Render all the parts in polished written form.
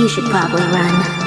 You should probably run.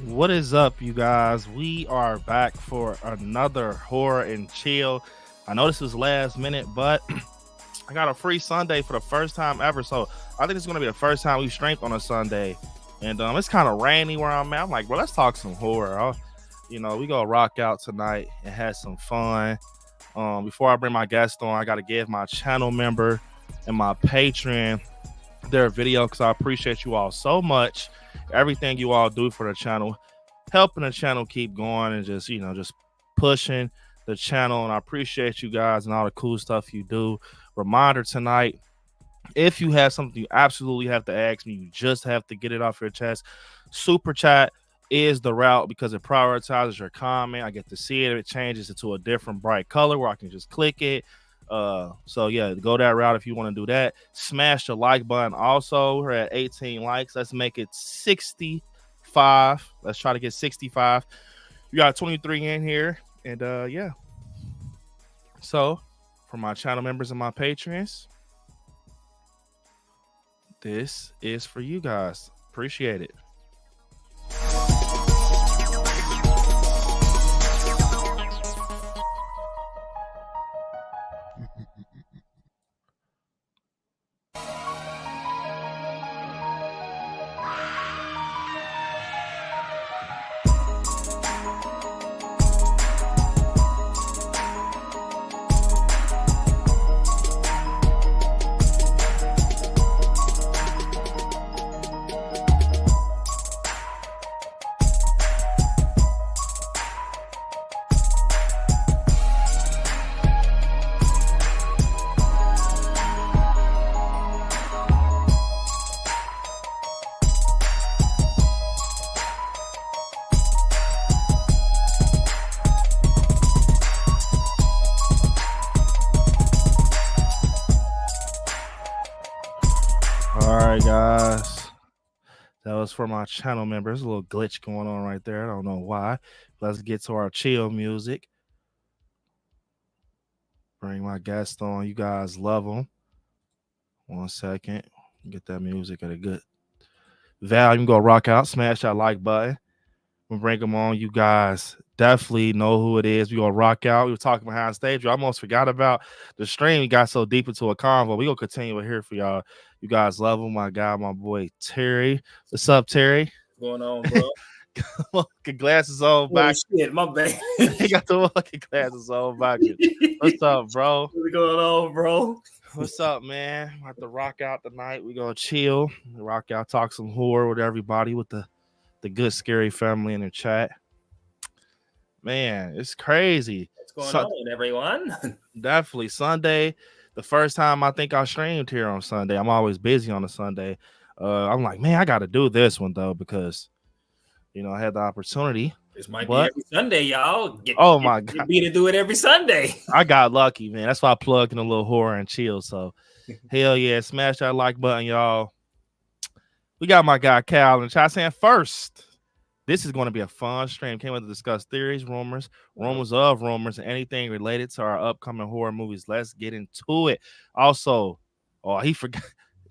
What is up, you guys? We are back for another horror and chill. I know this was last minute, but I got a free Sunday for the first time ever. So I think it's going to be the first time we streamed on a Sunday. And it's kind of rainy where I'm at. I'm like, well, let's talk some horror. We go rock out tonight and have some fun. Before I bring my guest on, I got to give my channel member and my patron their video because I appreciate you all so much. Everything you all do for the channel, helping the channel keep going and just pushing the channel. And I appreciate you guys and all the cool stuff you do. Reminder tonight, if you have something you absolutely have to ask me, you just have to get it off your chest. Super chat is the route because it prioritizes your comment. I get to see it. It changes it to a different bright color where I can just click it. So yeah, go that route if you want to do that. Smash the like button. Also, we're at 18 likes. Let's make it 65. Let's try to get 65. We got 23 in here, and yeah. So, for my channel members and my patrons, this is for you guys. Appreciate it. Guys, that was for my channel members. A little glitch going on right there. I don't know why. Let's get to our chill music. Bring my guest on. You guys love him. 1 second. Get that music at a good volume. Go rock out. Smash that like button. We'll bring him on. You guys definitely know who it is. We gonna rock out. We were talking behind stage. I almost forgot about the stream. We got so deep into a convo. We gonna continue to hear for y'all. You guys love him. My guy, my boy Terry. What's up, Terry? What's going on, bro? Fucking glasses on back. Oh, shit, my bad. He got the fucking glasses on back. What's up, bro? What's going on, bro? What's up, man? About to rock out tonight. We gonna chill, rock out, talk some horror with everybody, with the good scary family in the chat. Man, it's crazy. What's going on, everyone? Definitely Sunday. The first time I think I streamed here on Sunday. I'm always busy on a Sunday. I'm like, man, I got to do this one though because I had the opportunity. This might be every Sunday, y'all. My God, be to do it every Sunday. I got lucky, man. That's why I plugged in a little horror and chill. So, hell yeah, smash that like button, y'all. We got my guy Karl in the chat saying first. This is going to be a fun stream. Came in to discuss theories, rumors of rumors, and anything related to our upcoming horror movies. Let's get into it. Also, he forgot.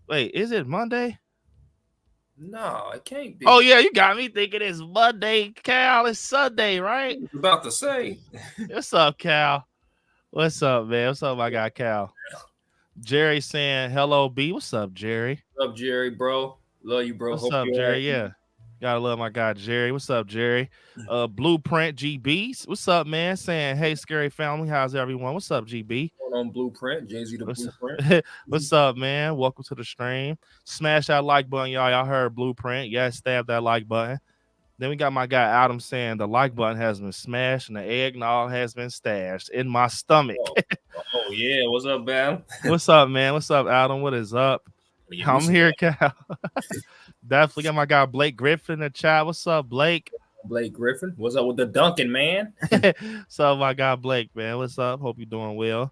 Wait, is it Monday? No, it can't be. Oh, yeah, you got me thinking it's Monday, Karl. It's Sunday, right? I was about to say. What's up, Karl? What's up, man? What's up, my guy, Karl? Jerry saying, hello, B. What's up, Jerry? What's up, Jerry, bro? Love you, bro. What's up, Jerry? Yeah. Gotta love my guy, Jerry. What's up, Jerry? Blueprint GB. What's up, man? Saying, hey, scary family. How's everyone? What's up, GB? On Blueprint, Jay-Z the Blueprint. What's up, man? Welcome to the stream. Smash that like button, y'all. Y'all heard Blueprint. Yeah, stab that like button. Then we got my guy Adam saying the like button has been smashed and the eggnog has been stashed in my stomach. Oh yeah. What's up, man? What's up, man? What's up, Adam? What is up? I'm here, Karl. Definitely got my guy Blake Griffin in the chat. What's up, Blake? Blake Griffin. What's up with the Duncan, man? What's up, my guy Blake, man? What's up? Hope you're doing well.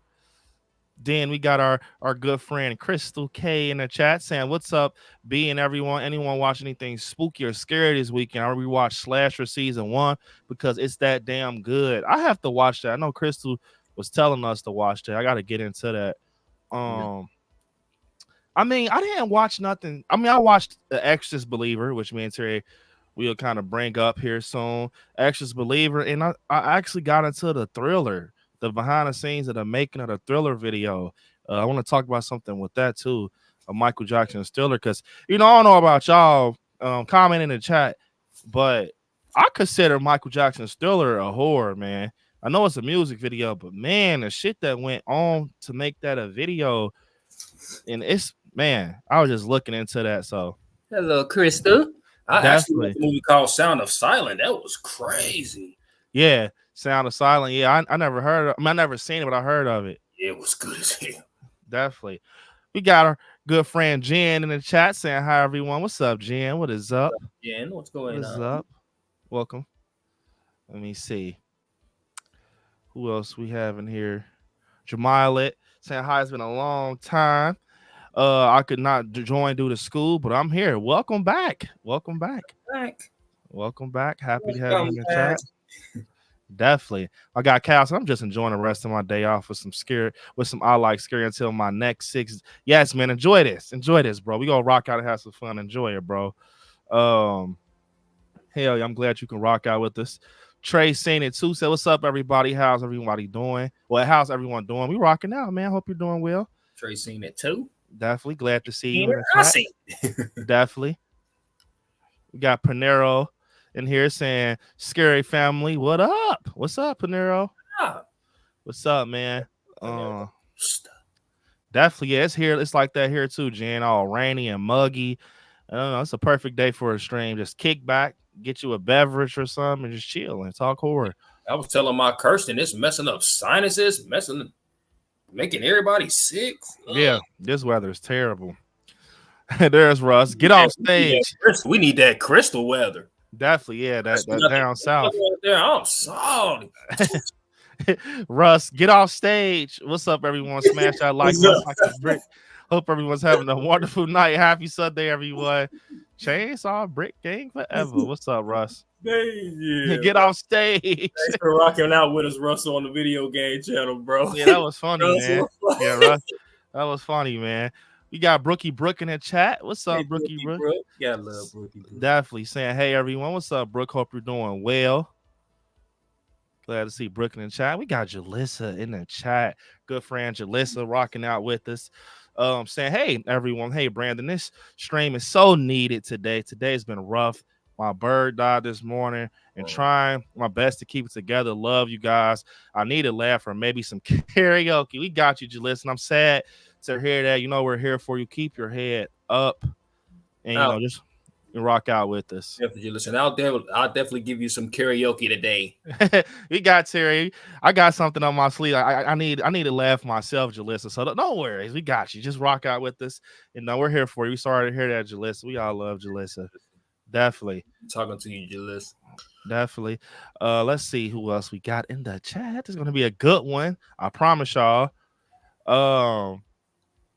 Then we got our good friend Crystal K in the chat saying, what's up, B and everyone? Anyone watch anything spooky or scary this weekend? I rewatched Slasher season 1 because it's that damn good. I have to watch that. I know Crystal was telling us to watch that. I got to get into that. I mean, I didn't watch nothing. I mean, I watched The Exorcist Believer, which me and Terry we'll kind of bring up here soon. Exorcist Believer, and I actually got into the thriller, the behind the scenes of the making of the thriller video. I want to talk about something with that too, Michael Jackson's Thriller, because I don't know about y'all. Comment in the chat, but I consider Michael Jackson's Thriller a horror, man. I know it's a music video, but man, the shit that went on to make that a video, and I was just looking into that. So hello, Crystal. I actually watched a movie called Sound of Silence. That was crazy. Yeah, Sound of Silence. Yeah, I never heard of it. I never seen it, but I heard of it. Yeah, it was good as hell. Definitely. We got our good friend Jen in the chat saying hi, everyone. What's up, Jen? What is up? Jen, what's going on? What's up? Welcome. Let me see. Who else we have in here? Jamilet saying hi. It's been a long time. I could not join due to school, but I'm here. Welcome back. Welcome back. Welcome back. Happy to have you in the chat. Definitely. I got Karl, so I'm just enjoying the rest of my day off with some I Like Scary until my next 6. Yes, man. Enjoy this, bro. We gonna rock out and have some fun. Enjoy it, bro. Hell yeah, I'm glad you can rock out with us. Trey seen it too. Said, what's up, everybody? How's everybody doing? Well, how's everyone doing? We rocking out, man. Hope you're doing well. Trey seen it too. Definitely glad to see you in the chat. Definitely. We got Panero in here saying, scary family, what up? What's up, Panero? What's up, man? Definitely, yeah, it's here. It's like that here too, Jen. All rainy and muggy. I don't know. It's a perfect day for a stream. Just kick back, get you a beverage or something, and just chill and talk horror. I was telling my Kirsten, it's messing up sinuses, making everybody sick. Yeah, this weather is terrible. There's Russ. Get off stage. We need that crystal weather. Definitely, yeah, that down south. There, I'm sorry. Russ, get off stage. What's up, everyone? Smash that like Hope everyone's having a wonderful night. Happy Sunday, everyone. Chainsaw Brick Gang forever. What's up, Russ? Yeah, Get off stage. thanks for rocking out with us, Russell, on the video game channel, bro. Yeah, that was funny, man. Russell. Yeah, Russ. That was funny, man. We got Brookie Brook in the chat. What's up, Hey, Brookie Brook? Gotta love Brookie Brook. Definitely saying, hey, everyone. What's up, Brooke? Hope you're doing well. Glad to see Brooke in the chat. We got Jalissa in the chat. Good friend Jalissa rocking out with us. Saying, hey, everyone. Hey, Brandon, this stream is so needed today. Today's been rough. My bird died this morning and trying my best to keep it together. Love you guys. I need a laugh or maybe some karaoke. We got you, Jalissa. I'm sad to hear that. You know, we're here for you. Keep your head up and, you know, just rock out with us. Definitely listen. I'll definitely give you some karaoke today. We got Terry. I got something on my sleeve. I need to laugh myself, Jalissa. So don't worry. We got you. Just rock out with us. And we're here for you. Sorry to hear that, Jalissa. We all love Jalissa. Definitely. Talking to you, Jalissa. Definitely. Let's see who else we got in the chat. It's gonna be a good one. I promise y'all.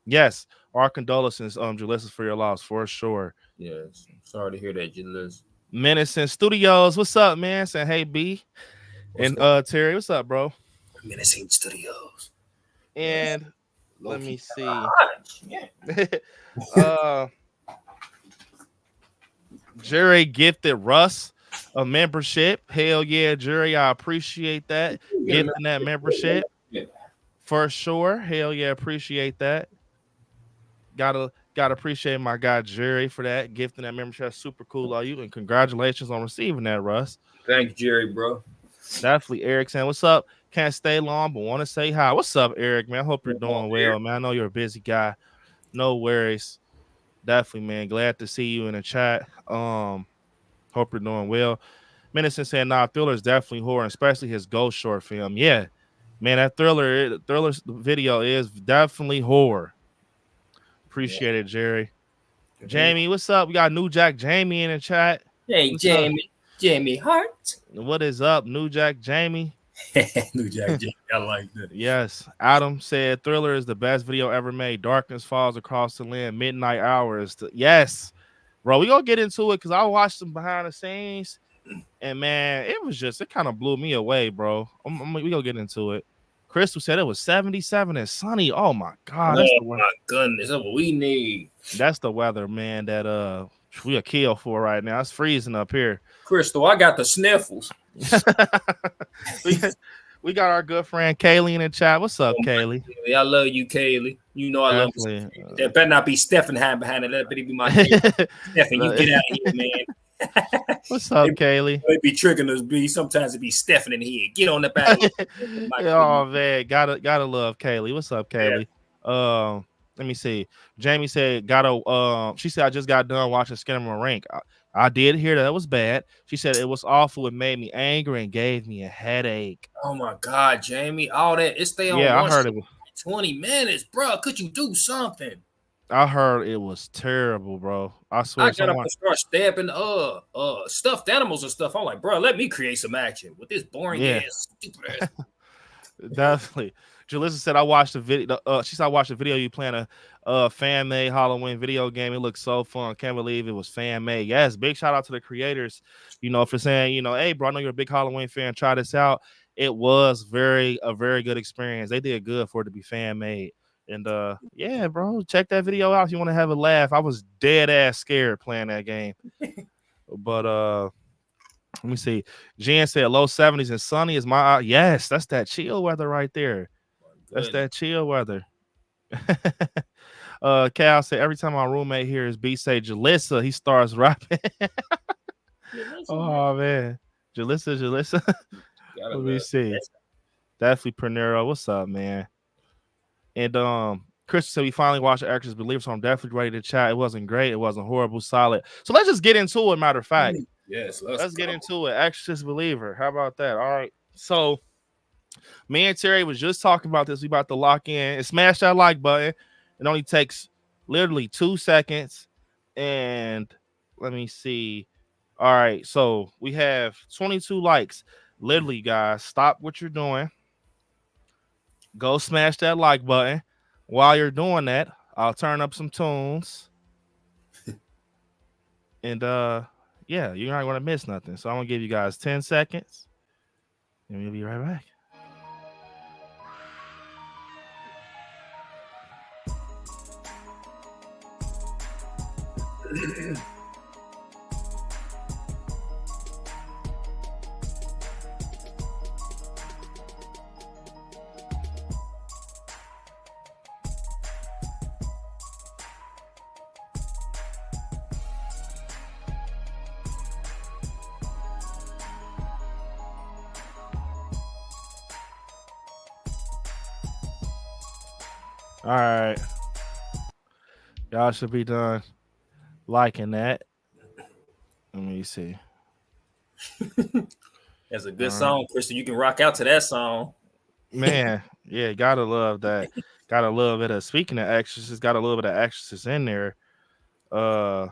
Yes, our condolences, Jalissa, for your loss, for sure. Yes. Sorry to hear that, Jalissa. Menacing Studios. What's up, man? Saying hey, B. And Terry, what's up, bro? Menacing Studios. And let me see. Jerry gifted Russ a membership. Hell yeah, Jerry. I appreciate that. Gifting that membership. For sure. Hell yeah, appreciate that. Gotta appreciate my guy Jerry for that. Gifting that membership. That's super cool of you. And congratulations on receiving that, Russ. Thanks, Jerry, bro. Definitely. Eric saying, what's up? Can't stay long, but want to say hi. What's up, Eric, man? I hope you're doing well, man. I know you're a busy guy. No worries. Definitely, man. Glad to see you in the chat. Hope you're doing well. Menacing saying, nah, Thriller is definitely horror, especially his ghost short film. Yeah, man, that Thriller's video is definitely horror. Appreciate it, Jerry. Jamie, what's up? We got New Jack Jamie in the chat. Hey, what's Jamie. Up? Jamie Hart. What is up, New Jack Jamie? New Jack Jamie. I like that. Yes. Adam said Thriller is the best video ever made. Darkness falls across the land. Midnight hours. Yes. Bro, we gonna get into it because I watched them behind the scenes. And man, it kind of blew me away, bro. We gonna get into it. Crystal said it was 77 and sunny. Oh my god. My goodness, that's what we need. That's the weather, man, that we are kill for right now. It's freezing up here. Crystal, I got the sniffles. we got our good friend Kaylee in the chat. What's up, Kaylee? I love you, Kaylee. You know I love you. That better not be Stephen behind it. That better be my Stephen. You get out of here, man. What's up, Kaylee? They be tricking us, B. Sometimes it be Stephen in here. Get on the back. Oh man, gotta love Kaylee. What's up, Kaylee? Yeah. Let me see. Jamie said, she said, I just got done watching Skinamarink. I did hear that it was bad. She said it was awful. It made me angry and gave me a headache. Oh my God, Jamie. All that. It stay on. Yeah, I heard it was 20 minutes, bro. Could you do something? I heard it was terrible, bro. I swear. I gotta start stabbing stuffed animals and stuff. I'm like, bro, let me create some action with this boring ass, stupid ass. Definitely. Jalissa said I watched the video. She said I watched the video you playing a fan made Halloween video game. It looks so fun. Can't believe it was fan made. Yes, big shout out to the creators. For saying, hey, bro, I know you're a big Halloween fan. Try this out. It was a very good experience. They did good for it to be fan made. And yeah, bro, check that video out if you want to have a laugh. I was dead ass scared playing that game. But let me see. Jen said low 70s and sunny is my yes, that's that chill weather right there. That's that chill weather. Cal said every time my roommate hears B say Jalissa, he starts rapping. Oh man. Jalissa. Let me see. Definitely Pernero. What's up, man? And Chris said we finally watched The Exorcist Believer, so I'm definitely ready to chat. It wasn't great, it wasn't horrible, solid. So let's just get into it, matter of fact. Yes, let's get into it. Exorcist Believer. How about that? All right. So me and Terry was just talking about this. We about to lock in and smash that like button. It only takes literally 2 seconds. And let me see. All right. So we have 22 likes. Literally, guys, stop what you're doing. Go smash that like button. While you're doing that, I'll turn up some tunes. And yeah, you're not going to miss nothing. So I'm going to give you guys 10 seconds. And we'll be right back. All right. Y'all should be done liking that. Let me see. That's a good song, Kristen. You can rock out to that song. Man, yeah, gotta love that. Got a little bit of, speaking of Exorcist, got a little bit of Exorcist in there. I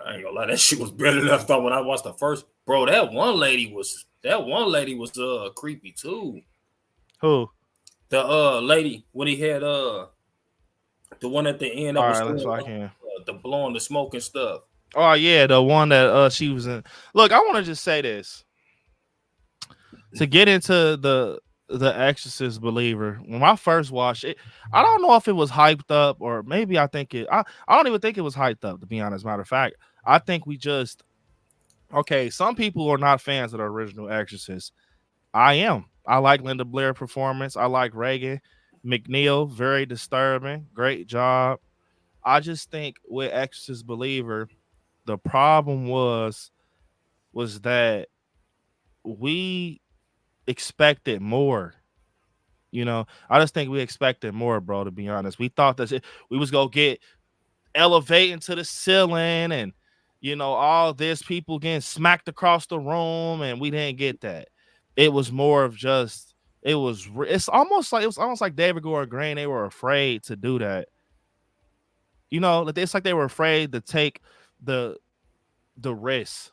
ain't gonna lie, that shit was better than I thought when I watched the first. Bro, that one lady was creepy too. Who? The lady when he had the one at the end that all was right, so I can. The blowing the smoke and stuff. Oh yeah, the one that she was in. Look, I want to just say this. To get into the Exorcist believer, when I first watched it, I don't know if it was hyped up or maybe I think it. I don't even think it was hyped up, to be honest. Matter of fact, I think we just some people are not fans of the original Exorcist. I am. I like Linda Blair performance. I like Reagan McNeil, very disturbing, great job. I just think with Exorcist believer, the problem was that we expected more. I just think we expected more, bro, to be honest. We thought that we was gonna get elevating to the ceiling and all this, people getting smacked across the room, and we didn't get that. It was more of just it's almost like David Gordon Green, they were afraid to do that. It's like they were afraid to take the risk.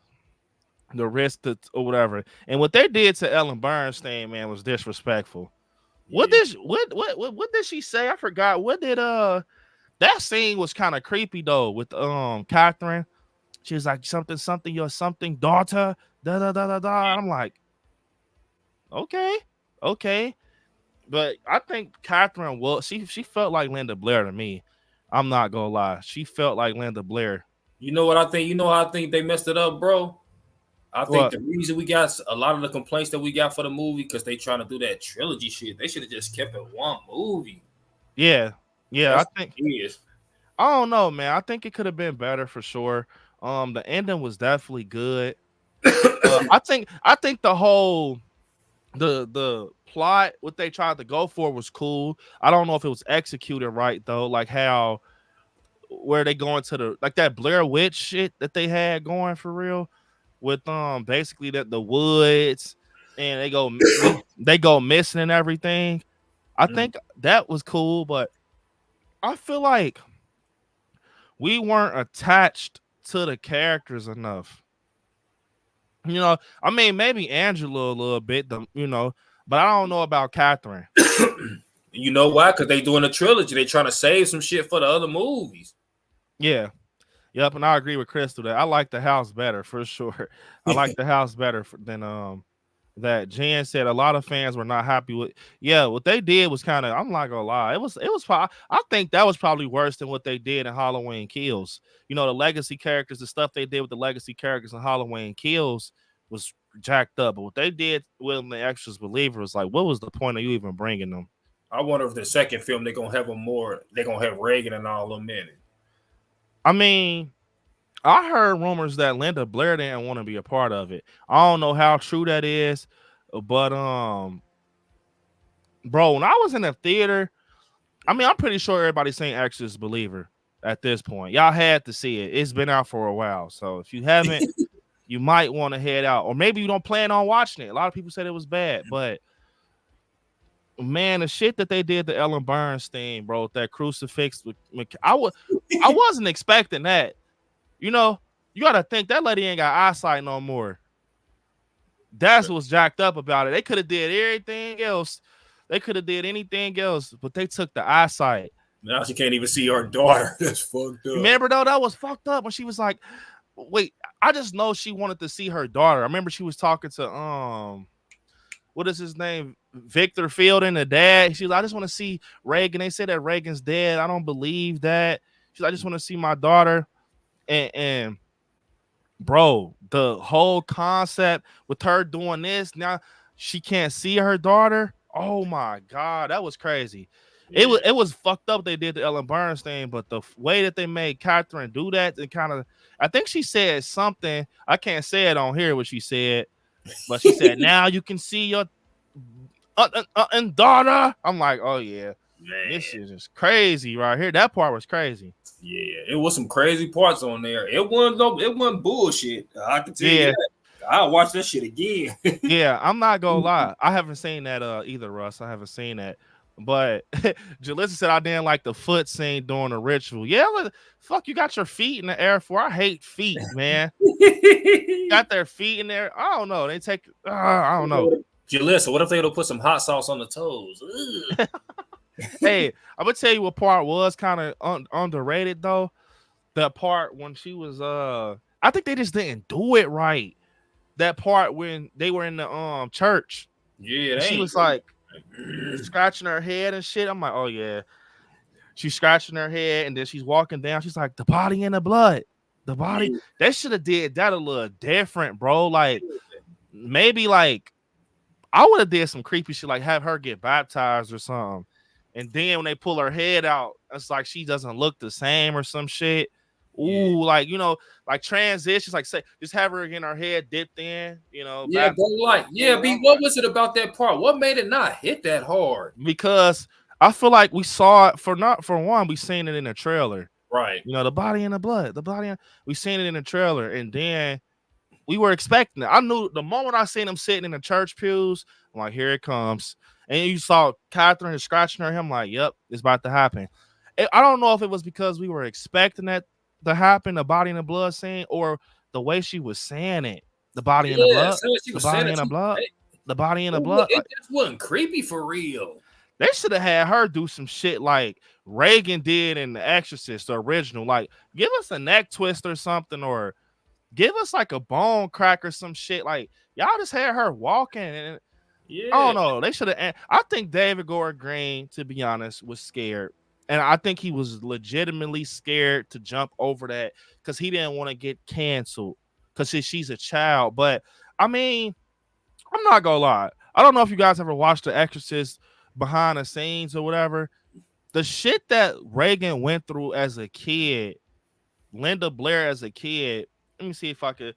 The risk or whatever. And what they did to Ellen Bernstein, man, was disrespectful. Yeah. What did she say? I forgot. What did that scene was kind of creepy though with Catherine. She was like something, your something daughter, da da da da da. I'm like, okay. But I think Catherine she felt like Linda Blair to me. I'm not gonna lie. She felt like Linda Blair. You know what I think? You know how I think they messed it up, bro? I think the reason we got a lot of the complaints that we got for the movie because they trying to do that trilogy shit. They should have just kept it one movie. Yeah. I think it is. I don't know, man. I think it could have been better for sure. The ending was definitely good. I think the whole the plot, what they tried to go for was cool. I don't know if it was executed right though, like how where they going to like that Blair Witch shit that they had going for real. With basically the woods and they go missing and everything. I think that was cool, but I feel like we weren't attached to the characters enough. I mean, maybe Angela a little bit, but I don't know about Catherine. You know why? Because they doing a trilogy. They trying to save some shit for the other movies. Yeah. Yep, and I agree with Crystal that I like the house better for sure. I like the house better than that. Jen said a lot of fans were not happy with. Yeah, what they did was kind of. I'm not gonna lie, it was. I think that was probably worse than what they did in Halloween Kills. The legacy characters, the stuff they did with the legacy characters in Halloween Kills was jacked up. But what they did with the Exorcist believer was like, what was the point of you even bringing them? I wonder if the second film they're gonna have them more. They're gonna have Reagan and all them in it. I mean, I heard rumors that Linda Blair didn't want to be a part of it. I don't know how true that is, but bro, when I was in the theater, I mean, I'm pretty sure everybody's saying Exorcist believer at this point. Y'all had to see it. It's been out for a while, so if you haven't, you might want to head out, or maybe you don't plan on watching it. A lot of people said it was bad, but man, the shit that they did to Ellen Bernstein, bro, with that crucifix, I wasn't expecting that. You gotta think that lady ain't got eyesight no more. That's what's jacked up about it. They could have did everything else. They could have did anything else, but they took the eyesight. Now she can't even see her daughter. That's fucked up. Remember though, that was fucked up when she was like, wait, I just know she wanted to see her daughter. I remember she was talking to what is his name? Victor Fielding, the dad. She's like, I just want to see Reagan. They said that Reagan's dead. I don't believe that. She's like, I just want to see my daughter. And bro, the whole concept with her doing this, now she can't see her daughter. Oh my god, that was crazy. Yeah. It was fucked up they did the Ellen Burns thing, but the way that they made Catherine do that and kind of, I think she said something. I can't say it on here what she said, but she said, now you can see your and daughter. I'm like, oh yeah, man, this is just crazy right here. That part was crazy. Yeah, it was some crazy parts on there. It wasn't bullshit. I can tell you that. I'll watch that shit again. Yeah, I'm not gonna lie. I haven't seen that either, Russ. I haven't seen that. But Jalissa said I didn't like the foot scene during the ritual. Yeah, fuck, you got your feet in the air for. I hate feet, man. Got their feet in there. I don't know. They take. I don't know. Jalissa, what if they would put some hot sauce on the toes? Hey, I'm gonna tell you what part was kind of underrated though. That part when she was I think they just didn't do it right. That part when they were in the church. Yeah, she was like scratching her head and shit. I'm like, oh yeah. She's scratching her head and then she's walking down. She's like, the body and the blood. The body. Yeah. They should have did that a little different, bro. Like maybe like I would have did some creepy shit, like have her get baptized or something. And then when they pull her head out, it's like she doesn't look the same or some shit. Ooh, yeah. Like, you know, like transitions, like say, just have her getting her head dipped in, you know. Yeah, but like, yeah, B, what was it about that part? What made it not hit that hard? Because I feel like we saw it for one, we seen it in the trailer. Right. You know, the body and the blood, we seen it in the trailer, and then we were expecting it. I knew the moment I seen him sitting in the church pews, I'm like, here it comes. And you saw Catherine scratching her. I'm like, yep, it's about to happen. I don't know if it was because we were expecting that to happen, the body and the blood scene, or the way she was saying it. The body and the blood. The body and the blood. The body and the blood. It just wasn't creepy for real. They should have had her do some shit like Reagan did in The Exorcist, the original. Like, give us a neck twist or something, or give us like a bone crack or some shit. Like, y'all just had her walking and yeah. I don't know. They should have. I think David Gordon Green, to be honest, was scared. And I think he was legitimately scared to jump over that because he didn't want to get canceled because she's a child. But, I mean, I'm not going to lie. I don't know if you guys ever watched The Exorcist behind the scenes or whatever. The shit that Reagan went through as a kid, Linda Blair as a kid, let me see if I could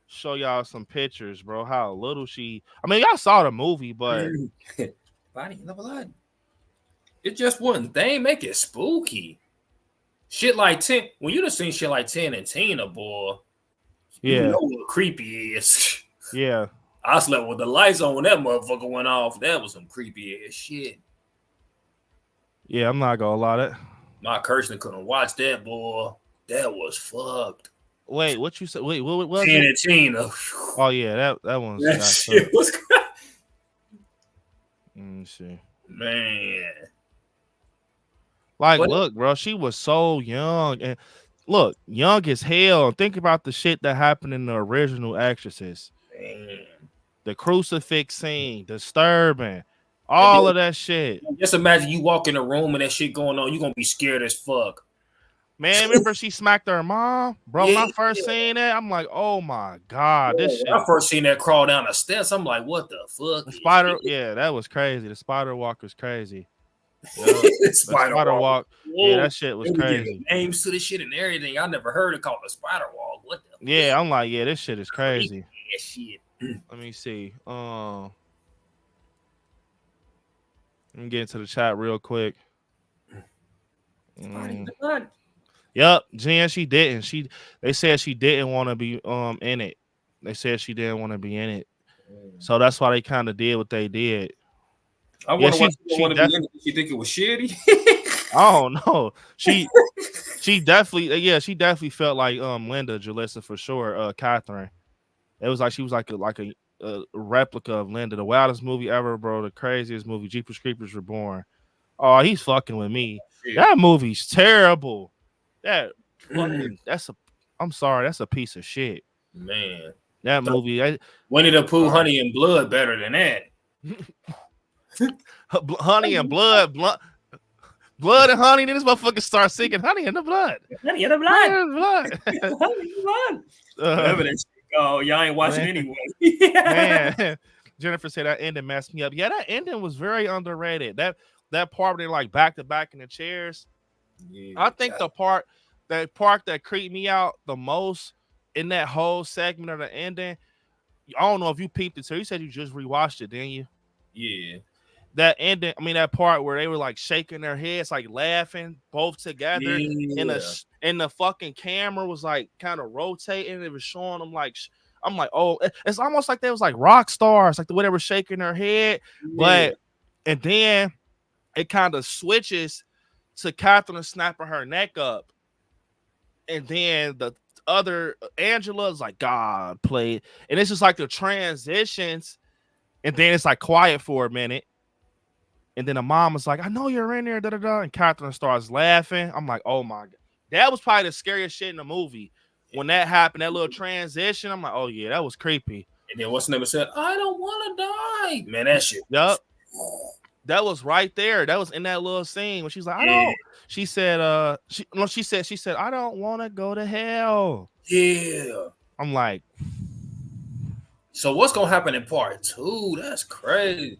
show y'all some pictures, bro. How little she. I mean, y'all saw the movie, but body in the blood. It just wasn't. They ain't make it spooky. Shit like 10. When you done seen shit like 10 and Tina, boy, yeah, you know what creepy is. Yeah, I slept with the lights on when that motherfucker went off. That was some creepy ass shit. Yeah, I'm not gonna lie. That my Kirsten couldn't watch that, boy. That was fucked. Wait, what you said? Wait, what was it? Tina. Oh yeah, that one's that shit was. Let me see, man. Like, look, bro, she was so young, and look, young as hell. Think about the shit that happened in the original Exorcist. Man. The crucifix scene, disturbing, all of that shit. Just imagine you walk in a room and that shit going on, you're gonna be scared as fuck. Man, remember she smacked her mom? Bro, when I first seen that, I'm like, oh my God. This shit. When I first seen that crawl down the steps, I'm like, what the fuck? The spider, yeah, that was crazy. The spider walk was crazy. Spider walk. Whoa. Yeah, that shit was crazy. Names to this shit and everything. I never heard it called the spider walk. What the Yeah, I'm like, yeah, this shit is crazy. Shit. Let me see. Let me get into the chat real quick. Yep, Jen, she didn't. They said she didn't want to be in it. They said she didn't want to be in it. So that's why they kind of did what they did. I wonder why she didn't want to be in it. Did she think it was shitty? I don't know. She definitely felt like Linda Jalissa for sure. Catherine. It was like she was like a replica of Linda. The wildest movie ever, bro. The craziest movie. Jeepers Creepers Reborn. Oh, he's fucking with me. That movie's terrible. That fucking I'm sorry, that's a piece of shit. Man. That movie. Winnie the Pooh, Honey and Blood better than that. Honey and blood and honey. Then this motherfucker start singing Honey in the Blood. Honey in the Blood. Honey in the Blood. Honey in the Blood. Whatever that shit go, y'all ain't watching anyway. Man. Jennifer said that ending messed me up. Yeah, that ending was very underrated. That part where they're like back to back in the chairs. Yeah, I think the part that creeped me out the most in that whole segment of the ending. I don't know if you peeped it. So you said you just rewatched it, didn't you? Yeah. That ending, I mean, that part where they were like shaking their heads, like laughing both together, and the fucking camera was like kind of rotating. It was showing them like, I'm like, oh, it's almost like they was like rock stars, like the way they were shaking their head. Yeah. And then it kind of switches to Catherine snapping her neck up, and then the other Angela's like God played, and it's just like the transitions, and then it's like quiet for a minute. And then the mom was like, I know you're in there, da da da. And Catherine starts laughing. I'm like, oh my God. That was probably the scariest shit in the movie. When that happened, that little transition, I'm like, oh yeah, that was creepy. And then what's the name said, I don't want to die. Man, that shit. Yup. That was right there. That was in that little scene when she's like, I don't. She said, she said, I don't want to go to hell. Yeah. I'm like, so what's gonna happen in part 2? That's crazy.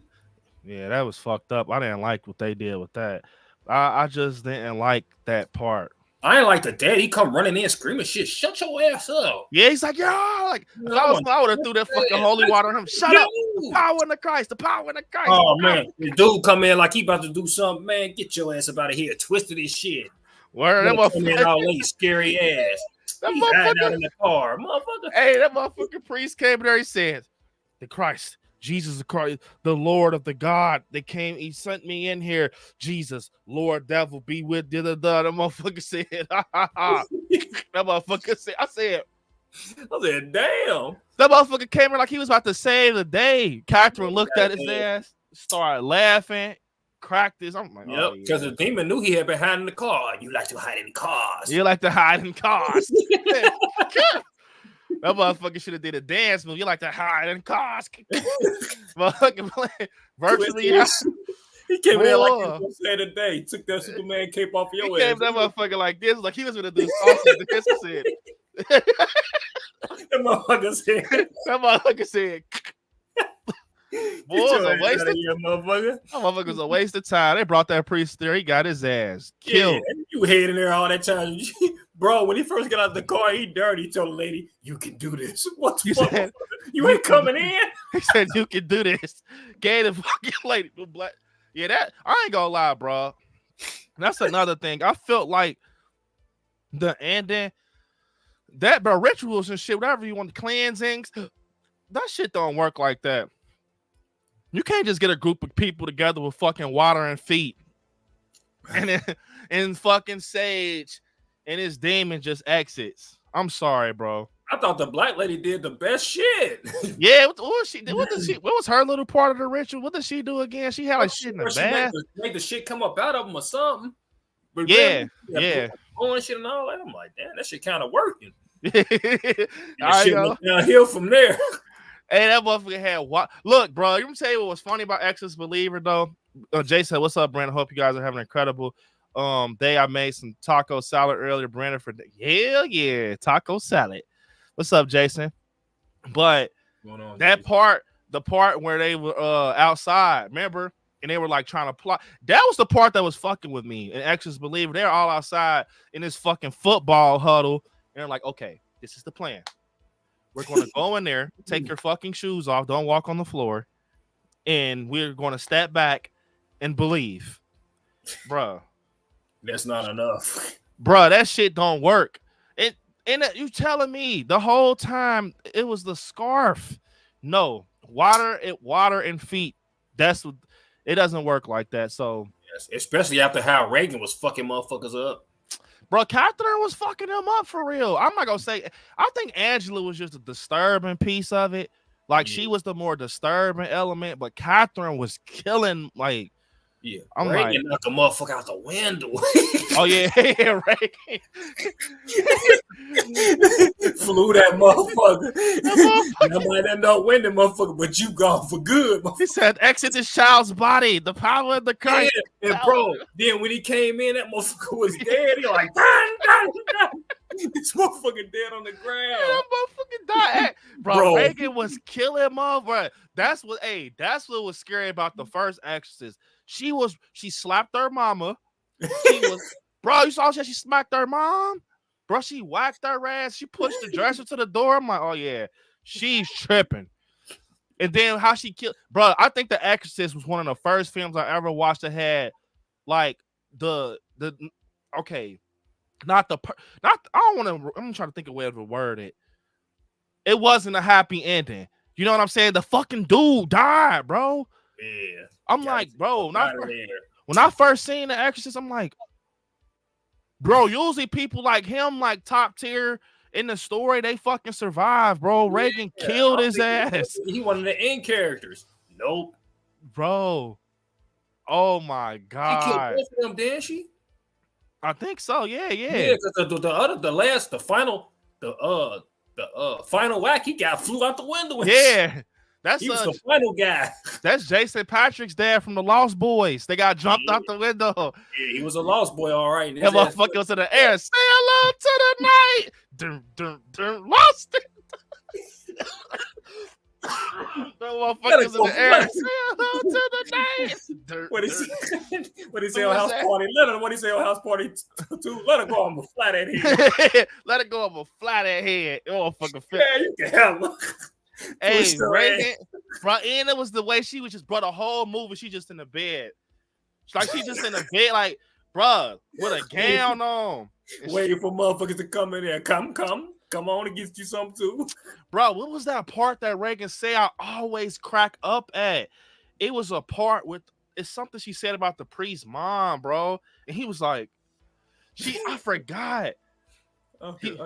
Yeah, that was fucked up. I didn't like what they did with that. I just didn't like that part. I ain't like the dad. He come running in screaming shit. Shut your ass up. Yeah, he's like, yeah, like I would have threw that fucking holy water on him. Shut up. The power in the Christ. The power in the Christ. Oh man, the dude come in like he about to do something. Man, get your ass up out of here. Twisted his shit. Where that motherfucker all late, scary ass. That He's hiding out in the car, motherfucker. Hey, that motherfucking priest came in there. He said, the Christ. Jesus the Christ, the Lord of the God. They came, he sent me in here. Jesus, Lord, devil, be with the That motherfucker said, ha ha ha. That motherfucker said, I said, damn. That motherfucker came in like he was about to save the day. Catherine looked at his ass, started laughing, cracked his. I'm like, yep, because the demon knew he had been hiding in the car. You like to hide in cars. You like to hide in cars. That motherfucker should have did a dance move. You like to hide in cars. Motherfucking play virtually. He came in like he was gonna say today. He took that Superman cape off your ass. He came that motherfucker like this, like he was gonna do something. That motherfucker said. That motherfucker said. Boy, was a waste of here, motherfucker. That motherfucker was a waste of time. They brought that priest there. He got his ass killed. Yeah, you hid in there all that time. Bro, when he first got out of the car, he dirty. He told the lady, you can do this. What the fuck? Said, you ain't coming in? He said, you can do this. Gave the fucking lady black. Yeah, that I ain't gonna lie, bro. That's another thing. I felt like the ending, that bro, rituals and shit, whatever you want, cleansings, that shit don't work like that. You can't just get a group of people together with fucking water and feet and fucking sage and his demon just exits. I'm sorry, bro. I thought the black lady did the best shit. Yeah, what was she? What was her little part of the ritual? What did she do again? She had like shit in the bath. Made the shit come up out of him or something. But yeah. Blowing shit and all that. I'm like, damn, that shit kind of working. I shit downhill from there. Hey, that motherfucker had what? Look, bro, you gonna tell you what was funny about Exorcist Believer though? Jason, what's up, Brandon? Hope you guys are having an incredible day. I made some taco salad earlier, Brandon. For hell yeah, taco salad. What's up, Jason? But that part, the part where they were outside, remember? And they were like trying to plot. That was the part that was fucking with me. And Exorcist Believer, they're all outside in this fucking football huddle. And they're like, okay, this is the plan. We're going to go in there, take your fucking shoes off, don't walk on the floor, and we're going to step back and believe. Bruh. That's not enough. Bruh, that shit don't work. And you telling me the whole time it was the scarf. No, water and feet. That's what it doesn't work like that. So yes, especially after how Reagan was fucking motherfuckers up. Bro, Catherine was fucking him up for real. I'm not gonna say. I think Angela was just a disturbing piece of it. Like she was the more disturbing element, but Catherine was killing. Like Yeah, I'm Reagan knocked a motherfucker out the window. Oh yeah, Reagan flew that motherfucker. That motherfucker. I might end up winning, motherfucker, but you gone for good. He said, "Exit this child's body. The power of the Christ." Yeah, and bro, then when he came in, that motherfucker was dead. He like, dang. This motherfucker dead on the ground. That motherfucker died. Bro, Reagan was killing motherfucker. That's what was scary about the first Exorcist. She slapped her mama. Bro, you saw she smacked her mom? Bro, she whacked her ass. She pushed the dresser to the door. I'm like, oh yeah, she's tripping. And then how she killed, bro. I think The Exorcist was one of the first films I ever watched that had like I'm trying to think of a way to word it. It wasn't a happy ending. You know what I'm saying? The fucking dude died, bro. Yeah. I'm like, bro, when I first seen The Exorcist, I'm like, bro, usually people like him, like top tier in the story, they fucking survive, bro. Reagan killed his ass. He one of the end characters. Nope. Bro. Oh my God. She killed both of them, didn't she? I think so. Yeah. Yeah, because the final whack, he flew out the window. Yeah. He was the final guy. That's Jason Patrick's dad from the Lost Boys. They got jumped out the window. Yeah, he was a Lost Boy, all right. That motherfucker was in the air. Say hello to the night. Dun, lost it. That motherfucker was in the air. Say hello to the night. What he say on house party? What he say on house party 2? Let her go on a flat head. Let it go on a flat head. Motherfucker. Yeah, you can have him. Hey, Reagan, bro, and it was the way she was just, bro, the whole movie, she just in the bed. Like, she just in the bed, like, bro, with a gown on. Waiting for motherfuckers to come in there. Come on and get you something too. Bro, what was that part that Reagan said I always crack up at? It was a part it's something she said about the priest's mom, bro. And he was like, I forgot. Okay.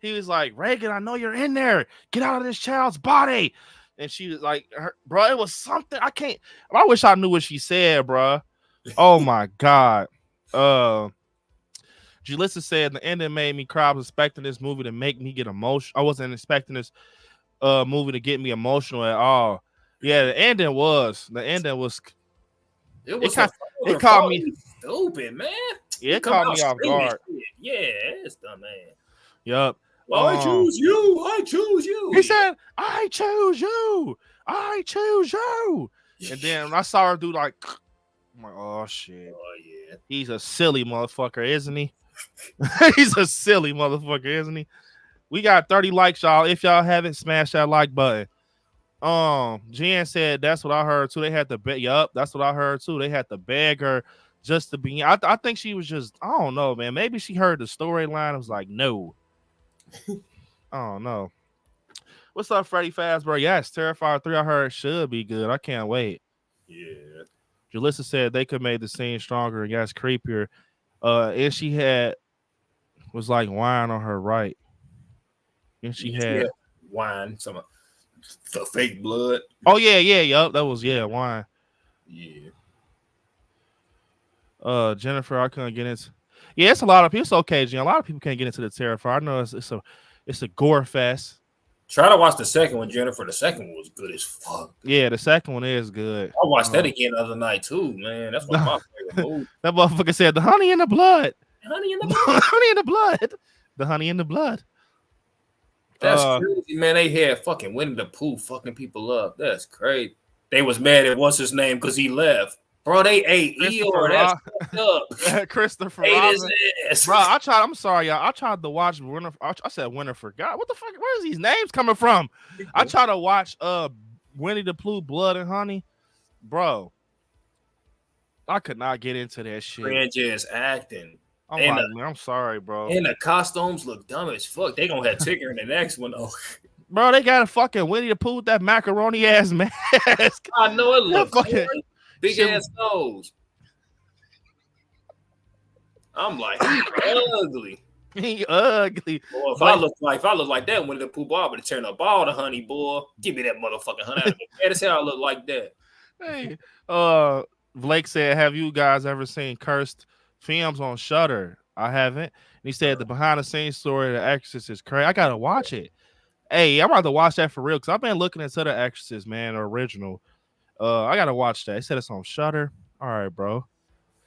He was like, Reagan, I know you're in there. Get out of this child's body. And she was like, bro, it was something. I wish I knew what she said, bro. Oh my God. Julissa said the ending made me cry. I was expecting this movie to make me get emotional. I wasn't expecting this movie to get me emotional at all. Yeah, the ending was. It caught me stupid, man. Yeah, it caught me off guard. Yeah, it's dumb, man. Yup. I choose you. I choose you. He said, I choose you. I choose you. And then when I saw her do like, I'm like, oh shit. Oh yeah. He's a silly motherfucker, isn't he? He's a silly motherfucker, isn't he? We got 30 likes, y'all. If y'all haven't, smash that like button. Jen said that's what I heard too. They had to beg. Yup, that's what I heard too. They had to beg her just to be. I think she was just. I don't know, man. Maybe she heard the storyline. It was like, no. I don't know. What's up, Freddy Fazbear? Yes, Terrifier 3. I heard should be good. I can't wait. Yeah. Julissa said they could make the scene stronger and yes, creepier. And she was like wine on her right. And she had wine, some the fake blood. Oh yeah, yup. That was wine. Yeah. Jennifer, I couldn't get into. Yeah, it's a lot of people. It's okay, Jen. A lot of people can't get into the Terrifier. I know it's a gore fest. Try to watch the second one, Jennifer. The second one was good as fuck. Yeah, the second one is good. I watched that again the other night too, man. That's one of my favorite movies. That motherfucker said the honey in the blood. Honey in the blood. Honey in the blood. The honey in the blood. That's crazy, man. They had fucking Winnie the Pooh fucking people up. That's crazy. They was mad at what's his name because he left. Bro, they ate Eeyore. That's fucked up. Christopher ate his ass. Bro, I'm sorry, y'all. I tried to watch Winter. I said Winter Forgot. What the fuck? Where is these names coming from? I tried to watch Winnie the Pooh, Blood and Honey. Bro, I could not get into that shit. Franchise acting. I'm sorry, bro. And the costumes look dumb as fuck. They gonna have Tigger in the next one, though. Bro, they got a fucking Winnie the Pooh with that macaroni ass mask. I know it looks fucking big ass nose. I'm like, he's ugly. He ugly. Boy, if I look like that, Winnie the Pooh, boy, I would turn up all the honey, boy. Give me that motherfucking honey. Mad as hell I look like that. Hey, Blake said, "Have you guys ever seen cursed films on Shudder?" I haven't. And he said the behind the scenes story of The Exorcist is crazy. I gotta watch it. Hey, I'm about to watch that for real because I've been looking into The Exorcist, man, the original. I gotta watch that. He said it's on Shudder. All right, bro.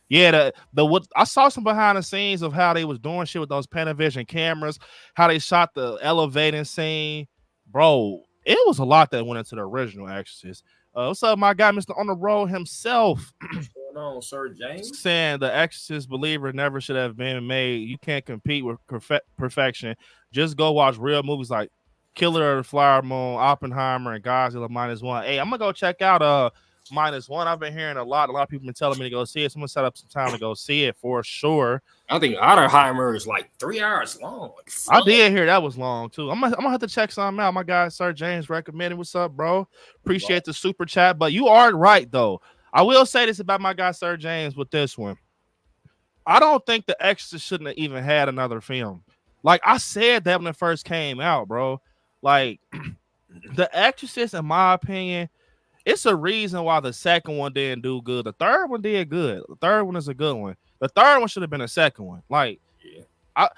Yeah, the what I saw some behind the scenes of how they was doing shit with those Panavision cameras, how they shot the elevating scene, bro. It was a lot that went into the original Exorcist. What's up, my guy, Mr. On the Road himself? What's going on, Sir James? Saying the Exorcist believer never should have been made. You can't compete with perfection. Just go watch real movies like Killer of the Flower Moon, Oppenheimer, and Godzilla -1. Hey, I'm gonna go check out -1. I've been hearing a lot of people been telling me to go see it. So I'm gonna set up some time to go see it for sure. I think Oppenheimer is like 3 hours long. Like, I did hear that was long too. I'm gonna have to check something out. My guy Sir James recommended. What's up, bro? Appreciate the super chat. But you are right though. I will say this about my guy Sir James with this one. I don't think The Exorcist shouldn't have even had another film. Like I said that when it first came out, bro. Like The Exorcist, in my opinion, it's a reason why the second one didn't do good. The third one did good. The third one is a good one. The third one should have been a second one. Like, yeah.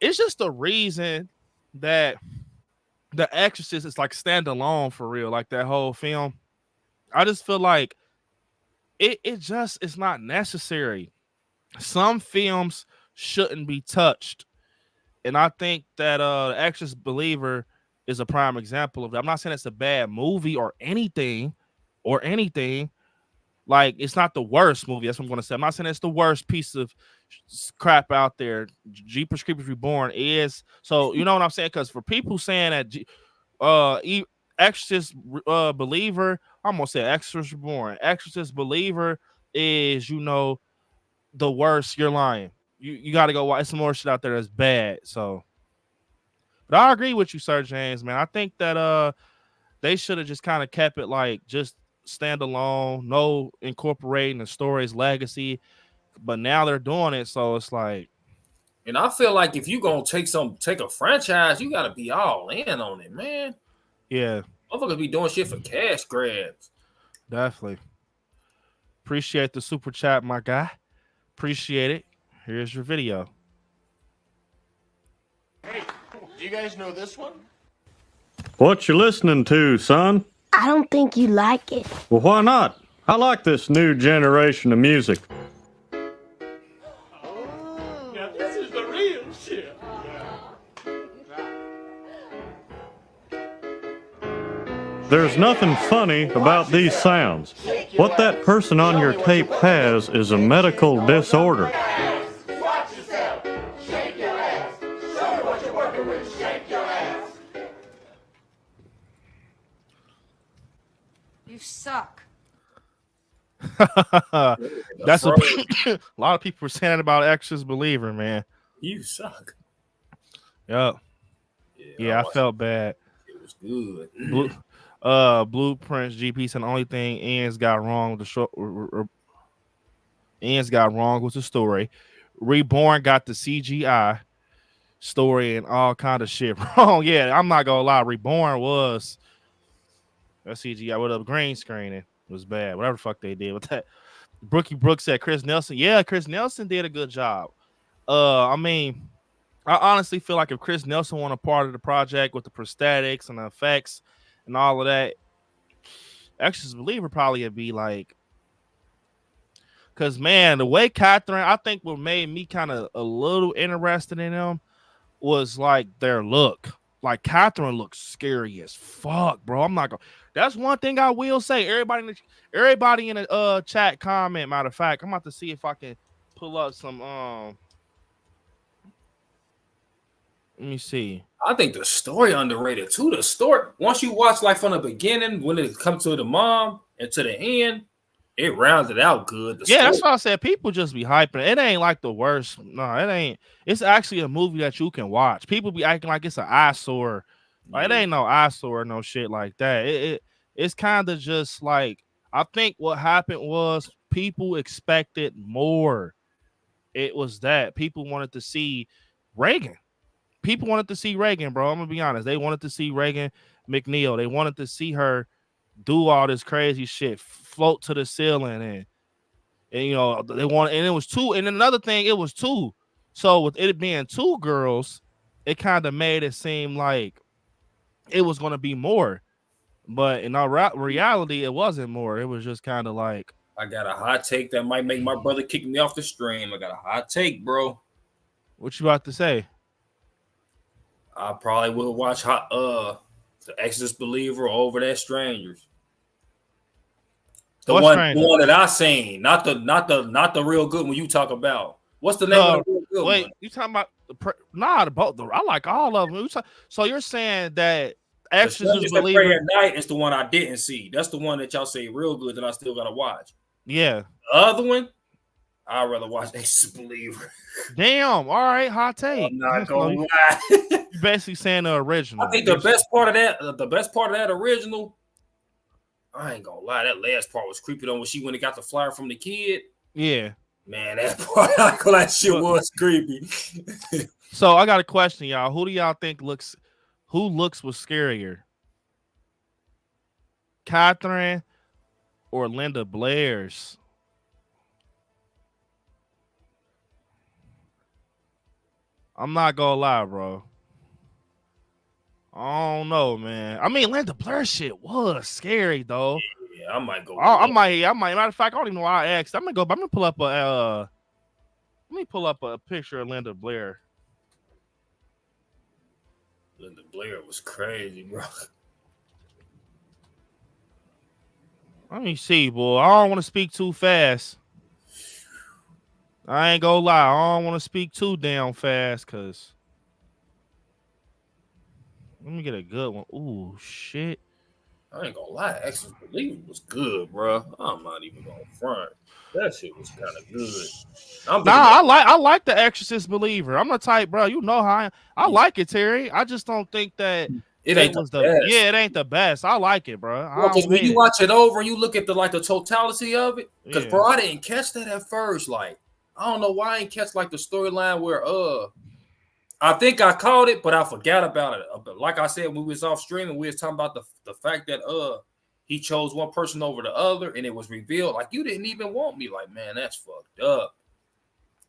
It's just the reason that The Exorcist is like standalone for real. Like that whole film. I just feel like it's not necessary. Some films shouldn't be touched. And I think that The Exorcist Believer is a prime example of that. I'm not saying it's a bad movie or anything. Like, it's not the worst movie. That's what I'm going to say. I'm not saying it's the worst piece of crap out there. Jeepers Creepers Reborn is. So, you know what I'm saying? Because for people saying that Exorcist Believer, I'm going to say Exorcist Reborn. Exorcist Believer is, the worst. You're lying. You got to go watch some more shit out there that's bad. So, but I agree with you, Sir James, man. I think that they should have just kind of kept it like just standalone, no incorporating the story's legacy. But now they're doing it, so it's like. And I feel like if you gonna take a franchise, you gotta be all in on it, man. Yeah, motherfuckers be doing shit for cash grabs. Definitely. Appreciate the super chat, my guy. Appreciate it. Here's your video. Hey, do you guys know this one? What you listening to, son? I don't think you like it. Well, why not? I like this new generation of music. Now this is the real shit. There's nothing funny about these sounds. What that person on your tape has is a medical disorder. Watch yourself. Shake your ass. Show me what you're working with. Shake your ass. You suck. That's a lot of people were saying about Exorcist Believer, man. You suck. Yep. Yeah, I felt bad. It was good. Blueprints GP said the only thing Ian's got wrong with the show. Ian's got wrong with the story. Reborn got the CGI story and all kind of shit wrong. Yeah, I'm not gonna lie. Reborn was that CGI with a green screen. It was bad. Whatever the fuck they did with that. Brookie Brooks said Chris Nelson. Yeah, Chris Nelson did a good job. I mean, I honestly feel like if Chris Nelson won a part of the project with the prosthetics and the effects and all of that, Exorcist Believer probably would be like, because man, the way Catherine, I think what made me kind of a little interested in them was like their look. Like Catherine looks scary as fuck, bro. I'm not gonna. That's one thing I will say. Everybody in the chat comment. Matter of fact, I'm about to see if I can pull up some. Let me see. I think the story underrated too. The story, once you watch like from the beginning, when it comes to the mom and to the end, it rounded out good. Yeah, that's what I said. People just be hyping. It ain't like the worst. No, it ain't. It's actually a movie that you can watch. People be acting like it's an eyesore. Like, it ain't no eyesore, no shit like that. It's kind of just like, I think what happened was people expected more. It was that people wanted to see Reagan. People wanted to see Reagan, bro. I'm gonna be honest. They wanted to see Reagan McNeil. They wanted to see her do all this crazy shit, float to the ceiling, and And you know, they want, and it was two. And another thing, it was two. So with it being two girls, it kind of made it seem like it was going to be more. But in our reality, it wasn't more. It was just kind of like. I got a hot take that might make my brother kick me off the stream. I got a hot take, bro. What you about to say? I probably will watch The Exorcist Believer over that Strangers. The one that I seen, not the real good one you talk about. What's the name of the real good one? You talking about I like all of them. So you're saying that Exorcist Believer at Night is the one I didn't see. That's the one that y'all say real good that I still gotta watch. Yeah. The other one, I'd rather watch Exorcist Believer. Damn. All right, hot take. I'm not gonna lie. You're basically saying the original. I think the best part of that original, I ain't gonna lie, that last part was creepy though when she went and got the flyer from the kid. Yeah. Man, that part that shit was creepy. So I got a question, y'all. Who do y'all think was scarier? Catherine or Linda Blair's? I'm not gonna lie, bro. I don't know, man. I mean, Linda Blair shit was scary though. Yeah, I might go. I might. Matter of fact, I don't even know why I asked. I'm gonna pull up a. Let me pull up a picture of Linda Blair. Linda Blair was crazy, bro. Let me see, boy. I don't want to speak too fast. I ain't gonna lie. I don't want to speak too damn fast, cause. Let me get a good one. Ooh, shit. I ain't gonna lie. Exorcist Believer was good, bro. I'm not even gonna front. That shit was kind of good. I like the Exorcist Believer. I'm the type, bro. You know how I like it, Terry. I just don't think that it ain't the best. Yeah, it ain't the best. I like it, bro. Because when you watch it over and you look at the totality of it, because bro, I didn't catch that at first. Like, I don't know why I ain't catch like the storyline where I think I caught it, but I forgot about it. But like I said, when we was off streaming, we was talking about the fact that he chose one person over the other, and it was revealed like you didn't even want me. Like, man, that's fucked up.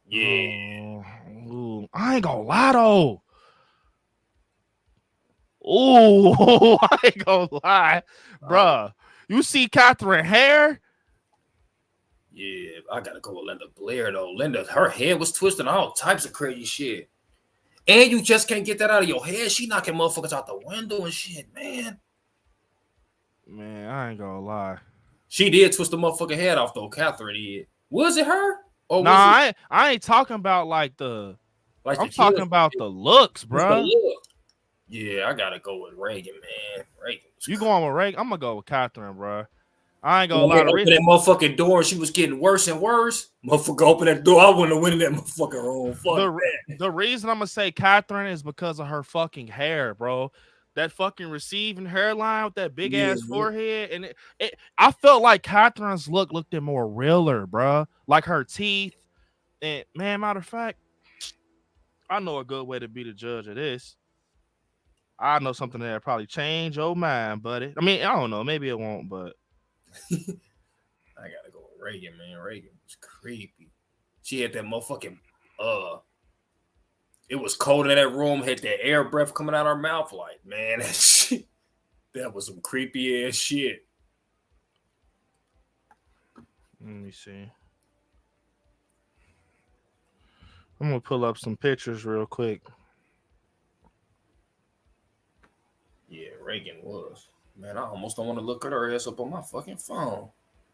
Yeah. Ooh, I ain't gonna lie though. Ooh, I ain't gonna lie, bruh. You see Catherine hair? Yeah, I gotta go with Linda Blair though. Linda, her head was twisted, all types of crazy shit. And you just can't get that out of your head. She knocking motherfuckers out the window and shit, man. Man, I ain't gonna lie. She did twist the motherfucking head off though. Catherine did. Was it her? Or nah, I ain't talking about like I'm talking about the looks, bro. Look. Yeah, I gotta go with Reagan, man. Reagan. You going with Reagan? I'm gonna go with Catherine, bro. I ain't gonna lie. Open that motherfucking door, and she was getting worse and worse. Motherfucker, open that door. I wouldn't have went in that motherfucking room. Fuck the reason I'm gonna say Catherine is because of her fucking hair, bro. That fucking receiving hairline with that big ass forehead, and I felt like Catherine's looked more realer, bro. Like her teeth, and man, matter of fact, I know a good way to be the judge of this. I know something that'll probably change your mind, buddy. I mean, I don't know, maybe it won't, but. I gotta go with Reagan, man. Reagan was creepy. She had that motherfucking it was cold in that room, had that air breath coming out her mouth. Like, man, that shit, that was some creepy ass shit. Let me see. I'm gonna pull up some pictures real quick. Yeah, Reagan was. Man, I almost don't want to look at her ass up on my fucking phone.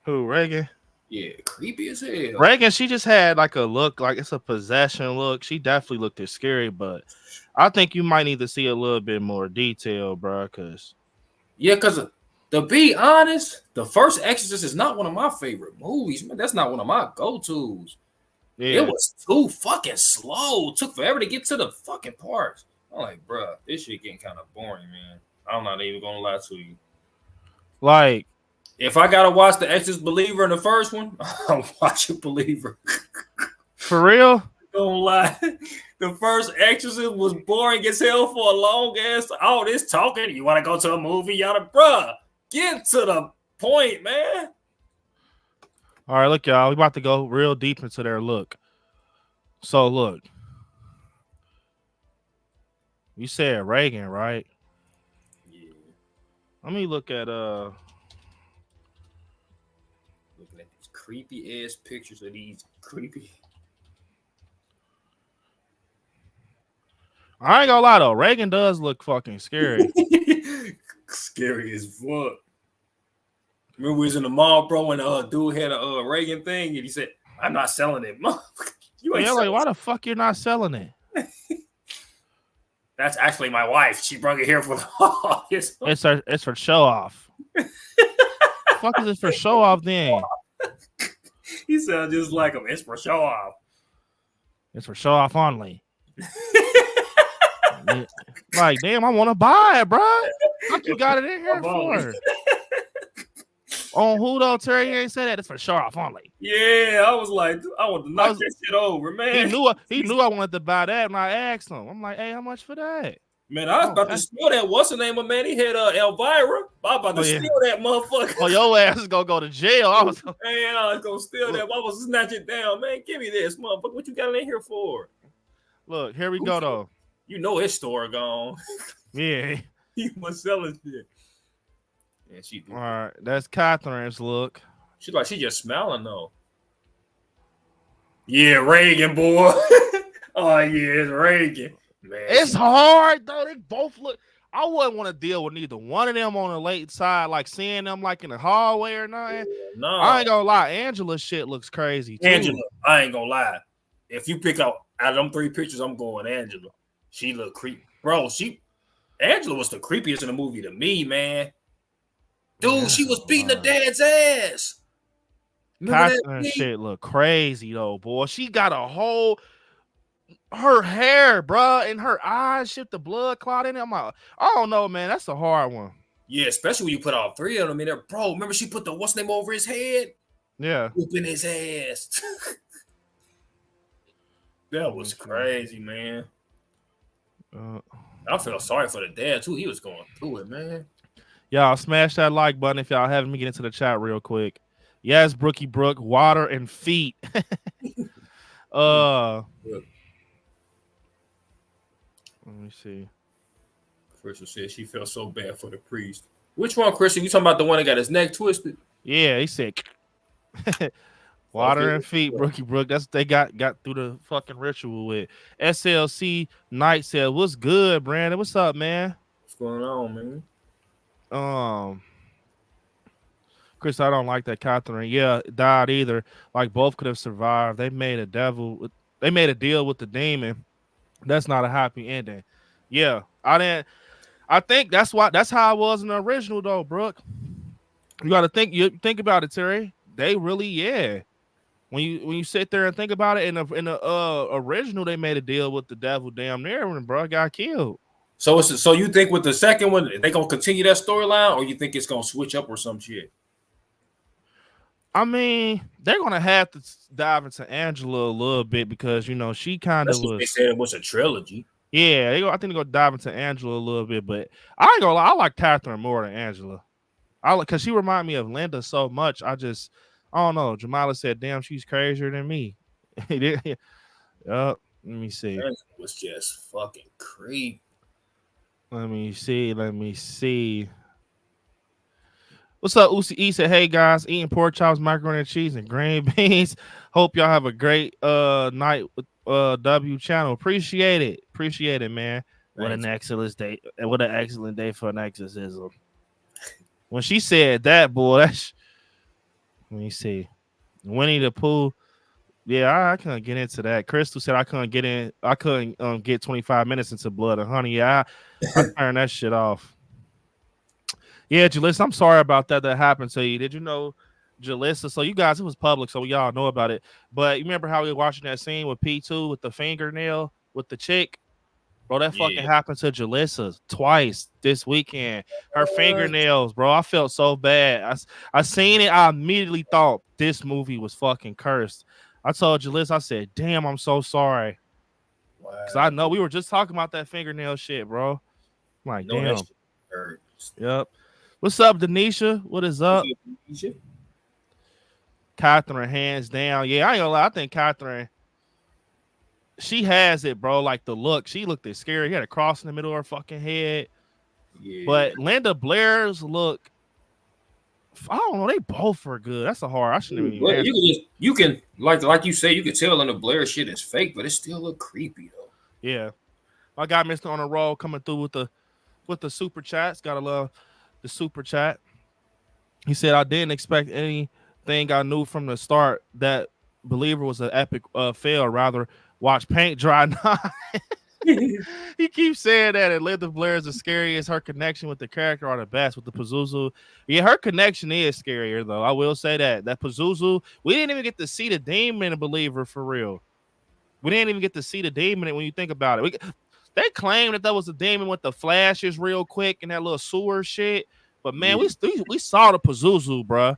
Who, Reagan? Yeah, creepy as hell. Reagan, she just had like a look, like it's a possession look. She definitely looked scary, but I think you might need to see a little bit more detail, bro. Because to be honest, the first Exorcist is not one of my favorite movies, man. That's not one of my go-tos. Yeah. It was too fucking slow. It took forever to get to the fucking parts. I'm like, bro, this shit getting kind of boring, man. I'm not even gonna lie to you. Like, if I gotta watch the Exorcist Believer in the first one, I'm watching Believer. For real? Don't lie. The first Exorcist was boring as hell for a long ass. All this talking. You want to go to a movie? Y'all, bruh, get to the point, man. All right, look, y'all. We about to go real deep into their look. So look, you said Reagan, right? Yeah. Let me look at Looking at these creepy ass pictures of these creepy. I ain't gonna lie though, Reagan does look fucking scary. Scary as fuck. Remember we was in the mall, bro, and dude had a Reagan thing, and he said, "I'm not selling it, motherfucker. You ain't Yeah, like selling why the fuck you're not selling it? That's actually my wife. She brought it here for the August. It's for show off. Fuck is it for show off then? He sounds just like him. It's for show off. It's for show off only. Yeah. Like, damn, I want to buy it, bro. What you got it in here for? On who though, Terry? You ain't said that. It's for show off only. Yeah, I was like, I want to knock that shit over, man. He knew I wanted to buy that, and I asked him. I'm like, hey, how much for that? Man, I was about to steal that. What's the name of man? He had Elvira. I was about to steal that motherfucker. Oh, your ass is gonna go to jail. I was gonna steal that. I was snatch it down, man. Give me this, motherfucker. What you got in here for? Look, here we go though. You know his store gone. Yeah, he was selling shit. Yeah, she did. All right, that's Catherine's look. She just smiling though. Yeah, Reagan, boy. Oh yeah, it's Reagan. Man, it's hard though. They both look. I wouldn't want to deal with neither one of them on the late side, like seeing them like in the hallway or nothing. No, I ain't gonna lie. Angela's shit looks crazy too. Angela, I ain't gonna lie. If you pick out of them 3 pictures, I'm going Angela. She look creepy, bro. Angela was the creepiest in the movie to me, man. Dude, she was beating the dad's ass. Catherine shit look crazy though, boy. She got a whole her hair, bro, and her eyes, shit, the blood clot in it. I'm like, I don't know, man. That's a hard one. Yeah, especially when you put all 3 of them in there, bro. Remember she put the what's name over his head? Yeah, whooping his ass. That was crazy, man. I feel sorry for the dad too. He was going through it, man. Y'all smash that like button if y'all haven't. Me get into the chat real quick. Yes, Brookie Brook, water and feet. Let me see. Crystal said she felt so bad for the priest. Which one, Crystal? You talking about the one that got his neck twisted? Yeah, he said water and feet, Brookie Brook. That's what they got through the fucking ritual with. SLC Knight said, "What's good, Brandon? What's up, man? What's going on, man?" Chris, I don't like that Catherine. Yeah, died either. Like both could have survived. They made a deal with the demon. That's not a happy ending. Yeah, I think that's how it was in the original though, Brooke. You got to think about it, Terry. They really, when you sit there and think about it, in the original, they made a deal with the devil damn near when bro got killed. So you think with the second one they gonna continue that storyline, or you think it's gonna switch up or some shit? I mean, they're gonna have to dive into Angela a little bit because she kind of was. They said it was a trilogy. Yeah, I think they're gonna dive into Angela a little bit, but I ain't gonna lie, I like Catherine more than Angela. Because she remind me of Linda so much. I don't know. Jamila said, "Damn, she's crazier than me." Let me see. That was just fucking creepy. Let me see. What's up, Uzi E said, "Hey guys, eating pork chops, macaroni and cheese, and green beans. Hope y'all have a great night with W channel. Appreciate it, man. What an excellent day! What an excellent day for an exorcism." When she said that, boy, let me see. Winnie the Pooh. Yeah, I couldn't get into that. Crystal said I couldn't get 25 minutes into Blood and Honey. Yeah, I turned that shit off. Yeah, Jalissa, I'm sorry about that happened to you. Did you know, Jalissa? So you guys, it was public, so y'all know about it. But you remember how we were watching that scene with P2 with the fingernail with the chick? Bro, that fucking happened to Jalissa twice this weekend. Her fingernails, bro. I felt so bad. I seen it. I immediately thought this movie was fucking cursed. I told Jalissa, I said, "Damn, I'm so sorry." Because I know we were just talking about that fingernail shit, bro. I'm like, damn. Yep. What's up, Denisha? What is up? Catherine, hands down. Yeah, I ain't gonna lie. I think Catherine, she has it, bro. Like the look, she looked at scary. He had a cross in the middle of her fucking head. Yeah. But Linda Blair's look, I don't know. They both are good. That's a hard. I shouldn't even. But you can like you say, you can tell in the Blair shit is fake, but it still look creepy though. Yeah, my guy Mr. On a Roll coming through with the super chats. Gotta love the super chat. He said, I didn't expect anything. I knew from the start that Believer was an epic fail. Rather watch paint dry. He keeps saying that, and Linda Blair is the scariest. Her connection with the character are the best. With the Pazuzu, yeah, her connection is scarier though. I will say that Pazuzu, we didn't even get to see the demon in Believer for real. We didn't even get to see the demon when you think about it. They claim that was a demon with the flashes real quick and that little sewer shit. But man, we saw the Pazuzu, bro.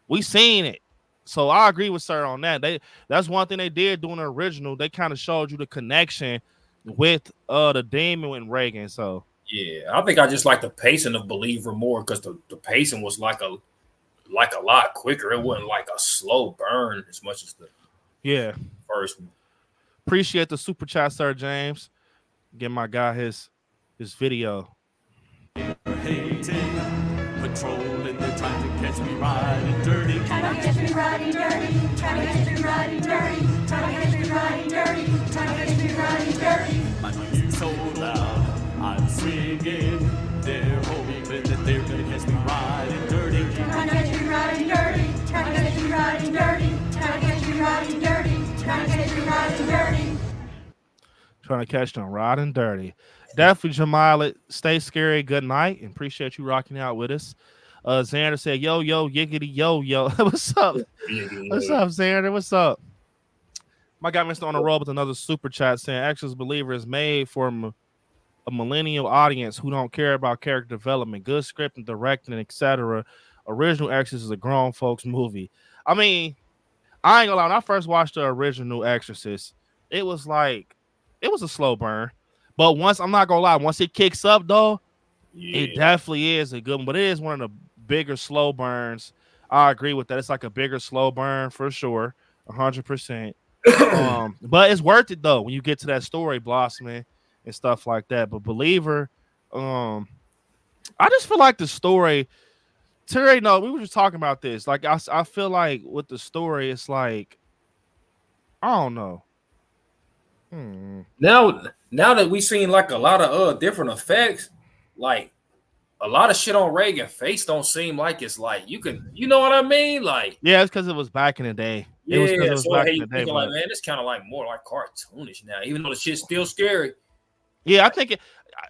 We seen it. So I agree with Sir on that. That's one thing they did doing the original. They kind of showed you the connection with the demon and Reagan. So yeah, I think I just like the pacing of Believer more because the pacing was like a lot quicker. It wasn't like a slow burn as much as the first one. Appreciate the super chat, Sir James. Give my guy his video. Patrolling, they're trying to catch me riding dirty. Trying to catch me riding dirty. Trying to catch me riding dirty. Trying to catch me riding dirty. Trying to catch me riding dirty. My music's so loud, I'm swinging. They're hoping that they're gonna catch me riding dirty. Trying to catch me riding dirty. Trying to catch me riding dirty. Trying to catch me riding dirty. Trying to catch me riding dirty. Trying to catch them riding dirty. Definitely, Jamal. Stay scary. Good night, and appreciate you rocking out with us. Xander said, "Yo, yiggity, yo." What's up? What's up, Xander? What's up? My guy Mr. On the Roll with another super chat saying, "Exorcist Believer is made for a millennial audience who don't care about character development, good script and directing, etc. Original Exorcist is a grown folks movie." I mean, I ain't gonna lie. When I first watched the original Exorcist, it was a slow burn. But once it kicks up though, it definitely is a good one. But it is one of the bigger slow burns. I agree with that. It's like a bigger slow burn for sure, 100%. But it's worth it though when you get to that story blossoming and stuff like that. But Believer, I just feel like the story. Terry, no, we were just talking about this. Like I feel like with the story, it's like I don't know. Now that we've seen like a lot of different effects, like a lot of shit on Reagan's face don't seem like it's like you know what I mean? Like it's because it was back in the day. Yeah, it was so back hey, in the day. like, man, it's kind of like more like cartoonish now, even though the shit's still scary. Yeah,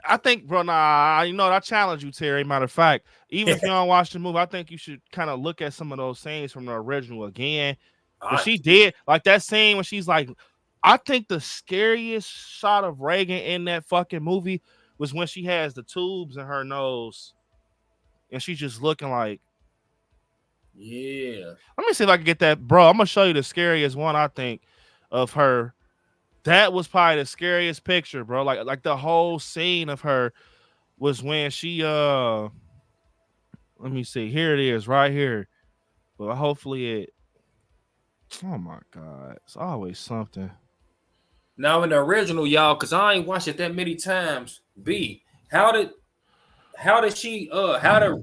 I think, bro. Nah, I challenge you, Terry. Matter of fact, even if you don't watch the movie, I think you should kind of look at some of those scenes from the original again. But she did like that scene when she's like. I think the scariest shot of Reagan in that fucking movie was when she has the tubes in her nose and she's just looking like, yeah. Let me see if I can get that, bro. I'm gonna show you the scariest one I think of her. That was probably the scariest picture, bro. Like the whole scene of her was when she let me see. Here it is, right here. But hopefully it. Oh my god, it's always something. Now in the original, y'all, because I ain't watched it that many times. How did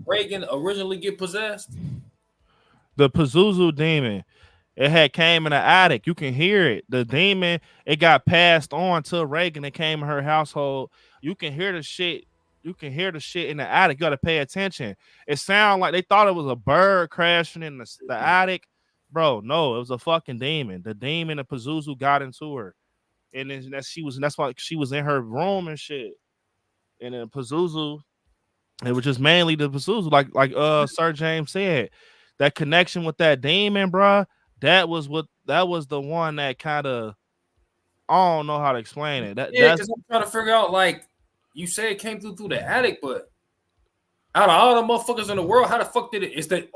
Reagan originally get possessed? The Pazuzu demon. It had came in the attic. You can hear it. The demon, it got passed on to Reagan. It came in her household. You can hear the shit. You can hear the shit in the attic. You got to pay attention. It sounded like they thought it was a bird crashing in the attic. Bro, no, it was a fucking demon. The demon of Pazuzu got into her. And then that's why she was in her room and shit. And then Pazuzu, it was just mainly the Pazuzu, like Sir James said, that connection with that demon, bro. That was the one that kind of, I don't know how to explain it. That's because I'm trying to figure out, like you say, it came through the attic, but out of all the motherfuckers in the world, how the fuck did it? Is that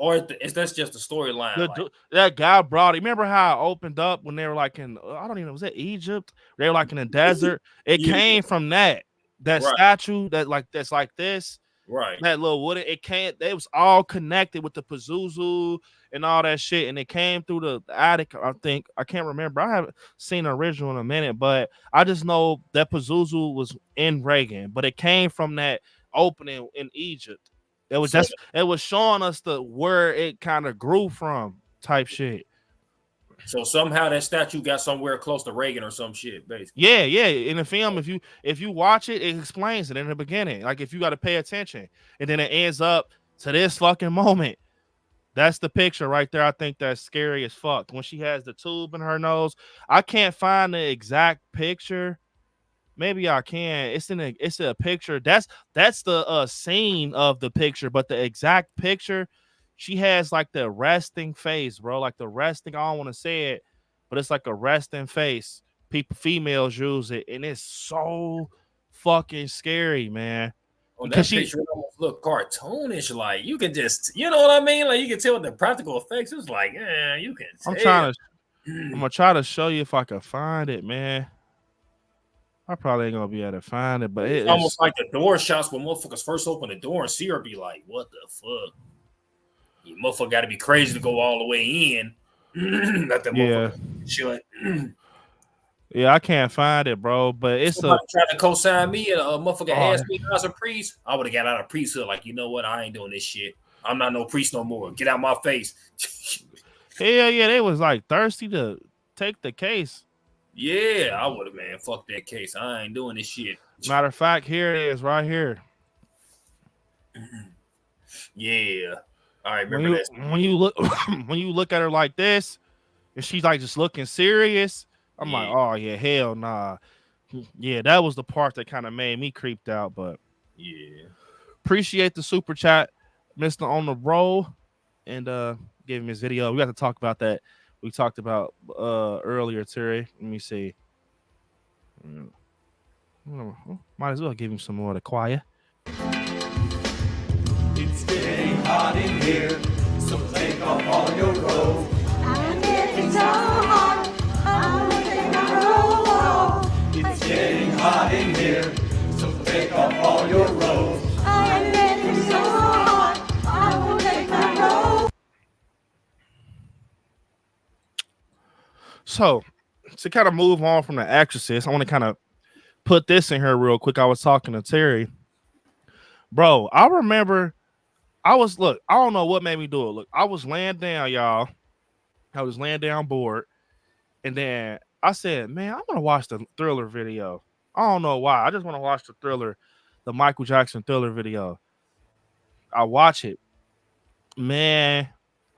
just the storyline? That guy brought it. Remember how it opened up when they were like in, I don't even know, was it Egypt? They were like in the desert. It came from that statue that's like this. Right. That little wooden, it was all connected with the Pazuzu and all that shit. And it came through the attic, I think. I can't remember. I haven't seen the original in a minute, but I just know that Pazuzu was in Reagan, but it came from that opening in Egypt. It was showing us where it kind of grew from type shit. So somehow that statue got somewhere close to Reagan or some shit, basically. Yeah. In the film, if you watch it, it explains it in the beginning. Like if you got to pay attention, and then it ends up to this fucking moment. That's the picture right there. I think that's scary as fuck. When she has the tube in her nose, I can't find the exact picture. Maybe I can. It's a picture. That's the scene of the picture, but the exact picture. She has like the resting face, bro. Like the resting. I don't want to say it, but it's like a resting face. Females use it, and it's so fucking scary, man. Well, that picture almost look cartoonish. Like you can just, you know what I mean? Like you can tell with the practical effects. It's like, yeah, you can tell. I'm gonna try to show you if I can find it, man. I probably ain't gonna be able to find it, but it's almost like the door shots when motherfuckers first open the door and see her be like, what the fuck? You motherfucker gotta be crazy to go all the way in. Let that motherfucker shut. Yeah, I can't find it, bro. But it's somebody trying to co-sign me and a motherfucker asked me if I was a priest. I would have got out of priesthood. Like, you know what? I ain't doing this shit. I'm not no priest no more. Get out my face. Hell yeah, they was like thirsty to take the case. Yeah, I would have, man. Fuck that case. I ain't doing this shit. Matter of fact, here it is, right here. Yeah, I remember that. When you look at her like this, and she's like just looking serious. I'm like, oh yeah, hell nah. Yeah, that was the part that kind of made me creeped out. But yeah, appreciate the super chat, Mr. On the Roll, and give him his video. We got to talk about that. We talked about earlier, Terry. Let me see. Might as well give him some more of the choir. It's getting hot in here, so take off all your robes. I'm getting so hot, I will take my robe off. It's getting hot in here, so take off all your robes. I am getting so hot, I will take my robe. So, to kind of move on from The Exorcist, I want to kind of put this in here real quick. I was talking to Terry. Bro, I remember I don't know what made me do it. Look, I was laying down, y'all. I was laying down bored. And then I said, man, I want to watch the Thriller video. I don't know why. I just want to watch the Thriller, the Michael Jackson Thriller video. I watch it. Man,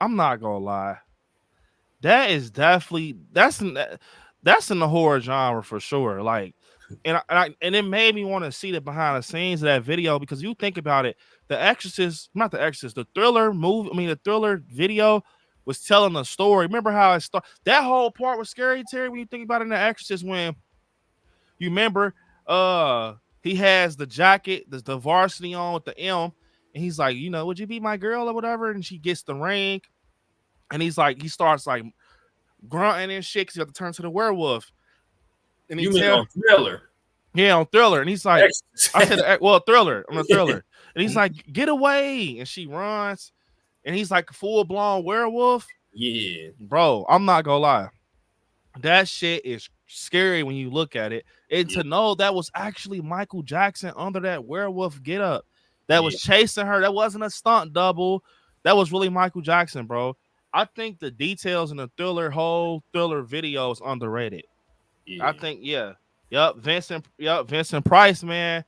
I'm not going to lie. That is definitely that's in the horror genre for sure. Like, and it made me want to see the behind the scenes of that video because you think about it, the Thriller movie. I mean, the Thriller video was telling a story. Remember how it started? That whole part was scary, Terry. When you think about it in The Exorcist, when you remember, he has the jacket, the varsity on with the M, and he's like, you know, would you be my girl or whatever? And she gets the ring. And he starts like grunting and shit because you have to turn to the werewolf. And you mean on Thriller? Yeah, on Thriller. And he's like, I said, well, Thriller. I'm a Thriller. And he's like, get away. And she runs. And he's like a full-blown werewolf. Yeah. Bro, I'm not going to lie. That shit is scary when you look at it. And to know that was actually Michael Jackson under that werewolf getup that was chasing her. That wasn't a stunt double. That was really Michael Jackson, bro. I think the details in the whole Thriller video is underrated. Yeah. I think, Vincent Price, man.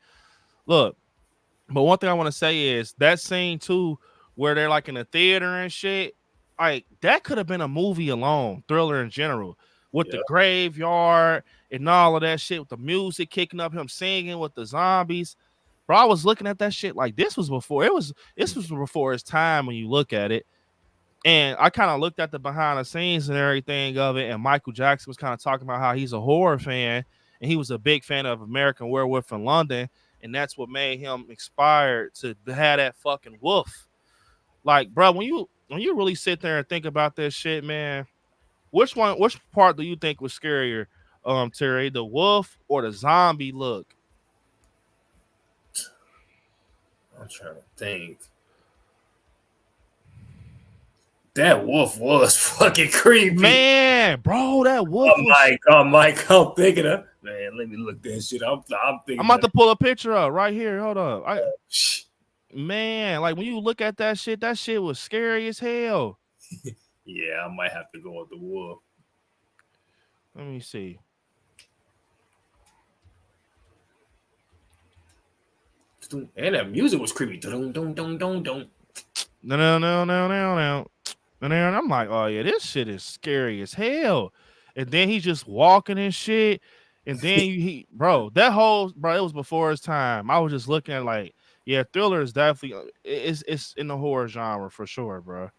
Look, but one thing I want to say is that scene too, where they're like in a theater and shit, like that could have been a movie alone, Thriller in general, with the graveyard and all of that shit, with the music kicking up, him singing with the zombies. Bro, I was looking at that shit like this was before its time when you look at it. And I kind of looked at the behind the scenes and everything of it, and Michael Jackson was kind of talking about how he's a horror fan, and he was a big fan of American Werewolf in London, and that's what made him inspired to have that fucking wolf. Like, bro, when you really sit there and think about this shit, man, which part do you think was scarier, Terry, the wolf or the zombie look? trying to think. That wolf was fucking creepy. Man, bro, that wolf Mike, I'm thinking of, man, let me look that shit. I'm thinking. I'm about to pull a picture up right here. Hold up. Man, like when you look at that shit was scary as hell. Yeah, I might have to go with the wolf. Let me see. And that music was creepy. No. And then I'm like, oh yeah, this shit is scary as hell. And then he's just walking and shit. And then it was before his time. I was just looking at like, yeah, Thriller is definitely it's in the horror genre for sure, bro.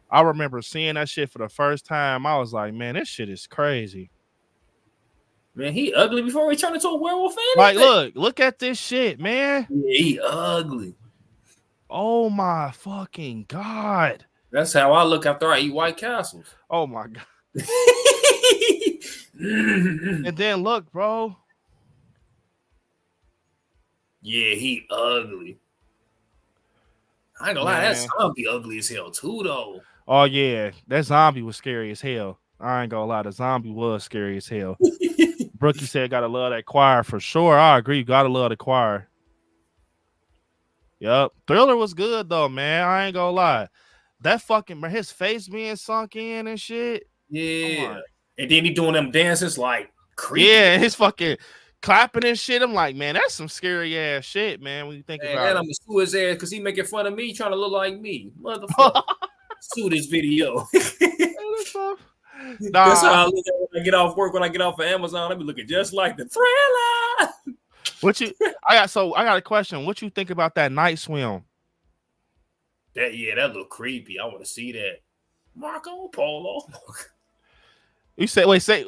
I remember seeing that shit for the first time. I was like, man, this shit is crazy. Man, he ugly before he turned into a werewolf. Like, look at this shit, man. Yeah, he ugly. Oh my fucking God. That's how I look after I eat White Castles. Oh my God. And then look, bro. Yeah, he ugly. I ain't gonna lie, that zombie ugly as hell too, though. Oh yeah, that zombie was scary as hell. I ain't gonna lie, the zombie was scary as hell. Brookie said, "Gotta love that choir for sure." I agree, you gotta love the choir. Yep, Thriller was good though, man. I ain't gonna lie. That fucking his face being sunk in and shit. Yeah, and then he doing them dances like creepy. Yeah, his fucking clapping and shit. I'm like, man, that's some scary ass shit, man. When you think about it, I'm gonna sue his ass because he making fun of me trying to look like me, motherfucker. Sue this video. That's how I look at when I get off work. When I get off of Amazon, I be looking just like the Thriller. I got a question. What you think about that night swim? That look creepy. I want to see that. Marco Polo. You say,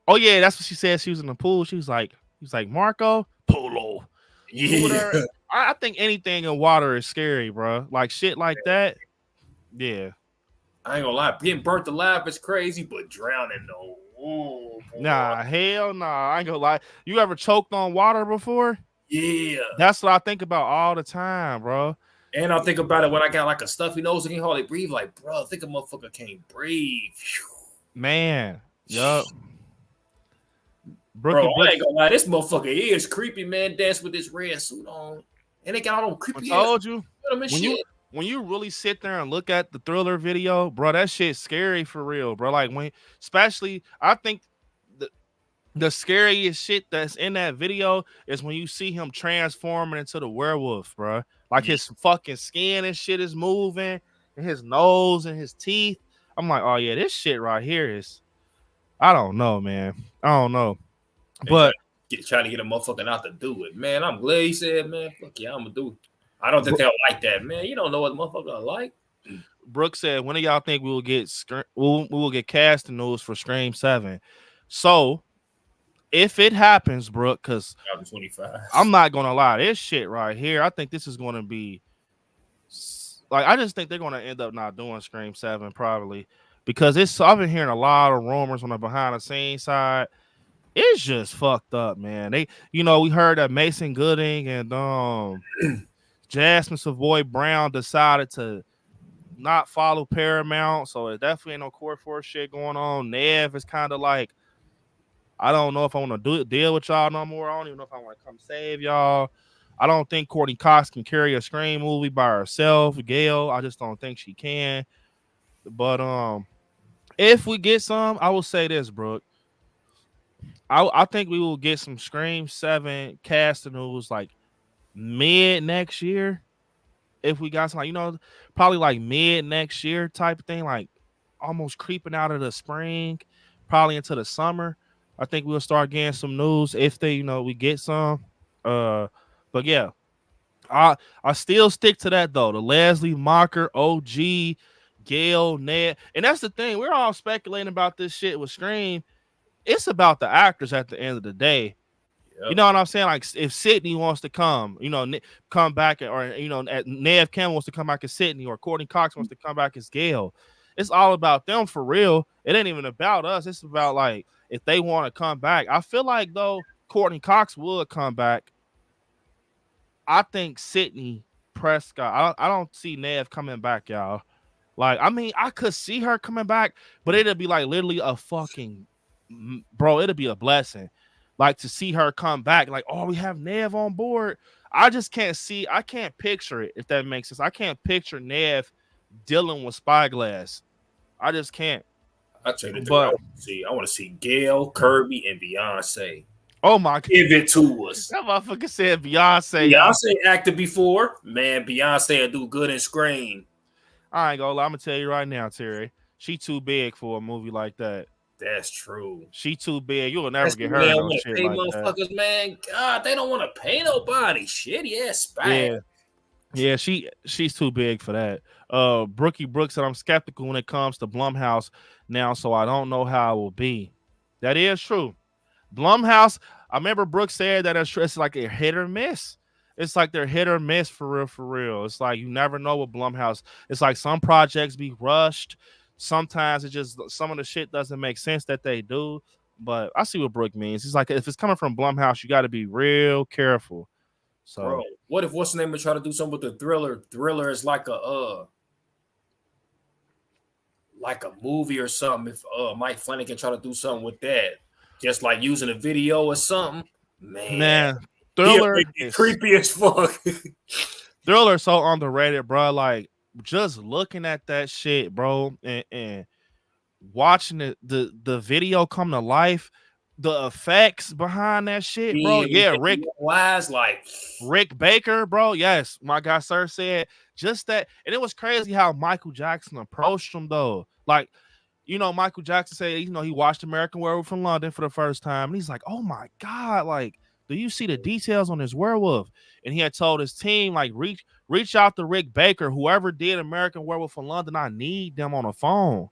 oh yeah, that's what she said. She was in the pool. He was like Marco Polo. Yeah. I think anything in water is scary, bro. Like shit like that. Yeah. I ain't gonna lie, getting burnt alive is crazy, but drowning though. Oh, nah, hell nah. I ain't gonna lie. You ever choked on water before? Yeah. That's what I think about all the time, bro. And I think about it when I got like a stuffy nose and can't hardly breathe. Like, bro, I think a motherfucker can't breathe. Man, yup. Bro, I ain't gonna lie, this motherfucker is creepy, man. Dance with this red suit on, and they got all them creepy. I told you when you really sit there and look at the Thriller video, bro, that shit's scary for real, bro. Like especially, I think the scariest shit that's in that video is when you see him transforming into the werewolf, bro. Like his fucking skin and shit is moving, and his nose and his teeth. I'm like, oh yeah, this shit right here is. I don't know, man. I don't know. But trying to get a motherfucker not to do it, man. I'm glad he said, man, fuck yeah, I'm gonna do it. I don't think they'll like that, man. You don't know what the motherfucker like. Brooke said, when do y'all think we will get casting news for Scream 7? So if it happens, Brooke, because I'm not gonna lie, this shit right here, I think this is gonna be like, I just think they're gonna end up not doing Scream 7 probably, because I've been hearing a lot of rumors on the behind the scenes side. It's just fucked up, man. We heard that Mason Gooding and Jasmine Savoy Brown decided to not follow Paramount, so it definitely ain't no Court 4 shit going on. Nev is kind of like, I don't know if I want to deal with y'all no more. I don't even know if I want to come save y'all. I don't think Courtney Cox can carry a Scream movie by herself. Gail, I just don't think she can. But if we get some, I will say this, Brooke. I think we will get some Scream 7 casting news like mid next year. If we got some, probably like mid next year type of thing, like almost creeping out of the spring, probably into the summer. I think we'll start getting some news if we get some. But yeah, I still stick to that though. The Leslie Mocker, OG, Gail, Ned, and that's the thing. We're all speculating about this shit with Scream. It's about the actors at the end of the day. Yep. You know what I'm saying? Like if Sydney wants to come back, or Nev Campbell wants to come back as Sydney, or Courtney Cox wants to come back as Gail. It's all about them for real. It ain't even about us. It's about like if they want to come back. I feel like though Courtney Cox would come back. I think Sydney Prescott. I don't see Nev coming back, y'all. Like, I mean, I could see her coming back, but it'd be like literally a fucking bro. It'd be a blessing, like to see her come back. Like, oh, we have Nev on board. I just can't see. I can't picture it. If that makes sense, I can't picture Nev dealing with Spyglass. I just can't. I tell you the But I want to see Gail, Kirby, and Beyonce. Oh my God. Give it to us. That motherfucker said Beyonce. Beyonce acted before. Man, Beyonce will do good and scream. I ain't gonna lie. I'm gonna tell you right now, Terry. She too big for a movie like that. That's true. She too big. You'll never get her no shit like that. Man, God, they don't want to pay nobody. Shitty ass spy. Yeah, she's too big for that. Brookie Brooks said I'm skeptical when it comes to Blumhouse now, so I don't know how it will be. That is true. Blumhouse, I remember Brooks said that it's like a hit or miss. It's like they're hit or miss for real. It's like you never know with Blumhouse. It's like some projects be rushed. Sometimes it just some of the shit doesn't make sense that they do. But I see what Brooke means. It's like if it's coming from Blumhouse, you got to be real careful. So, bro, what if what's the name of try to do something with the Thriller? Thriller is like a movie or something. If Mike Flanagan try to do something with that, just like using a video or something, man Thriller is creepy as fuck. Thriller so underrated, bro. Like just looking at that shit, bro, and watching the video come to life, the effects behind that shit, bro. Yeah, Rick Baker, bro. Yes, my guy Sir said just that, and it was crazy how Michael Jackson approached him though. Like, you know, Michael Jackson said, you know, he watched American Werewolf in London for the first time, and he's like, oh my God, like, do you see the details on this werewolf? And he had told his team, like, reach out to Rick Baker, whoever did American Werewolf in London, I need them on the phone.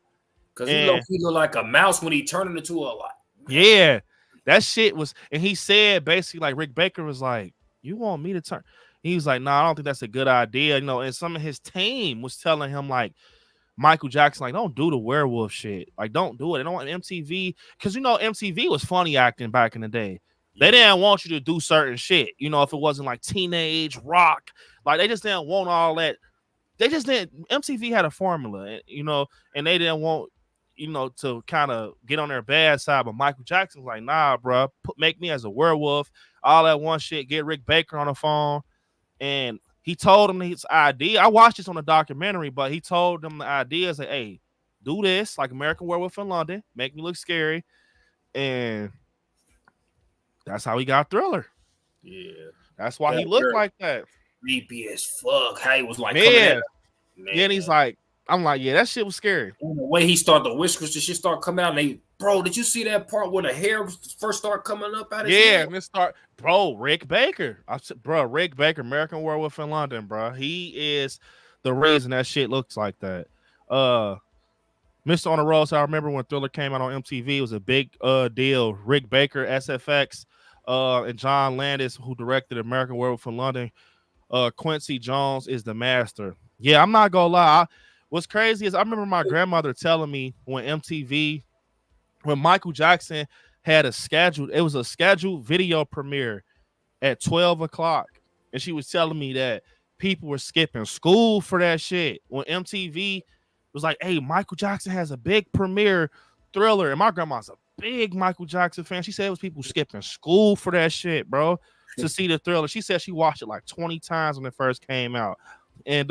Because he looked like a mouse when he turned into a lot. Yeah, that shit was, and he said basically, like, Rick Baker was like, you want me to turn? He was like, no, I don't think that's a good idea. You know, and some of his team was telling him, like, Michael Jackson, like, don't do the werewolf shit. Like, don't do it. They don't want MTV. Because, you know, MTV was funny acting back in the day. They didn't want you to do certain shit. You know, if it wasn't like teenage rock, like they just didn't want all that. They just didn't. MTV had a formula, you know, and they didn't want, you know, to kind of get on their bad side. But Michael Jackson was like, nah, bro, make me as a werewolf. All that one shit. Get Rick Baker on the phone. And he told him his idea. I watched this on a documentary, but he told them the idea is like, hey, do this like American Werewolf in London. Make me look scary. And that's how he got Thriller. Yeah. That's why he looked like that. Creepy as fuck. How he was like, man. Yeah, and he's like, I'm like, yeah, that shit was scary. And the way he started, the whiskers, the shit start coming out. And bro, did you see that part where the hair first start coming up out of his head? Bro, Rick Baker. Rick Baker, American Werewolf in London, bro. He is the reason that shit looks like that. Mr. On the Road, so I remember when Thriller came out on MTV, it was a big deal. Rick Baker, SFX, and John Landis, who directed American Werewolf in London. Quincy Jones is the master. Yeah, I'm not gonna lie. What's crazy is I remember my grandmother telling me when Michael Jackson had it was a scheduled video premiere at 12 o'clock. And she was telling me that people were skipping school for that shit. When MTV was like, hey, Michael Jackson has a big premiere Thriller. And my grandma's a big Michael Jackson fan. She said it was people skipping school for that shit, bro, to see the Thriller. She said she watched it like 20 times when it first came out. And,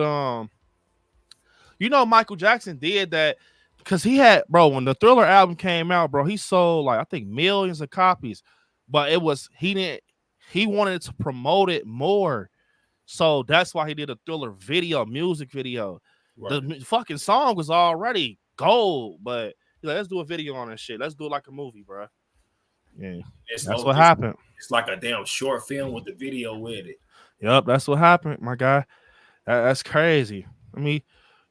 you know, Michael Jackson did that because he had, bro, when the Thriller album came out, bro, he sold like, I think millions of copies, but he wanted to promote it more. So that's why he did a Thriller music video. Right. The fucking song was already gold, but let's do a video on this shit. Let's do it like a movie, bro. Yeah, that's what happened. It's like a damn short film with the video with it. Yep, that's what happened, my guy. That's crazy. Let me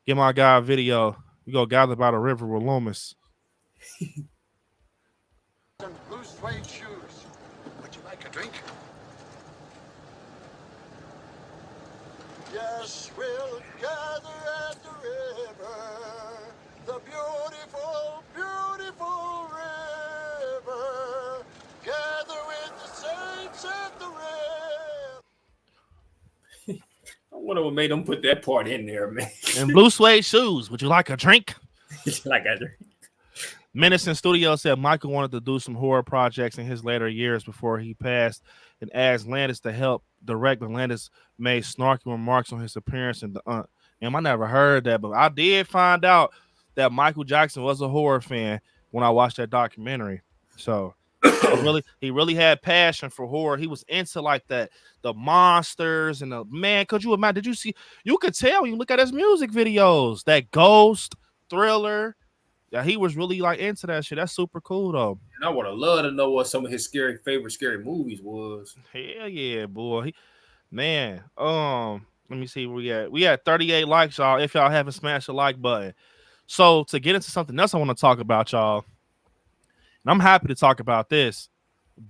get my guy a video. We go gather by the river with Loomis. Blue suede shoes. Would you like a drink? Yes, we'll gather at the river, the beautiful, beautiful river. Gather with the saints at the river. What would made them put that part in there, man? And blue suede shoes. Would you like a drink? Like I drink. Menacing Studios said Michael wanted to do some horror projects in his later years before he passed and asked Landis to help direct, but Landis made snarky remarks on his appearance in the I never heard that, but I did find out that Michael Jackson was a horror fan when I watched that documentary. So he really had passion for horror. He was into like the monsters and the man. Could you imagine? Did you see? You could tell when you look at his music videos, that Ghost, Thriller. Yeah, he was really like into that shit. That's super cool though. And I would have loved to know what some of his favorite scary movies was. Hell yeah, boy. Let me see where we at. We had 38 likes, y'all. If y'all haven't smashed the like button. So to get into something else I want to talk about, y'all. And I'm happy to talk about this,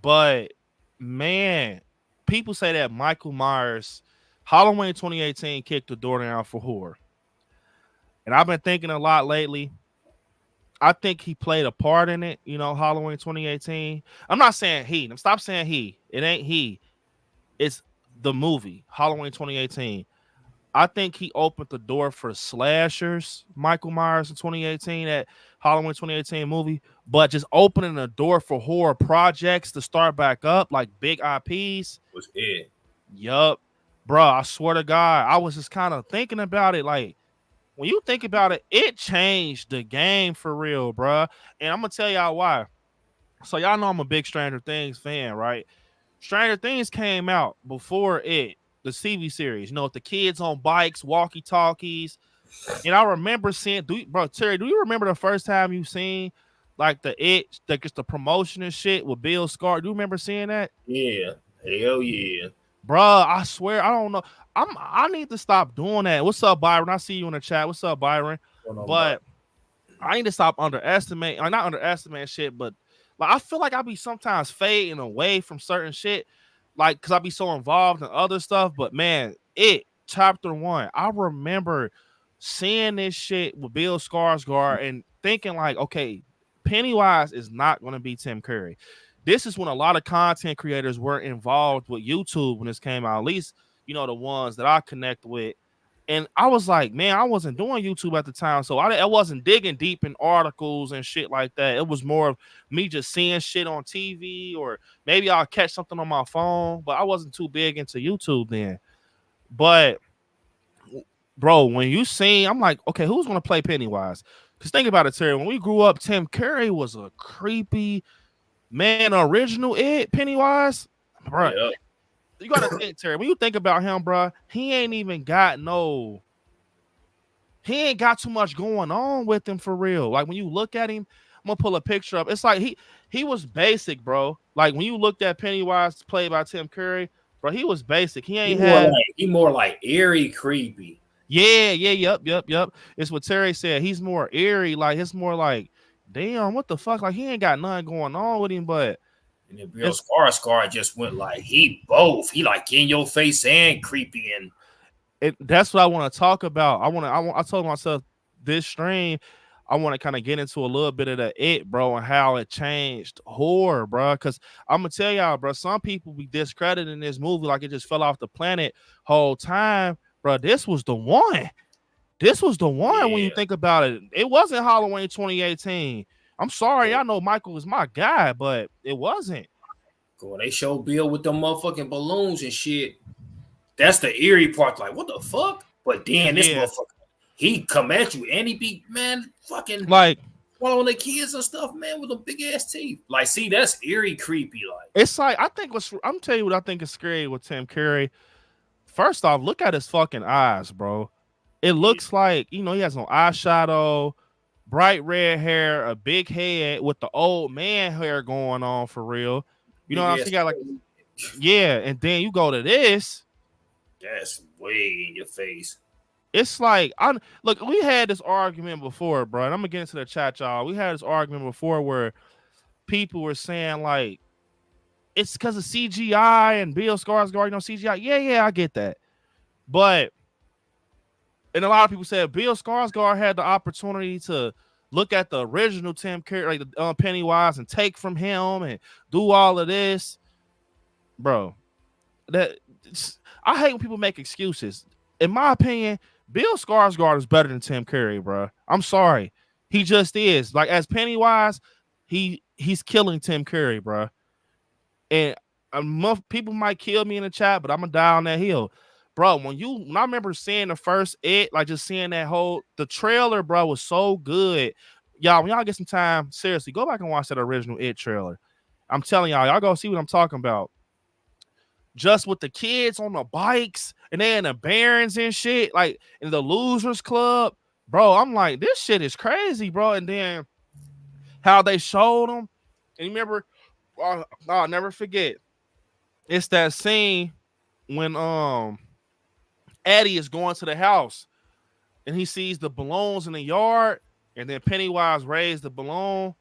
but man, people say that Michael Myers Halloween 2018 kicked the door down for horror. And I've been thinking a lot lately. I think he played a part in it, Halloween 2018. I'm not saying he. Stop saying he. It ain't he. It's the movie, Halloween 2018. I think he opened the door for slashers, Michael Myers in 2018, that Halloween 2018 movie, but just opening the door for horror projects to start back up, like big IPs. Was it? Yup. Bro, I swear to God, I was just kind of thinking about it, like, when you think about it, it changed the game for real, bro. And I'm going to tell y'all why. So y'all know I'm a big Stranger Things fan, right? Stranger Things came out before the TV series, with the kids on bikes, walkie-talkies. And I remember seeing, Terry, do you remember the first time you seen like the promotion and shit with Bill Skarsgård? Do you remember seeing that? Yeah. Hell yeah. Bruh, I swear, I don't know. I need to stop doing that. What's up, Byron? I see you in the chat. What's up, Byron? But I need to stop not underestimating shit, but like I feel like I be sometimes fading away from certain shit, like because I be so involved in other stuff. But man, chapter 1, I remember seeing this shit with Bill Skarsgård and thinking like, okay, Pennywise is not going to be Tim Curry. This is when a lot of content creators were involved with YouTube when this came out, at least, the ones that I connect with. And I was like, man, I wasn't doing YouTube at the time. So I wasn't digging deep in articles and shit like that. It was more of me just seeing shit on TV, or maybe I'll catch something on my phone, but I wasn't too big into YouTube then. But bro, when you seen, I'm like, okay, who's going to play Pennywise? Because think about it, Terry. When we grew up, Tim Curry was a creepy man, original Pennywise, bro. Yeah. You gotta think, Terry. When you think about him, bro, he ain't got too much going on with him for real. Like when you look at him, I'm gonna pull a picture up. It's like he was basic, bro. Like when you looked at Pennywise played by Tim Curry, bro, he was basic. He more like eerie, creepy. Yep. It's what Terry said. He's more eerie. Like it's more like, damn, what the fuck? Like he ain't got nothing going on with him, but. And then Bill Skarsgård just went like he like in your face and creepy, and that's what I want to talk about. I told myself this stream, I want to kind of get into a little bit of the bro, and how it changed horror, bro. Because I'm gonna tell y'all, bro, some people be discrediting this movie like it just fell off the planet whole time, bro. This was the one. When you think about it. It wasn't Halloween 2018. I'm sorry, I know Michael is my guy, but it wasn't. Cool. They show Bill with them motherfucking balloons and shit. That's the eerie part. Like, what the fuck? But then this motherfucker, he come at you and he be, man, fucking like following the kids and stuff, man, with them big ass teeth. Like, see, that's eerie, creepy. Like, it's like, I'm telling you what I think is scary with Tim Curry. First off, look at his fucking eyes, bro. It looks like, he has no eyeshadow, bright red hair, a big head with the old man hair going on for real. You know what I'm saying? Like, yeah, and then you go to this. That's way in your face. It's like, look, we had this argument before, bro, and I'm gonna get into the chat, y'all. We had this argument before where people were saying like it's because of CGI and Bill Skarsgård, CGI. Yeah, I get that, but. And a lot of people said Bill Skarsgård had the opportunity to look at the original Tim Curry, like the Pennywise, and take from him and do all of this, bro. I hate when people make excuses. in my opinion, Bill Skarsgård is better than Tim Curry, bro. I'm sorry. He just is. Like, as Pennywise, he's killing Tim Curry, bro. And people might kill me in the chat, but I'm gonna die on that hill. Bro, when I remember seeing the first like just seeing the trailer, bro, was so good. Y'all, when y'all get some time, seriously, go back and watch that original It trailer. I'm telling y'all go see what I'm talking about. Just with the kids on the bikes and they in the Barons and shit, like in the Losers Club, bro. I'm like, this shit is crazy, bro. And then how they showed them, and you remember, I'll never forget. It's that scene when Eddie is going to the house and he sees the balloons in the yard, and then Pennywise raised the balloon.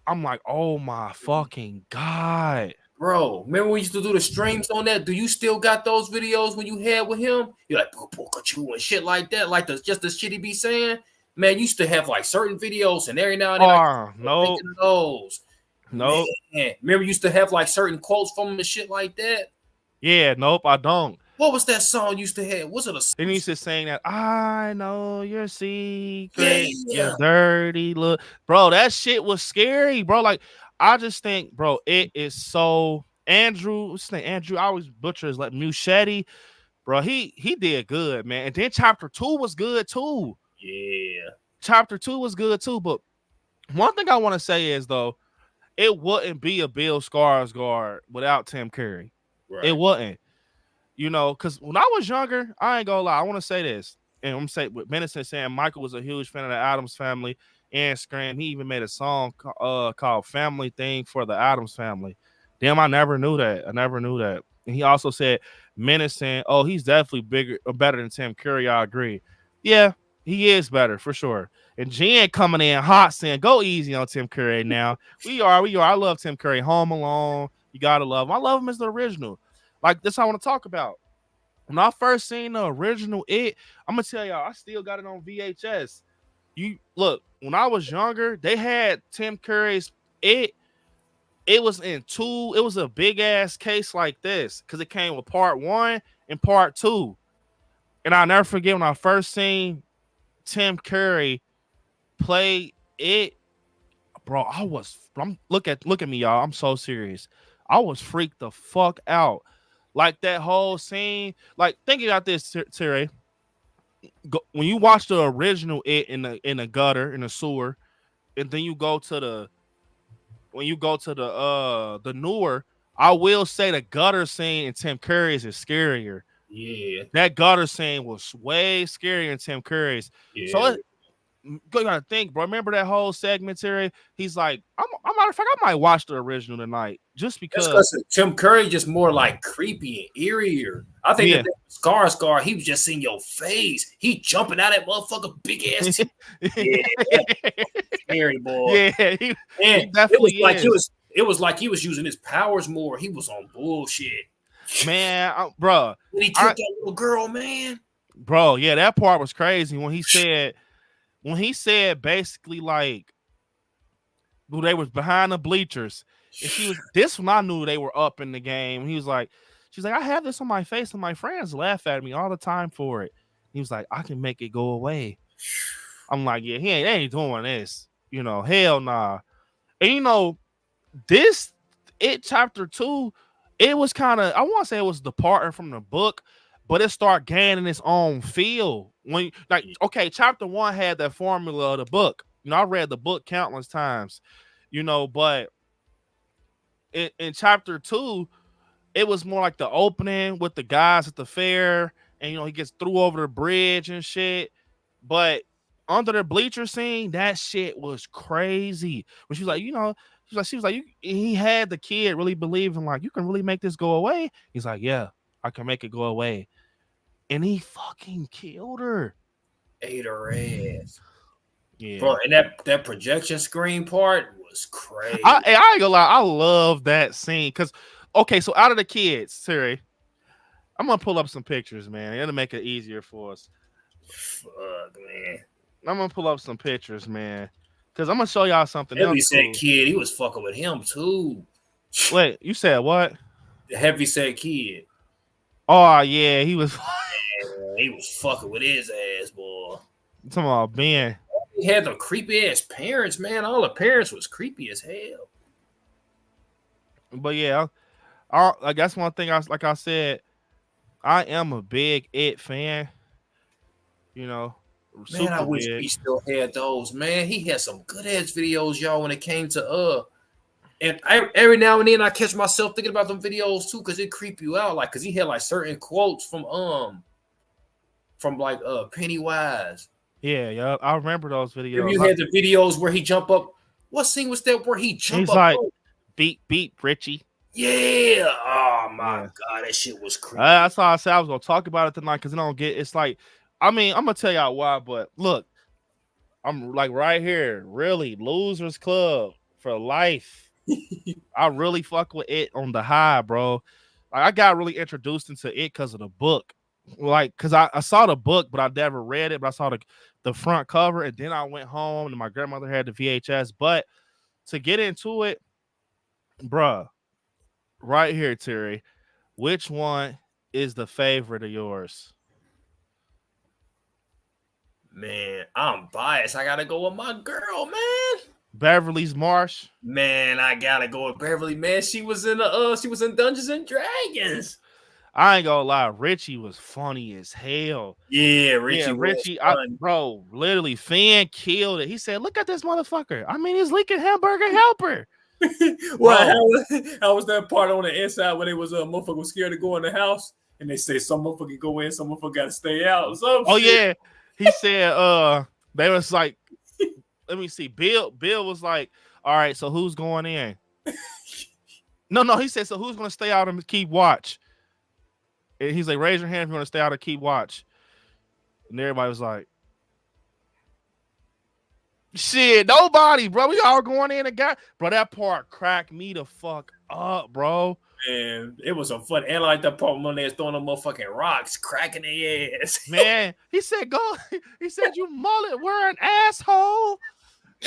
I'm like, oh my fucking God. Bro, remember we used to do the streams on that? Do you still got those videos when you had with him? You're like, and shit like that, like just the shit he be saying. Man, you used to have like certain videos, and every now and then I no, those. No, remember you used to have like certain quotes from him and shit like that. Yeah, nope, I don't. What was that song you used to have? Was it a? He used to sing that I know your secret, your dirty look, bro. That shit was scary, bro. Like, I just think, bro, it is so Andrew. What's his name? Andrew. I always butcher his like Muschietti, bro. He did good, man. And then chapter 2 was good too. Yeah, chapter 2 was good too. But one thing I want to say is though, it wouldn't be a Bill Skarsgård without Tim Curry. Right. It wouldn't. You know, because when I was younger, I ain't gonna lie. I want to say this, and I'm saying with Benson saying Michael was a huge fan of the Addams Family and Scram. He even made a song called "Family Thing" for the Addams Family. Damn, I never knew that. And he also said menacing. Oh, he's definitely better than Tim Curry. I agree. Yeah, he is better for sure. And Jen coming in hot saying, "Go easy on Tim Curry." Now we are. I love Tim Curry. Home Alone. You gotta love him. I love him as the original. Like, this I want to talk about. When I first seen the original It, I'm gonna tell y'all, I still got it on VHS. You look, when I was younger, they had Tim Curry's It. It was in 2. It was a big ass case like this because it came with part 1 and part 2. And I'll never forget when I first seen Tim Curry play It, bro. Look at me, y'all. I'm so serious. I was freaked the fuck out. Like, that whole scene, like, think about this, Terry. When you watch the original It in the gutter, in the sewer, and then you go to the newer, I will say the gutter scene in Tim Curry's is scarier. Yeah. That gutter scene was way scarier than Tim Curry's. Yeah. So you gotta think, bro. Remember that whole segment, Terry? He's like, matter of fact, I might watch the original tonight just because Tim Curry just more like creepy and eerier. I think that Skarsgård, he was just in your face. He jumping out that motherfucker big ass. Yeah, scary boy. Yeah, he definitely it was like he was using his powers more. He was on bullshit, man, bro. When he took that little girl, man, bro. Yeah, that part was crazy when he said basically like, they was behind the bleachers, and she was this when I knew they were up in the game. He was like, she's like, I have this on my face, and my friends laugh at me all the time for it. He was like, I can make it go away. I'm like, yeah, they ain't doing this. You know, hell nah. And you know, this It chapter 2, it was kind of, I want to say it was departing from the book, but it started gaining its own feel. When, like, okay, chapter 1 had that formula of the book. You know, I read the book countless times, you know, but in chapter 2, it was more like the opening with the guys at the fair, and, you know, he gets through over the bridge and shit. But under the bleacher scene, that shit was crazy. When she was like, you know, she was like, he had the kid really believing, like, you can really make this go away. He's like, yeah, I can make it go away. And he fucking killed her. Ate her ass. Yeah. Bro, and that projection screen part was crazy. I ain't gonna lie, I love that scene. Because, okay, so out of the kids, Terry, I'm gonna pull up some pictures, man. It'll make it easier for us. Fuck, man. I'm gonna pull up some pictures, man. Because I'm gonna show y'all something else. Heavyset Kid, he was fucking with him too. Wait, you said what? The Heavyset Kid. Oh yeah, he was. he was fucking with his ass, boy. I'm talking about Ben. He had the creepy ass parents, man. All the parents was creepy as hell. But yeah, like that's one thing. I said, I am a big It fan. You know, Man, I super wish big. we still had those. Man, he had some good ass videos, y'all. When it came to and every now and then I catch myself thinking about them videos too, because it creep you out, like because he had like certain quotes from like Pennywise. Yeah, I remember those videos. You had the videos where he jump up. What scene was that where he jump He's up? like, beep, Richie. Yeah. Oh my god, that shit was creepy. That's why I said I was gonna talk about it tonight because it's like, I mean, I'm gonna tell y'all why, but look, I'm like right here, really, Losers Club for life. I really fuck with It on the high, bro. Like, I got really introduced into It because of the book. Like, because I saw the book, but I never read it, but I saw the front cover, and then I went home and my grandmother had the VHS. But to get into it, bruh, right here, Terry, which one is the favorite of yours? Man, I'm biased. I gotta go with my girl, man. Beverly's Marsh. Man, I gotta go with Beverly. Man, she was in Dungeons and Dragons. I ain't gonna lie, Richie was funny as hell. Yeah, Richie. Bro, literally, Finn killed it. He said, "Look at this motherfucker. I mean, he's leaking hamburger helper." Well, how was that part on the inside when it was a motherfucker was scared to go in the house and they say some motherfucker go in, some motherfucker gotta stay out. Yeah, he said, they was like, let me see. Bill was like, all right, so who's going in? No, he said, so who's gonna stay out and keep watch? And he's like, raise your hand if you want to stay out and keep watch. And everybody was like, shit, nobody, bro. We all going in and bro, that part cracked me the fuck up, bro. Man, it was some fun. And like that part when they was throwing them motherfucking rocks, cracking their ass. Man, he said, he said, you mullet wearing asshole.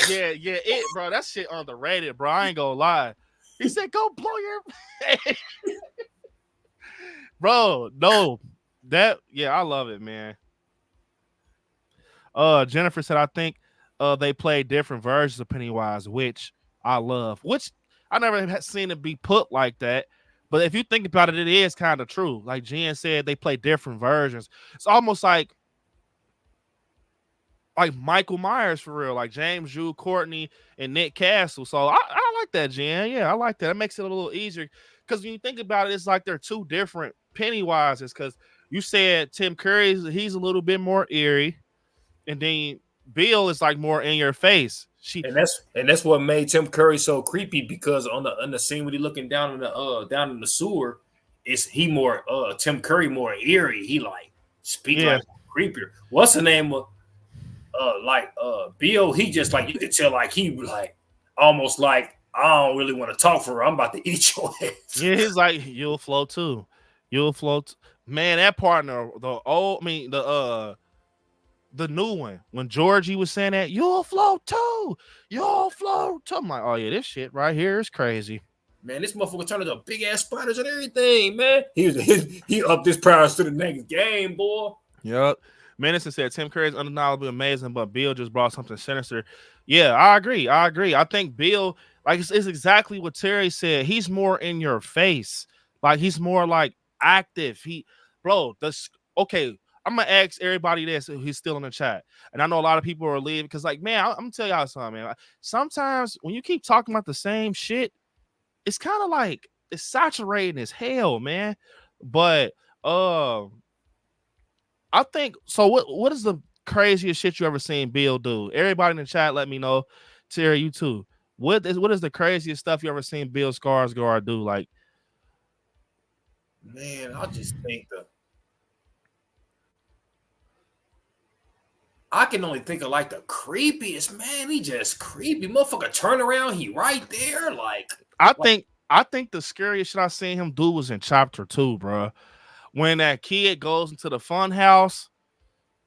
Yeah, it, bro. That shit underrated, bro. I ain't gonna lie. He said, go blow your bro, no. I love it, man. Jennifer said, I think they play different versions of Pennywise, which I love. Which I never have seen it be put like that. But if you think about it, it is kind of true. Like Jen said, they play different versions. It's almost like Michael Myers for real, like James, Jude, Courtney, and Nick Castle. So I like that, Jen. Yeah, I like that. It makes it a little easier. Because when you think about it, it's like they're two different Pennywises. Because you said Tim Curry, he's a little bit more eerie. And then Bill is like more in your face. And that's what made Tim Curry so creepy, because on the scene when he looking down in the sewer, is he more Tim Curry more eerie. He like speak like creepier. What's the name of Bill? He just like, you could tell like he like almost like, I don't really want to talk for her. I'm about to eat your ass. Yeah, he's like, you'll float too. You'll float. Man, that partner, the new one, when Georgie was saying that, you'll float too. You'll float too. I'm like, oh yeah, this shit right here is crazy. Man, this motherfucker turned into big ass spiders and everything, man. He upped his powers to the next game, boy. Yep. Madison said Tim Curry is undeniably amazing, but Bill just brought something sinister. Yeah, I agree. I think Bill, like, it's exactly what Terry said. He's more in your face. Like, he's more like active. Okay, I'm gonna ask everybody this who's still in the chat. And I know a lot of people are leaving because, like, man, I'm gonna tell y'all something, man. Sometimes when you keep talking about the same shit, it's kind of like it's saturating as hell, man. But I think so. What is the craziest shit you ever seen Bill do? Everybody in the chat, let me know. Terry, you too. What is the craziest stuff you ever seen Bill Skarsgård do? Like, man, I just think I can only think of like the creepiest, man. He just creepy. Motherfucker turn around, he right there. Like, I think the scariest shit I seen him do was in chapter 2, bro. When that kid goes into the fun house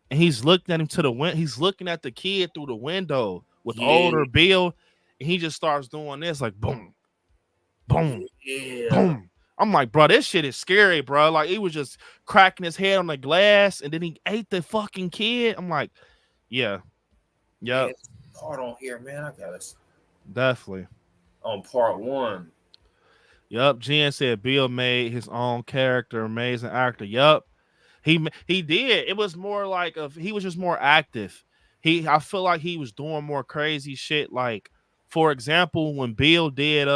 and he's looking at him he's looking at the kid through the window with older Bill, and he just starts doing this, like boom, boom, boom, I'm like, bro, this shit is scary, bro. Like, he was just cracking his head on the glass, and then he ate the fucking kid. I'm like, yeah, Yeah, yep, part on here, man. I got it definitely. on part 1. Yep, Jen said Bill made his own character, amazing actor. Yep, he did. It was more like he was just more active. I feel like he was doing more crazy shit. Like, for example, when Bill did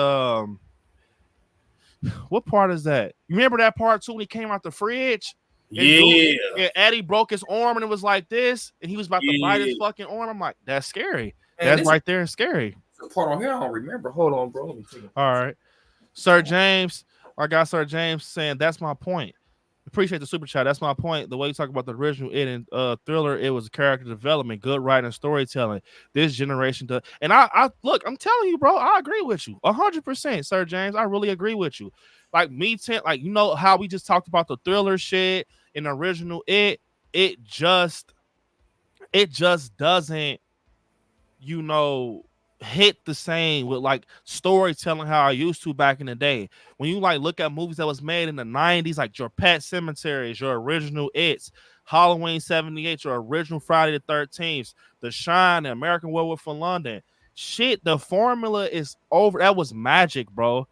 what part is that? You remember that part too when he came out the fridge? And dude, Yeah. Eddie broke his arm and it was like this, and he was about to bite his Yeah. fucking arm. I'm like, that's scary. Man, That's this right there, scary. part on here, I don't remember. Hold on, bro. Let me take All right. Sir James, I got Sir James saying that's my point. Appreciate the super chat. That's my point. The way you talk about the original It and Thriller, it was character development, good writing, storytelling. This generation does, and I look. I'm telling you, bro. I agree with you 100%, Sir James. I really agree with you. Like like you know how we just talked about the Thriller shit in the original It just doesn't, you know, hit the same with like storytelling how I used to back in the day. When you like look at movies that was made in the 90s, like your Pet Cemeteries, your original It's, Halloween 78, your original Friday the 13th, The Shine, the American Werewolf in London. Shit, the formula is over. That was magic, bro.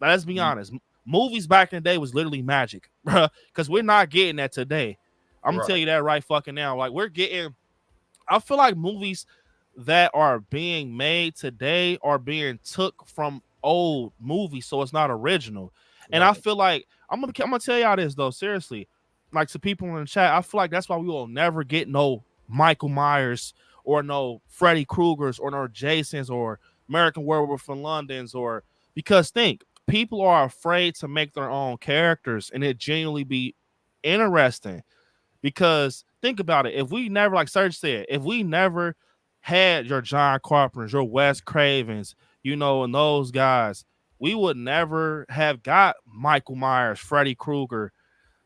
Now, let's be honest. Movies back in the day was literally magic, bro, because we're not getting that today. I'm gonna tell you that right fucking now. Like, we're getting, I feel like movies that are being made today are being took from old movies, so it's not original. And I feel like I'm gonna tell y'all this though, seriously. Like, to people in the chat, I feel like that's why we will never get no Michael Myers or no Freddy Kruegers or no Jasons or American Werewolf in London's, or because think people are afraid to make their own characters and it genuinely be interesting. Because think about it, if we never, like Serge said, if we never had your John Carpenters, your Wes Cravens, you know, and those guys, we would never have got Michael Myers, Freddy Krueger.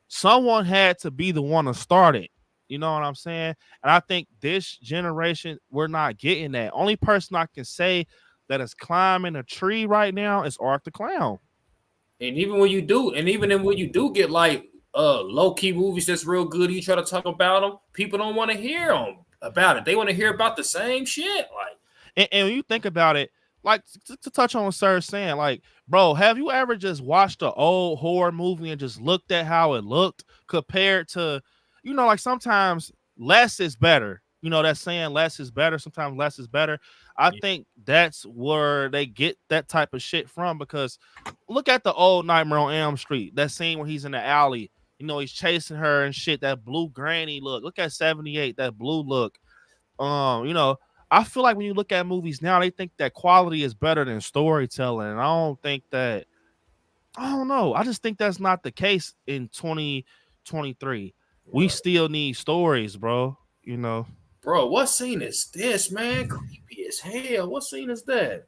Someone had to be the one to start it. You know what I'm saying? And I think this generation, we're not getting that. Only person I can say that is climbing a tree right now is Art the Clown. And even when you do get like low-key movies that's real good, you try to talk about them, people don't want to hear them about it. They want to hear about the same shit. Like, and when you think about it, like to touch on what Sir's saying, like, bro, have you ever just watched an old horror movie and just looked at how it looked compared to, you know, like sometimes less is better. You know, that saying less is better. Sometimes less is better. I think that's where they get that type of shit from, because look at the old Nightmare on Elm Street. That scene where he's in the alley, you know, he's chasing her and shit. That blue granny look. Look at 78, that blue look. You know, I feel like when you look at movies now, they think that quality is better than storytelling. And I don't think that, I don't know. I just think that's not the case in 2023. We still need stories, bro. You know. Bro, what scene is this, man? Creepy as hell. What scene is that?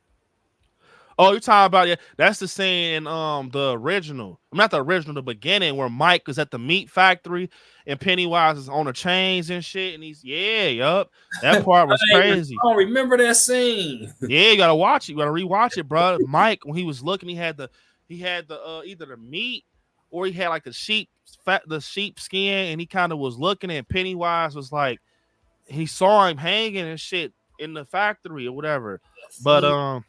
Oh, you're talking about, that's the scene in the original. Not the original, the beginning, where Mike is at the meat factory and Pennywise is on the chains and shit, and he's that part was crazy. I don't remember that scene. Yeah, you gotta watch it. You gotta rewatch it, bro. Mike, when he was looking, he had the either the meat or he had like the sheep skin, and he kind of was looking, and Pennywise was like, he saw him hanging and shit in the factory or whatever. But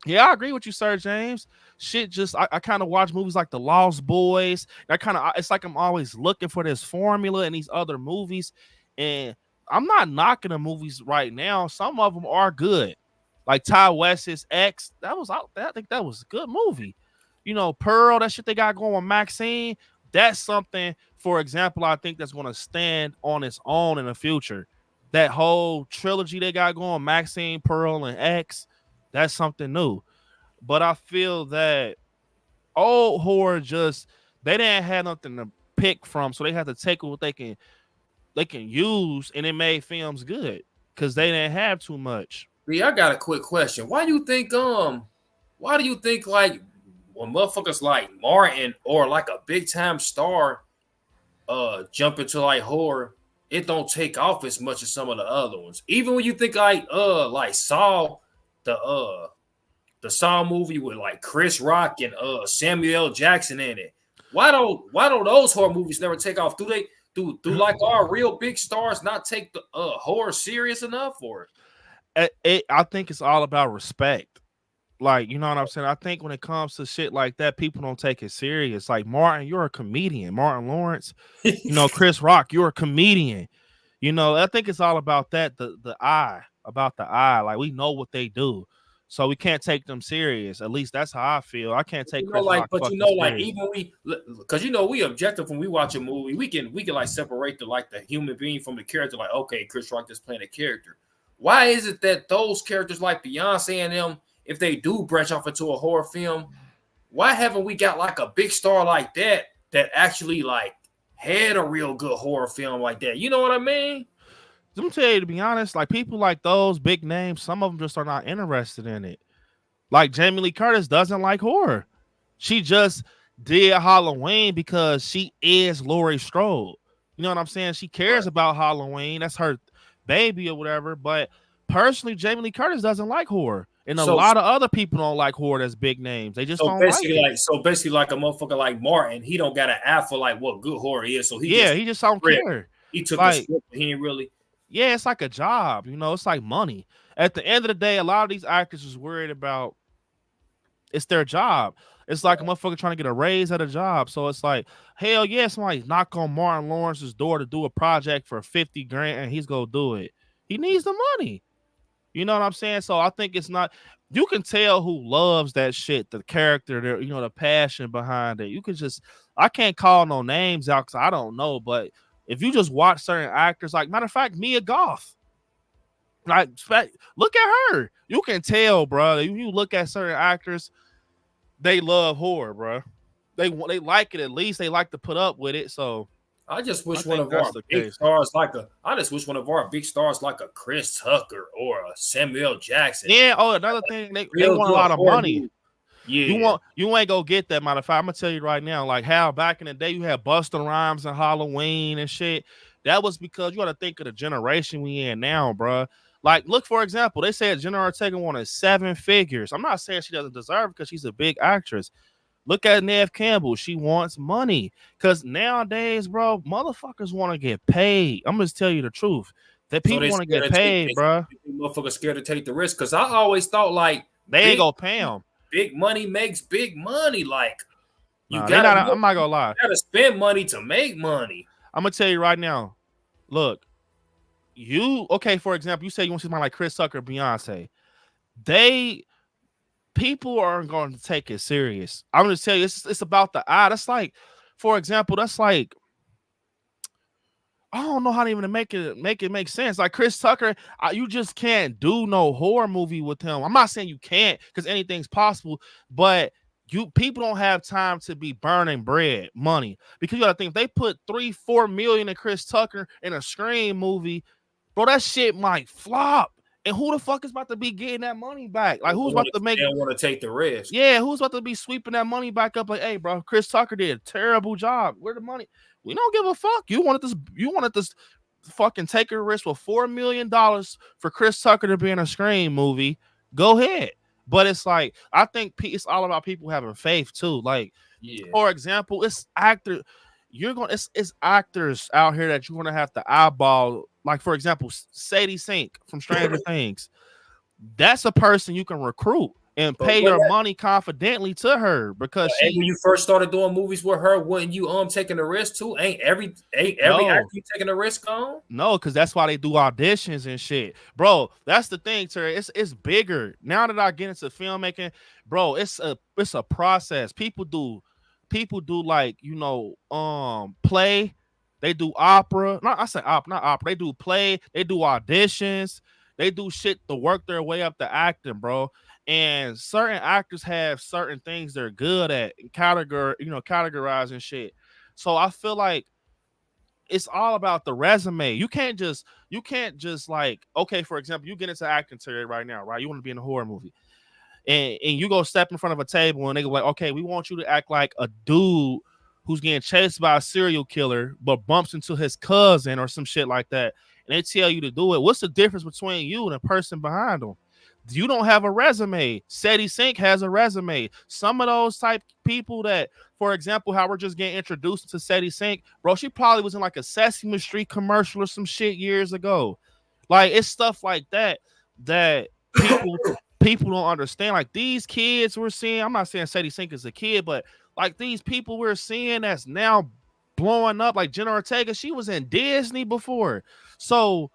yeah, I agree with you, Sir James. Shit, just I kind of watch movies like The Lost Boys. It's like I'm always looking for this formula in these other movies, and I'm not knocking the movies right now. Some of them are good, like Ty West's X. That was out there. I think that was a good movie. You know, Pearl, that shit they got going with Maxine. That's something, for example, I think that's going to stand on its own in the future. That whole trilogy they got going, Maxine, Pearl, and X. That's something new. But I feel that old horror they didn't have nothing to pick from, so they had to take what they can use, and it made films good because they didn't have too much. Yeah, I got a quick question. Why do you think like when motherfuckers like Martin or like a big time star jump into like horror, it don't take off as much as some of the other ones? Even when you think like Saw, the Saw movie with like Chris Rock and Samuel L. Jackson in it. Why don't those horror movies never take off? Do like our real big stars not take the horror serious enough for it? I think it's all about respect. Like, you know what I'm saying? I think when it comes to shit like that, people don't take it serious. Like, Martin, you're a comedian. Martin Lawrence, you know, Chris Rock, you're a comedian. You know, I think it's all about that, the eye, about the eye. Like, we know what they do, so we can't take them serious. At least that's how I feel. I can't take Chris Rock. But you know, like even because you know we objective when we watch a movie, we can like separate the human being from the character. Like, okay, Chris Rock is playing a character. Why is it that those characters like Beyonce and them, if they do branch off into a horror film, why haven't we got like a big star like that actually like had a real good horror film like that? You know what I mean? Let me tell you, to be honest, like people like those big names, some of them just are not interested in it. Like Jamie Lee Curtis doesn't like horror. She just did Halloween because she is Laurie Strode. You know what I'm saying? She cares about Halloween. That's her baby or whatever. But personally, Jamie Lee Curtis doesn't like horror. And a lot of other people don't like horror that's big names. They just don't like it. So basically, like a motherfucker like Martin, he don't got an eye for like what good horror is. So he just don't care. He took the script, but he ain't really. Yeah, it's like a job, you know, it's like money. At the end of the day, a lot of these actors is worried about it's their job. It's like a motherfucker trying to get a raise at a job. So it's like, hell yeah, somebody knock on Martin Lawrence's door to do a project for 50 grand and he's gonna do it. He needs the money. You know what I'm saying? So I think it's not, you can tell who loves that shit, the character, you know, the passion behind it. You can just, I can't call no names out because I don't know, but if you just watch certain actors, like matter of fact, Mia Goth, like look at her, you can tell, bro. You look at certain actors, they love horror, bro. They like it, at least they like to put up with it. So I just wish one of our big stars like a Chris Tucker or a Samuel Jackson. Yeah. Oh, another thing, they want a lot of money. Yeah, you ain't gonna get that. Matter of fact, I'm gonna tell you right now, like how back in the day you had Busta Rhymes and Halloween and shit. That was because you got to think of the generation we in now, bro. Like, look, for example, they said Jenna Ortega wanted 7 figures. I'm not saying she doesn't deserve it because she's a big actress. Look at Neve Campbell. She wants money because nowadays, bro, motherfuckers want to get paid. I'm gonna just tell you the truth. That people want to get paid, bro. Motherfuckers scared to take the risk because I always thought like they ain't gonna pay them. Big money makes big money. Like I'm not gonna lie. You gotta spend money to make money. I'm gonna tell you right now. Look, for example, you say you want to see somebody like Chris Tucker, Beyonce. People aren't going to take it serious. I'm gonna tell you, it's about the eye. That's like, for example, that's like, I don't know how to even make it make sense. Like Chris Tucker, you just can't do no horror movie with him. I'm not saying you can't because anything's possible, but people don't have time to be burning money because you gotta think if they put $3-4 million in Chris Tucker in a Scream movie, bro, that shit might flop. And who the fuck is about to be getting that money back? Like, who's about to make? They don't want to take the risk. Yeah, who's about to be sweeping that money back up? Like, hey, bro, Chris Tucker did a terrible job. Where the money? We don't give a fuck. You wanted this fucking take a risk with $4 million for Chris Tucker to be in a Scream movie. Go ahead. But it's like, I think it's all about people having faith too. Like, for example, it's actors. It's actors out here that you're gonna have to eyeball. Like, for example, Sadie Sink from Stranger Things. That's a person you can recruit and pay your money confidently to her because when you first started doing movies with her, wasn't you taking a risk too? Ain't every actor you taking a risk on? No, because that's why they do auditions and shit, bro. That's the thing, Terry. It's bigger now that I get into filmmaking, bro. It's a process. People do like, you know, play. They do opera. No, I say opera, not opera. They do play. They do auditions. They do shit to work their way up to acting, bro. And certain actors have certain things they're good at, categorizing shit. So I feel like it's all about the resume. You can't just like, okay, for example, you get into acting, Terry, right now, right? You want to be in a horror movie. And you go step in front of a table and they go like, okay, we want you to act like a dude who's getting chased by a serial killer, but bumps into his cousin or some shit like that. And they tell you to do it. What's the difference between you and the person behind them? You don't have a resume. Sadie Sink has a resume. Some of those type people that, for example, how we're just getting introduced to Sadie Sink, bro, she probably was in like a Sesame Street commercial or some shit years ago. Like, it's stuff like that that people don't understand. Like, these kids we're seeing, I'm not saying Sadie Sink is a kid, but like these people we're seeing that's now blowing up, like Jenna Ortega, she was in Disney before. So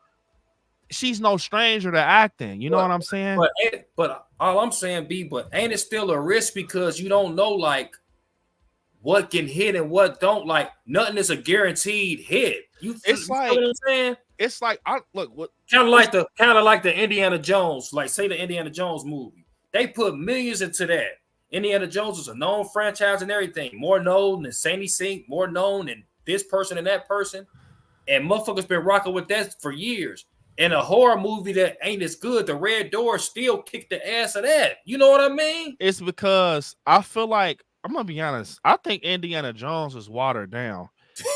she's no stranger to acting. You know what I'm saying? But all I'm saying, but ain't it still a risk because you don't know like what can hit and what don't? Like nothing is a guaranteed hit. It's like, what I'm saying? It's like, I look what kind of like the Indiana Jones, like say the Indiana Jones movie. They put millions into that. Indiana Jones is a known franchise and everything, more known than Sadie Sink, more known than this person and that person, and motherfuckers been rocking with that for years. And a horror movie that ain't as good, The Red Door still kicked the ass of that. You know what I mean? It's because I feel like, I'm gonna be honest, I think Indiana Jones is watered down.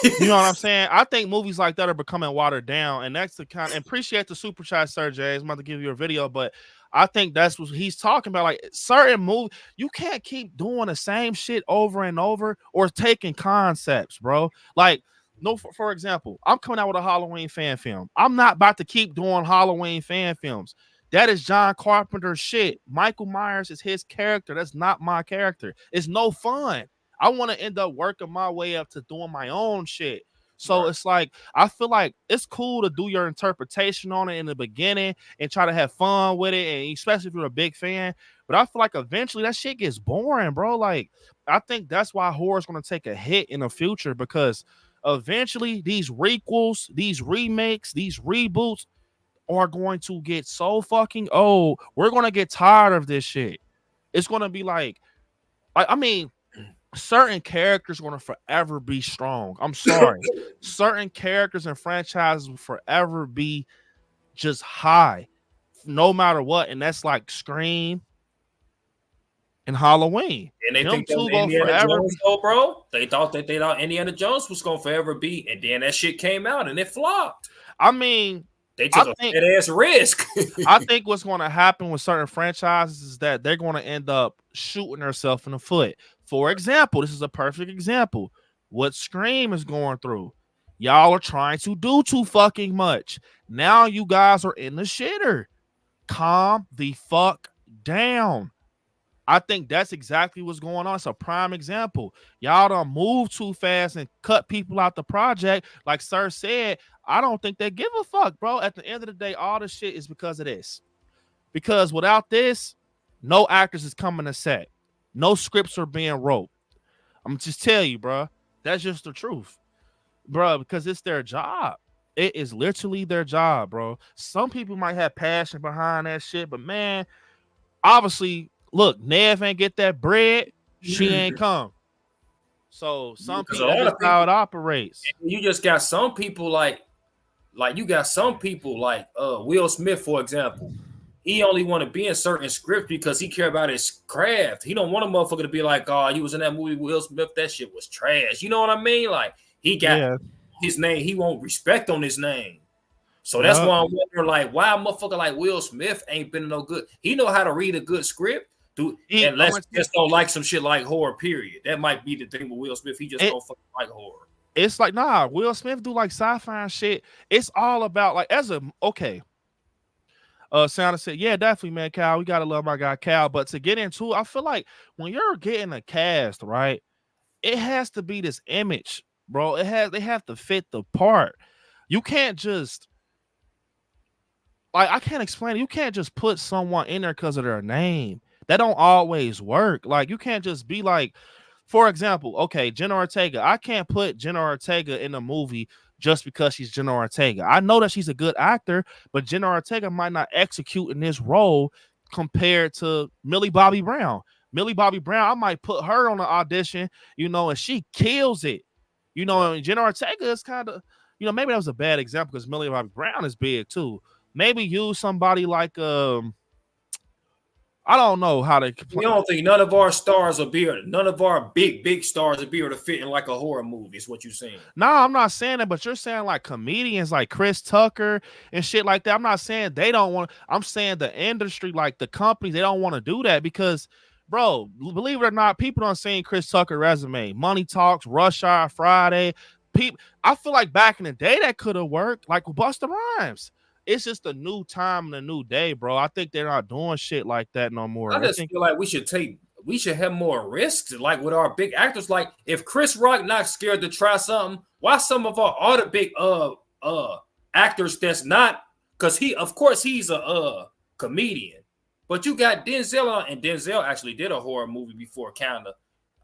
You know what I'm saying? I think movies like that are becoming watered down, and that's the kind. And appreciate the super chat, Sir Jay. I'm about to give you a video, but I think that's what he's talking about. Like certain movies, you can't keep doing the same shit over and over or taking concepts, bro. Like, no, for example, I'm coming out with a Halloween fan film. I'm not about to keep doing Halloween fan films. That is John Carpenter's shit. Michael Myers is his character. That's not my character. It's no fun. I want to end up working my way up to doing my own shit. So It's like, I feel like it's cool to do your interpretation on it in the beginning and try to have fun with it, and especially if you're a big fan. But I feel like eventually that shit gets boring, bro. Like, I think that's why horror is going to take a hit in the future, because eventually these requels, these remakes, these reboots are going to get so fucking old. We're going to get tired of this shit. It's going to be like, I mean, certain characters are going to forever be strong. I'm sorry. Certain characters and franchises will forever be just high, no matter what. And that's like Scream and Halloween. And they think that Indiana Jones, bro. They thought Indiana Jones was going to forever be. And then that shit came out and it flopped. I mean, they took a fat-ass risk. I think what's going to happen with certain franchises is that they're going to end up shooting themselves in the foot. For example, this is a perfect example. What Scream is going through. Y'all are trying to do too fucking much. Now you guys are in the shitter. Calm the fuck down. I think that's exactly what's going on. It's a prime example. Y'all done move too fast and cut people out the project. Like Sir said, I don't think they give a fuck, bro. At the end of the day, all this shit is because of this. Because without this, no actors is coming to set. No scripts are being wrote. I'm just tell you, bro. That's just the truth, bro, because it's their job. It is literally their job, bro. Some people might have passion behind that shit, but man, obviously, look, Nev ain't get that bread. She ain't come. So some people, that's how it operates. You just got some people like you got some people like Will Smith, for example. He only want to be in certain scripts because he care about his craft. He don't want a motherfucker to be like, oh, you was in that movie Will Smith, that shit was trash. You know what I mean? Like, he got his name. He won't respect on his name. So that's why I'm wondering, like, why a motherfucker like Will Smith ain't been no good. He know how to read a good script. Unless he just don't like some shit like horror, period. That might be the thing with Will Smith. He just don't fucking like horror. It's like, nah, Will Smith do like sci-fi and shit. It's all about, like, Sound said, yeah, definitely, man, Cal. We gotta love my guy Cal. But to get into, I feel like when you're getting a cast, right, it has to be this image, bro. They have to fit the part. You can't just, like, I can't explain it. You can't just put someone in there because of their name. That don't always work. Like, you can't just be like, for example, okay, Jenna Ortega. I can't put Jenna Ortega in a movie just because she's Jenna Ortega. I know that she's a good actor, but Jenna Ortega might not execute in this role compared to Millie Bobby Brown. Millie Bobby Brown, I might put her on the audition, you know, and she kills it. You know, and Jenna Ortega is kind of, you know, maybe that was a bad example because Millie Bobby Brown is big too. Maybe use somebody like I don't know how to. We don't think none of our stars will be able, none of our big stars will be able to fit in like a horror movie. Is what you're saying? No, I'm not saying that, but you're saying like comedians like Chris Tucker and shit like that. I'm not saying they don't want. I'm saying the industry, like the companies, they don't want to do that because, bro, believe it or not, people don't see Chris Tucker resume. Money Talks, Rush Hour, Friday. People, I feel like back in the day that could have worked, like with Busta Rhymes. It's just a new time and a new day, bro. I think they're not doing shit like that no more. I just feel like we should have more risks, like with our big actors. Like if Chris Rock not scared to try something, why some of our other big actors that's not? Because of course he's a comedian, but you got Denzel on, and Denzel actually did a horror movie before Canada.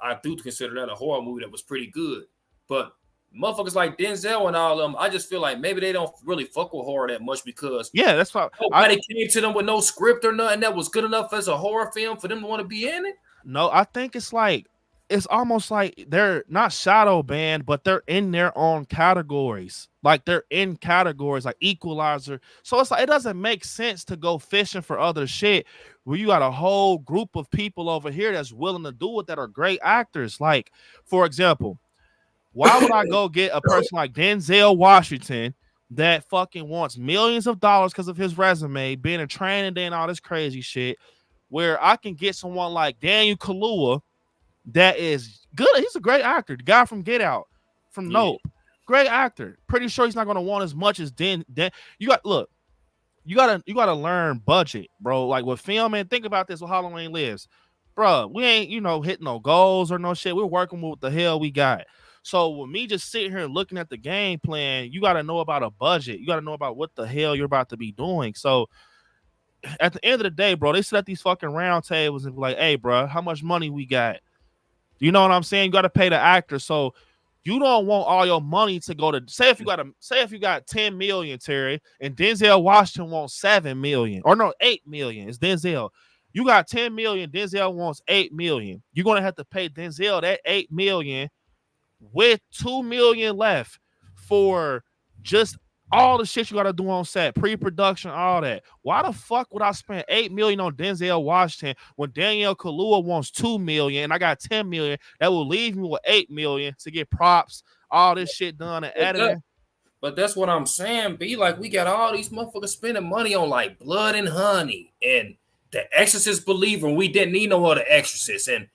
I do consider that a horror movie that was pretty good, but motherfuckers like Denzel and all of them, I just feel like maybe they don't really fuck with horror that much because that's why nobody came to them with no script or nothing that was good enough as a horror film for them to want to be in it. No, I think it's almost like they're not shadow banned, but they're in their own categories. Like they're in categories like Equalizer. So it's like it doesn't make sense to go fishing for other shit where you got a whole group of people over here that's willing to do it that are great actors. Like, for example, why would I go get a person like Denzel Washington that fucking wants millions of dollars because of his resume, being a training day and all this crazy shit, where I can get someone like Daniel Kaluuya that is good. He's a great actor. The guy from Get Out, from Nope. Great actor. Pretty sure he's not going to want as much as Dan. You got to learn budget, bro. Like with filming, think about this with Halloween Lives. Bro, we ain't, hitting no goals or no shit. We're working with what the hell we got. So with me just sitting here looking at the game plan, you got to know about a budget. You got to know about what the hell you're about to be doing. So at the end of the day, bro, they sit at these fucking round tables and be like, hey, bro, how much money we got? You know what I'm saying? You got to pay the actor. So you don't want all your money to go to, say if you got 10 million, Terry, and Denzel Washington wants 7 million, or no, 8 million. It's Denzel. You got 10 million, Denzel wants 8 million. You're going to have to pay Denzel that 8 million with 2 million left for just all the shit you got to do on set, pre-production, all that. Why the fuck would I spend 8 million on Denzel Washington when Daniel Kaluuya wants 2 million and I got 10 million? That will leave me with 8 million to get props, all this shit done and editing. But that's what I'm saying, B. Like, we got all these motherfuckers spending money on like Blood and Honey and The Exorcist Believer, and we didn't need no other Exorcist, and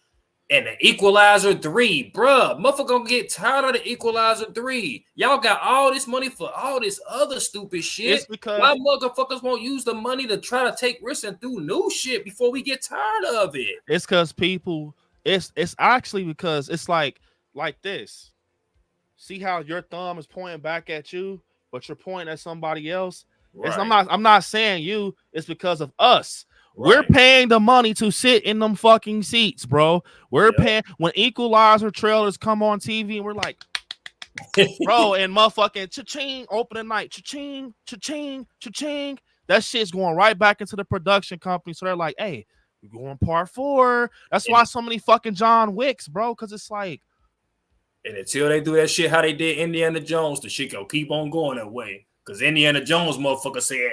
The Equalizer 3, bruh. Motherfucker gonna get tired of The Equalizer 3. Y'all got all this money for all this other stupid shit. It's because why motherfuckers won't use the money to try to take risks and do new shit before we get tired of it? It's because people, it's actually because it's like this. See how your thumb is pointing back at you, but you're pointing at somebody else. Right. I'm not saying you, it's because of us. Right. We're paying the money to sit in them fucking seats, bro. We're paying when Equalizer trailers come on TV and we're like, bro, and motherfucking cha-ching, opening night, cha-ching, cha-ching, cha-ching. That shit's going right back into the production company. So they're like, hey, we're going part 4. That's why so many fucking John Wicks, bro, because it's like. And until they do that shit how they did Indiana Jones, the shit will keep on going that way. Because Indiana Jones motherfucker said,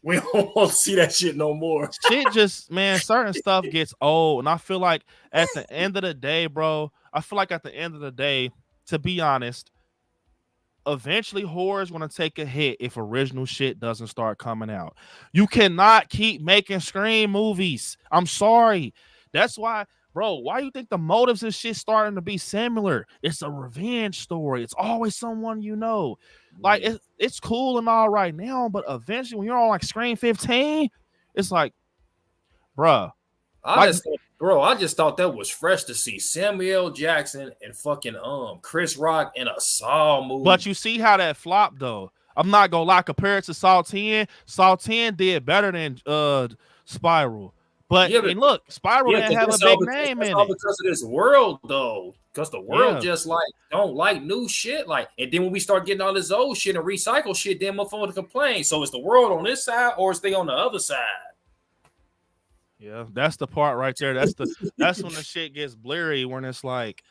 we don't want to see that shit no more. Shit just, man, certain stuff gets old. And I feel like at the end of the day, bro, to be honest, eventually horror is going to take a hit if original shit doesn't start coming out. You cannot keep making Scream movies. I'm sorry. That's why, bro, why you think the motives and shit starting to be similar? It's a revenge story. It's always someone you know. Like, it's cool and all right now, but eventually when you're on like Scream 15, it's like, bruh. I just thought that was fresh to see Samuel Jackson and fucking Chris Rock in a Saw movie. But you see how that flopped though. I'm not gonna lie, compared to Saw 10, Saw 10 did better than Spiral. But and look, Spiral didn't have a big name in it. Because of this world though. Because the world just like don't like new shit. Like, and then when we start getting all this old shit and recycle shit, then motherfuckers complain. So is the world on this side or is they on the other side? Yeah, that's the part right there. That's when the shit gets blurry, when it's like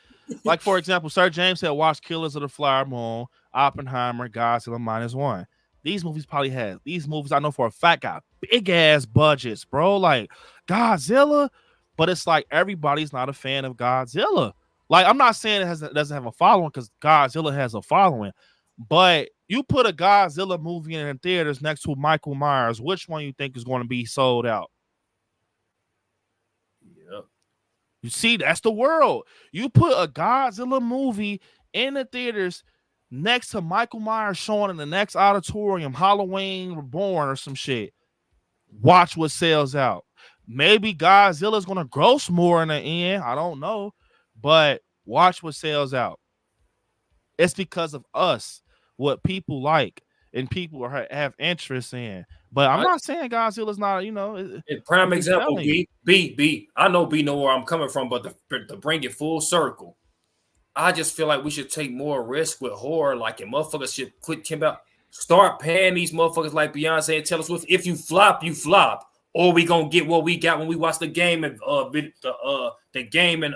for example, Sir James said watch Killers of the Flower Moon, Oppenheimer, Godzilla -1. these movies I know for a fact got big ass budgets, bro. Like Godzilla, but it's like everybody's not a fan of Godzilla. Like I'm not saying it doesn't have a following because Godzilla has a following, but you put a Godzilla movie in theaters next to Michael Myers, which one you think is going to be sold out? Yep. You see, that's the world. You put a Godzilla movie in the theaters next to Michael Myers showing in the next auditorium, Halloween Reborn or some shit. Watch what sells out. Maybe Godzilla's going to gross more in the end. I don't know. But watch what sells out. It's because of us, what people like and people have interest in. But I'm not saying Godzilla's not, you know. Prime example, B. I know B know where I'm coming from, but to bring it full circle, I just feel like we should take more risk with horror. Like, and motherfuckers should quit start paying these motherfuckers like Beyonce and Taylor Swift. If you flop, you flop. Or we gonna get what we got when we watch the game and the game and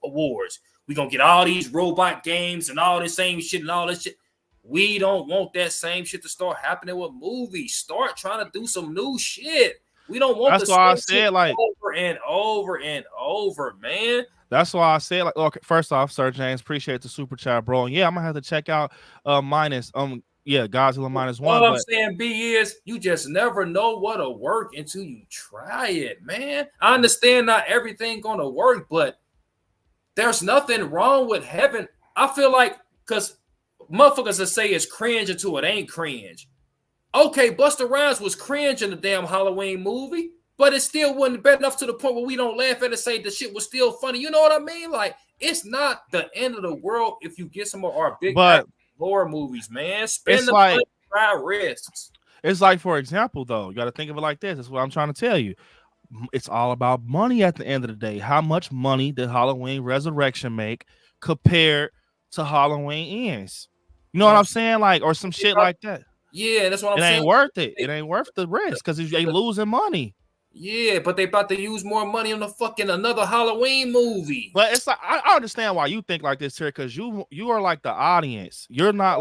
awards. We gonna get all these robot games and all this same shit and all this shit. We don't want that same shit to start happening with movies. Start trying to do some new shit. We don't want that's why I said like over and over and over, man. That's why I said like, okay, first off, Sir James, appreciate the super chat, bro. And yeah, I'm gonna have to check out Godzilla -1. All I'm saying, B, is you just never know what'll work until you try it, man. I understand not everything gonna work, but there's nothing wrong with having. I feel like because motherfuckers that say it's cringe until it ain't cringe. Okay, Busta Rhymes was cringe in the damn Halloween movie, but it still wasn't bad enough to the point where we don't laugh at it and say the shit was still funny. You know what I mean? Like, it's not the end of the world if you get some of our big horror movies, man. Spend the money, try risks. It's like, for example, though, you got to think of it like this. That's what I'm trying to tell you. It's all about money at the end of the day. How much money did Halloween Resurrection make compared to Halloween Ends? You know what I'm saying? Like, or some shit like that. Yeah, that's what I'm saying. It ain't worth it. It ain't worth the risk because they losing money. Yeah, but they about to use more money on the fucking another Halloween movie. But it's like I understand why you think like this here, because you are like the audience. You're not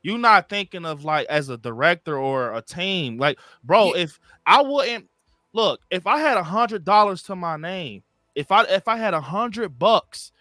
you're not thinking of like as a director or a team. Like, bro, if I wouldn't look, if I had $100 to my name, if I had $100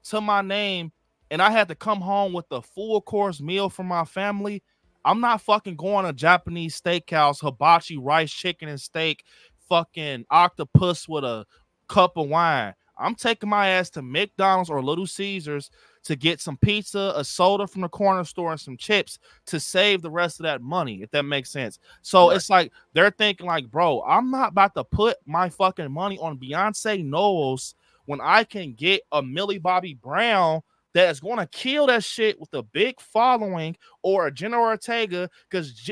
to my name and I had to come home with a full course meal for my family, I'm not fucking going to Japanese steakhouse, hibachi rice, chicken, and steak, fucking octopus with a cup of wine. I'm taking my ass to McDonald's or Little Caesars to get some pizza, a soda from the corner store, and some chips to save the rest of that money, if that makes sense. So it's like they're thinking like, bro, I'm not about to put my fucking money on Beyonce Knowles when I can get a Millie Bobby Brown that is going to kill that shit with a big following, or a Jenna Ortega, because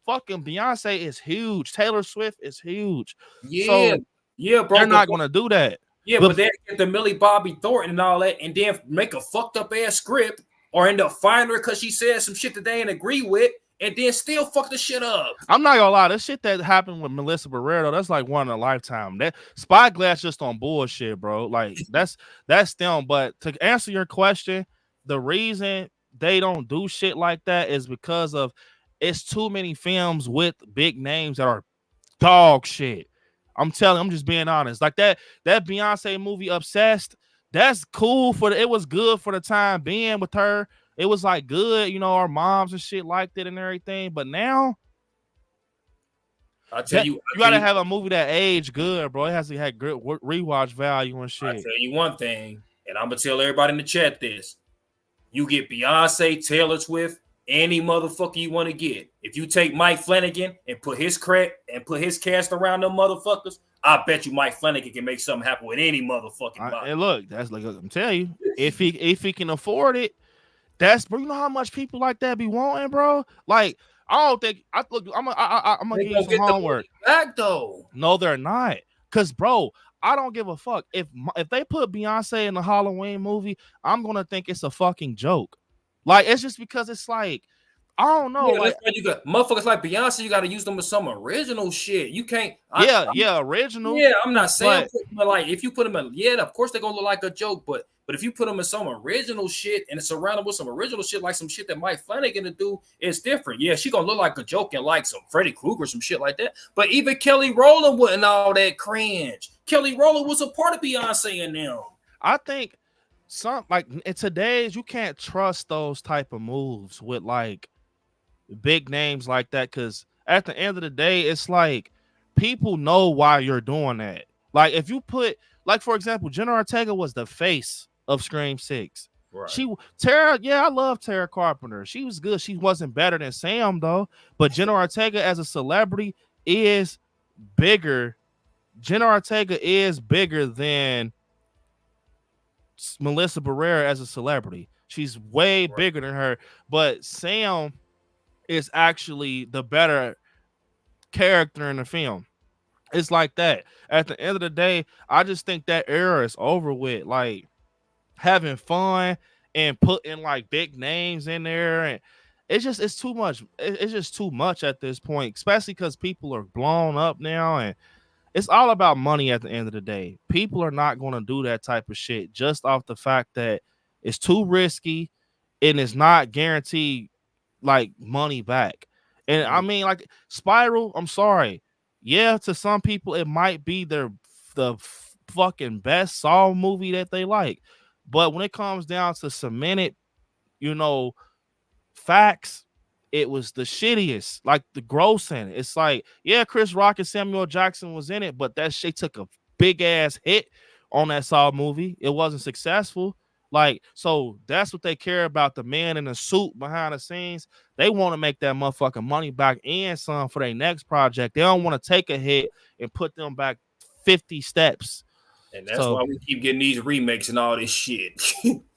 fucking Beyonce is huge. Taylor Swift is huge. Yeah, so yeah, bro. They're not going to do that. Yeah, but they get the Millie Bobby Thornton and all that, and then make a fucked up ass script, or end up firing her because she said some shit that they didn't agree with, and then still fuck the shit up. I'm not gonna lie, this shit that happened with Melissa Barrero, that's like one in a lifetime. That Spyglass just on bullshit, bro. Like that's them. But to answer your question, the reason they don't do shit like that is because of it's too many films with big names that are dog shit. I'm just being honest. Like that Beyonce movie Obsessed, that's cool it was good for the time being with her. It was like good, you know, our moms and shit liked it and everything. But now, you gotta have a movie that age good, bro. It has to have good rewatch value and shit. I'll tell you one thing, and I'm gonna tell everybody in the chat this: you get Beyonce, Taylor Swift, any motherfucker you want to get. If you take Mike Flanagan and put his cast around them motherfuckers, I bet you Mike Flanagan can make something happen with any motherfucking body. And look, that's like I'm telling you, if he can afford it, that's, bro. You know how much people like that be wanting, bro. Like I don't think I'm gonna give you some homework. Back though, no, they're not, cause bro, I don't give a fuck if they put Beyonce in the Halloween movie. I'm gonna think it's a fucking joke. Like it's just because it's like I don't know. Yeah, like, you got motherfuckers like Beyonce. You got to use them with some original shit. You can't. Original. Yeah, I'm not saying, but like if you put them in, of course they're gonna look like a joke. But But if you put him in some original shit and surround him with some original shit, like some shit that Mike Flanagan to do, it's different. Yeah, she gonna look like a joke and like some Freddy Krueger, some shit like that. But even Kelly Rowland wasn't all that cringe. Kelly Rowland was a part of Beyonce and them. I think some like in today's you can't trust those type of moves with like big names like that, because at the end of the day, it's like people know why you're doing that. Like if you put, like for example, Jenna Ortega was the face of Scream 6. Right. Tara, I love Tara Carpenter. She was good. She wasn't better than Sam though. But Jenna Ortega as a celebrity is bigger. Jenna Ortega is bigger than Melissa Barrera as a celebrity. She's way bigger than her. But Sam is actually the better character in the film. It's like that. At the end of the day, I just think that era is over with. Like having fun and putting like big names in there, and it's too much. It's just too much at this point, especially because people are blown up now, and it's all about money at the end of the day. People are not going to do that type of shit just off the fact that it's too risky and it's not guaranteed like money back. And I mean, like Spiral, I'm sorry. Yeah, to some people it might be the fucking best Saw movie that they like. But when it comes down to cemented, facts, it was the shittiest, like the grossing. It's like, yeah, Chris Rock and Samuel Jackson was in it, but that shit took a big ass hit on that Saw movie. It wasn't successful. Like, so that's what they care about. The man in the suit behind the scenes, they want to make that motherfucking money back and some for their next project. They don't want to take a hit and put them back 50 steps. And that's why we keep getting these remakes and all this shit.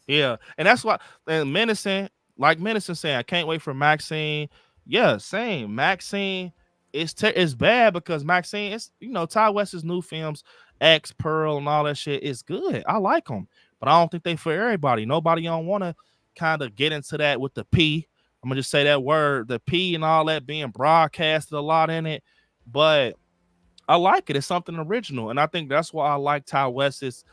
Yeah, and that's why, and Menacing, like Menacing saying, I can't wait for Maxine. Yeah, same. Maxine is bad because Maxine, it's Ty West's new films, X, Pearl, and all that shit is good. I like them, but I don't think they for everybody. Nobody don't want to kind of get into that with the P. I'm gonna just say that word, the P, and all that being broadcasted a lot in it, but I like it. It's something original, and I think that's why I like Ty West's,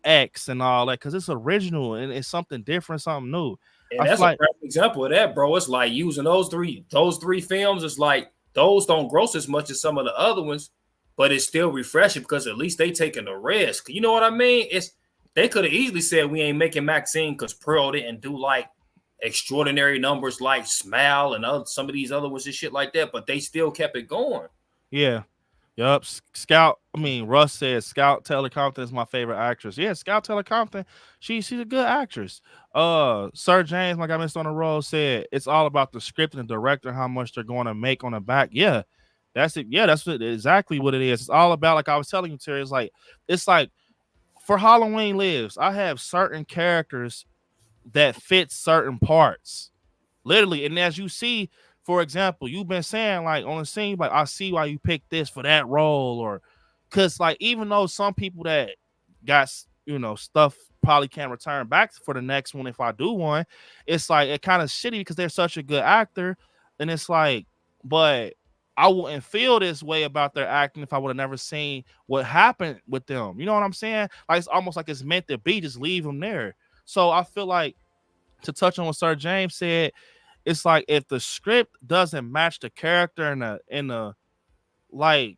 X and all that, because it's original and it's something different, something new. And that's a perfect example of that, bro. It's like using those three films. It's like those don't gross as much as some of the other ones, but it's still refreshing because at least they taking the risk. You know what I mean? They could have easily said we ain't making Maxine because Pearl didn't do like extraordinary numbers like Smile and some of these other ones and shit like that, but they still kept it going. Yeah. Yup. Russ says Scout Taylor Compton is my favorite actress. Yeah, Scout Taylor Compton, she's a good actress. Sir James, like I missed on the road, said it's all about the script and the director, how much they're going to make on the back. Yeah, that's it. Yeah, that's exactly what it is. It's all about, like I was telling you, Terry, it's like for Halloween Lives, I have certain characters that fit certain parts. Literally, and as you see, for example, you've been saying like on the scene, like I see why you picked this for that role, or because like even though some people that got stuff probably can't return back for the next one if I do one, it's like it kind of shitty because they're such a good actor, and it's like, but I wouldn't feel this way about their acting if I would have never seen what happened with them. You know what I'm saying? Like it's almost like it's meant to be. Just leave them there. So I feel like, to touch on what Sir James said, it's like if the script doesn't match the character and the like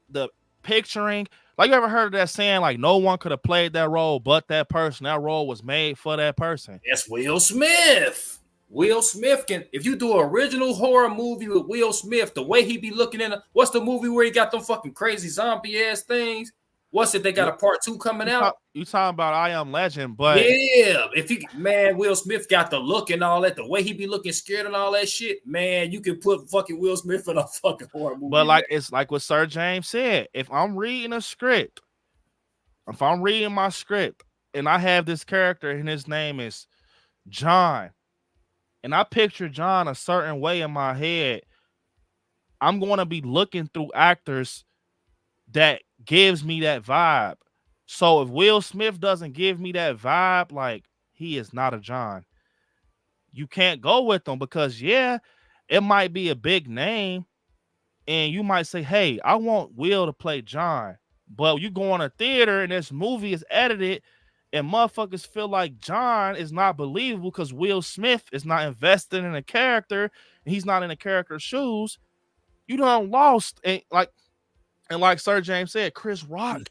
the picturing, like you ever heard of that saying, like no one could have played that role but that person. That role was made for that person. That's Will Smith. Will Smith can, if you do an original horror movie with Will Smith, the way he be looking in what's the movie where he got them fucking crazy zombie ass things? What's it? They got a part 2 coming out. You talking about I Am Legend, but yeah, Will Smith got the look and all that, the way he be looking scared and all that shit, man, you can put fucking Will Smith in a fucking horror movie. But like it's like what Sir James said. If I'm reading a script, if I'm reading my script and I have this character and his name is John, and I picture John a certain way in my head, I'm going to be looking through actors that gives me that vibe. So if Will Smith doesn't give me that vibe, like he is not a John. You can't go with him because it might be a big name and you might say, hey, I want Will to play John. But you go on a theater and this movie is edited And motherfuckers feel like John is not believable because Will Smith is not invested in a character and he's not in a character's shoes. You done lost. And like Sir James said, Chris Rock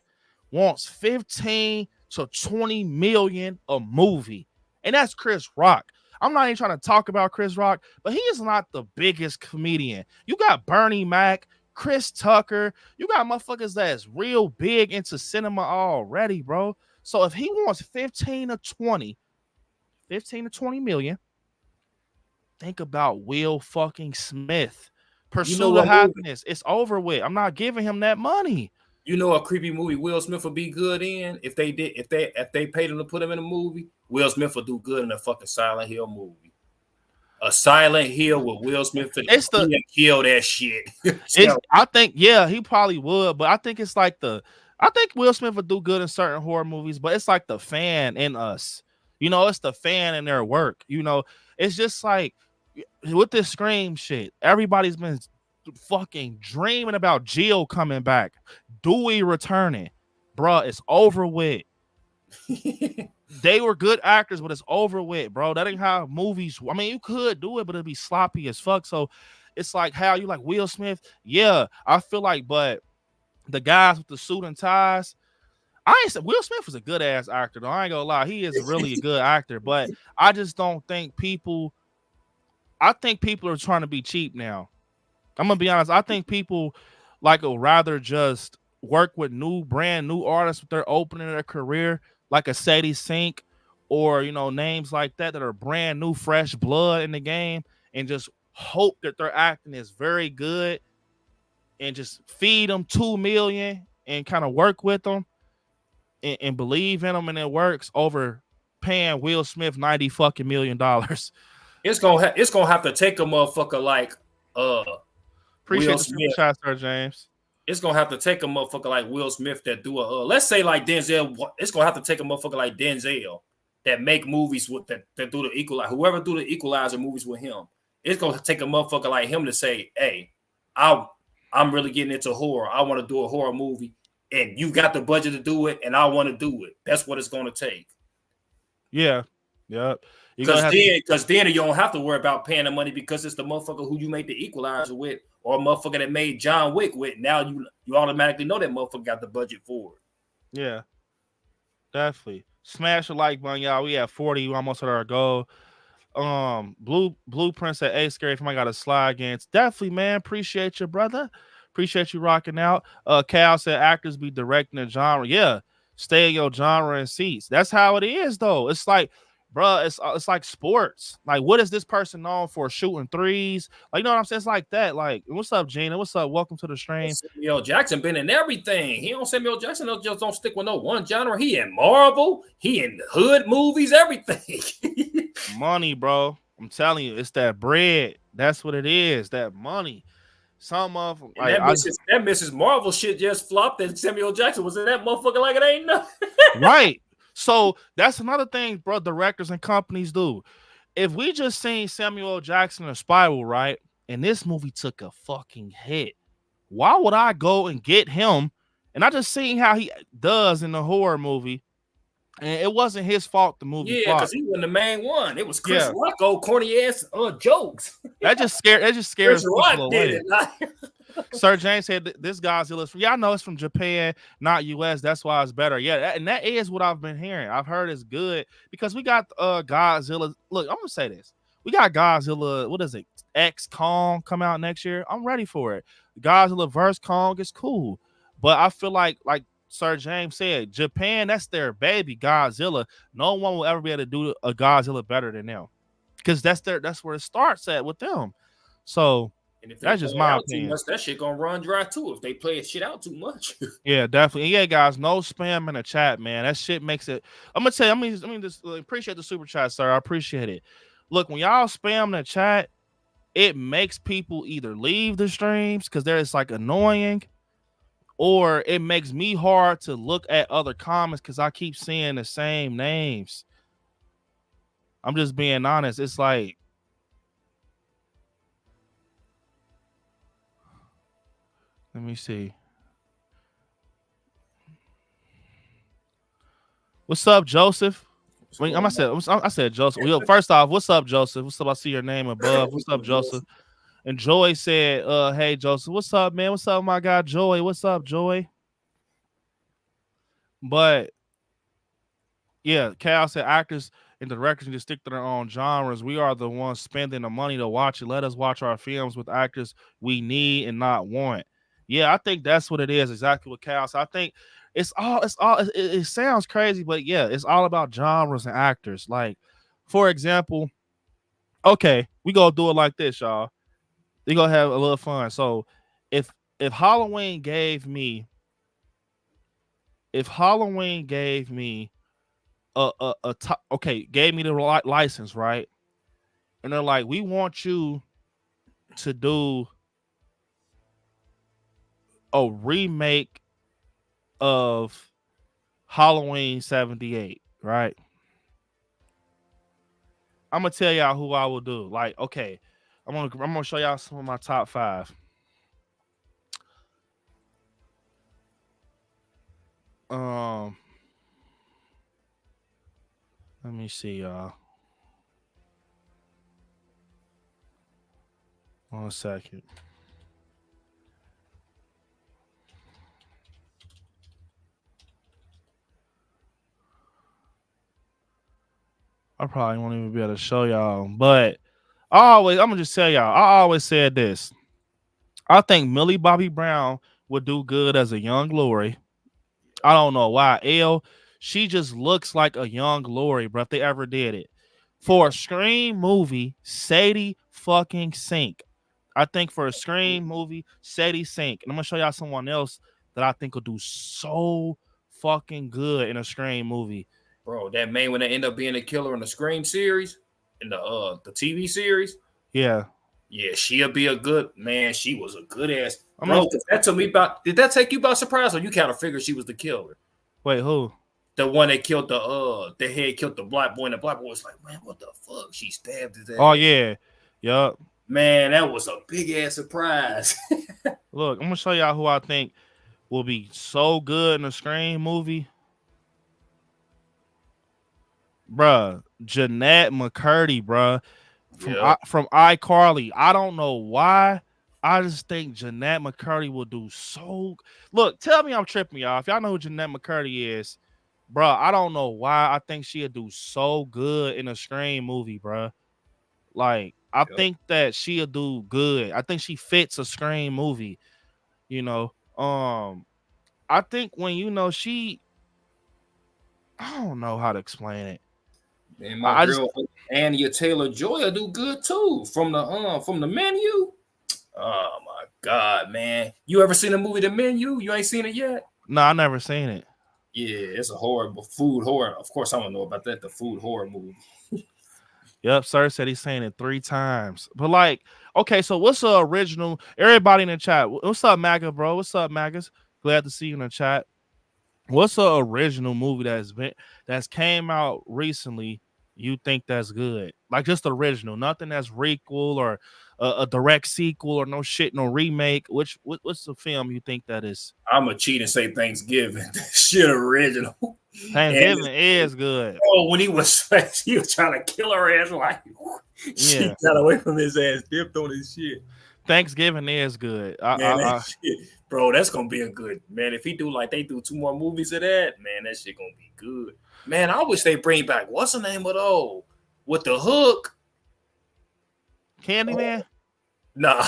wants 15 to 20 million a movie. And that's Chris Rock. I'm not even trying to talk about Chris Rock, but he is not the biggest comedian. You got Bernie Mac, Chris Tucker. You got motherfuckers that's real big into cinema already, bro. So if he wants 15 to 20 million, think about Will fucking Smith. Pursue the Happiness. It's over with. I'm not giving him that money. You know a creepy movie Will Smith would be good in if they paid him to put him in a movie. Will Smith would do good in a fucking Silent Hill movie. A Silent Hill with Will Smith. It's kill that shit. I think he probably would, but I think it's like I think Will Smith would do good in certain horror movies, but it's like the fan in us. You know, it's the fan in their work. You know, it's just like with this Scream shit, everybody's been fucking dreaming about Jill coming back, Dewey returning. Bruh, it's over with. They were good actors, but it's over with, bro. That ain't how movies. I mean, you could do it, but it'd be sloppy as fuck. So it's like how you like Will Smith. Yeah, I feel like, but the guys with the suit and ties, Will Smith was a good ass actor, though. I ain't gonna lie, he is really a good actor, but I just don't think I think people are trying to be cheap now. I'm gonna be honest. I think people like would rather just work with brand new artists with their opening of their career, like a Sadie Sink or names like that are brand new, fresh blood in the game, and just hope that their acting is very good, and just feed them $2 million and kind of work with them and believe in them, and it works over paying Will Smith $90 fucking million. It's gonna have to take a motherfucker like Appreciate the super chat, Sir James. It's gonna have to take a motherfucker like Will Smith that do let's say like Denzel. It's gonna have to take a motherfucker like Denzel that make movies with that do the Equalizer. Whoever do the Equalizer movies with him, it's gonna take a motherfucker like him to say, "Hey, I'm really getting into horror. I want to do a horror movie, and you got the budget to do it, and I want to do it." That's what it's gonna take. Yeah. Yep. Because then you don't have to worry about paying the money because it's the motherfucker who you make the Equalizer with, or a motherfucker that made John Wick with. Now you automatically know that motherfucker got the budget for it. Yeah, definitely. Smash the like button, y'all. We at 40. We almost at our goal. Blueprint said, "Hey, scary if I got a slide against." Definitely, man. Appreciate you, brother. Appreciate you rocking out. Cal said, "Actors be directing the genre." Yeah, stay in your genre and seats. That's how it is, though. It's like, bro, it's like sports. Like, what is this person known for? Shooting threes? Like, you know what I'm saying? It's like that. Like, what's up, Gina? What's up? Welcome to the stream. Samuel Jackson been in everything. Samuel Jackson just don't stick with no one genre. He in Marvel. He in hood movies. Everything. Money, bro. I'm telling you, it's that bread. That's what it is. That money. Some of like, that Mrs. Marvel shit just flopped, and Samuel Jackson was in that motherfucker like it ain't nothing. Right. So that's another thing, bro, directors and companies do. If we just seen Samuel Jackson in Spiral, right, and this movie took a fucking hit, why would I go and get him? And I just seen how he does in the horror movie, and it wasn't his fault the movie. Yeah, because he wasn't the main one. It was Chris Rock, old corny ass jokes. That just scares Chris Rock did it. Sir James said this Godzilla's from, I know it's from Japan, not US. That's why it's better. Yeah, and that is what I've been hearing. I've heard it's good because we got Godzilla. Look, I'm gonna say this. We got Godzilla, what is it? X Kong come out next year. I'm ready for it. Godzilla vs. Kong is cool. But I feel like Sir James said, Japan, that's their baby, Godzilla. No one will ever be able to do a Godzilla better than them. Because that's where it starts at with them. So and if that's just my opinion. Much, that shit gonna run dry too if they play shit out too much. Yeah, definitely. Yeah, guys, no spam in the chat, man. That shit makes it. I'm gonna tell you. I mean, just appreciate the super chat, sir. I appreciate it. Look, when y'all spam the chat, it makes people either leave the streams because they're just like annoying, or it makes me hard to look at other comments because I keep seeing the same names. I'm just being honest. It's like, let me see. What's up, Joseph? What's I mean, going I said Joseph. Well, first off, what's up, Joseph? What's up? I see your name above. What's up, Joseph? And Joy said, hey, Joseph, what's up, man? What's up, my guy, Joy? What's up, Joy? But yeah, Cal said actors and directors need to stick to their own genres. We are the ones spending the money to watch it. Let us watch our films with actors we need and not want. Yeah, I think that's what it is. Exactly what Cal said. I think it sounds crazy, but yeah, it's all about genres and actors. Like, for example, okay, we gonna do it like this, y'all. We gonna have a little fun. So if Halloween gave me gave me the license, right? And they're like, we want you to do a remake of Halloween 78, right? I'm gonna tell y'all who I will do. Like, okay, I'm gonna show y'all some of my top 5. Let me see, y'all. 1 second. I probably won't even be able to show y'all, but I'm gonna just tell y'all. I always said this. I think Millie Bobby Brown would do good as a young Lori. I don't know why. She just looks like a young Lori, bro. If they ever did it for a Scream movie, Sadie fucking Sink. I think for a Scream movie, Sadie Sink. And I'm gonna show y'all someone else that I think will do so fucking good in a Scream movie. Bro, that man when they end up being a killer in the Scream series, in the TV series. Yeah. Yeah, she'll be a good man. She was a good ass. Bro, that took me about. Did that take you by surprise, or you kind of figured she was the killer? Wait, who? The one that killed the head killed the black boy, and the black boy was like, man, what the fuck? She stabbed his ass. Oh yeah, yup. Man, that was a big ass surprise. Look, I'm gonna show y'all who I think will be so good in a Scream movie. Bruh, Jeanette McCurdy, bruh. From iCarly. I don't know why. I just think Jeanette McCurdy will do so. Look, tell me I'm tripping, y'all. If y'all know who Jeanette McCurdy is, bruh, I don't know why. I think she'll do so good in a Scream movie, bruh. Like, I think that she'll do good. I think she fits a Scream movie. You know, I think when I don't know how to explain it. And my girl Anya Taylor-Joy will do good too from the Menu. Oh my god, man! You ever seen the movie The Menu? You ain't seen it yet? No, I never seen it. Yeah, it's a horrible food horror. Of course, I don't know about that. The food horror movie. Yep, sir said he's saying it 3 times. But like, okay, so what's the original? Everybody in the chat, what's up, MAGA, bro? What's up, MAGAs? Glad to see you in the chat. What's the original movie that's came out recently? You think that's good? Like just the original, nothing that's requel or a direct sequel or no shit, no remake. What's the film you think that is? I'm a cheat and say Thanksgiving. Shit, original. Thanksgiving is good. Oh, when he was trying to kill her ass, like she got away from his ass, dipped on his shit. Thanksgiving is good. Bro, that's gonna be a good man. If he do like they do 2 more movies of that, man, that shit gonna be good. Man, I wish they bring back what's the name of those with the hook? Candyman? No.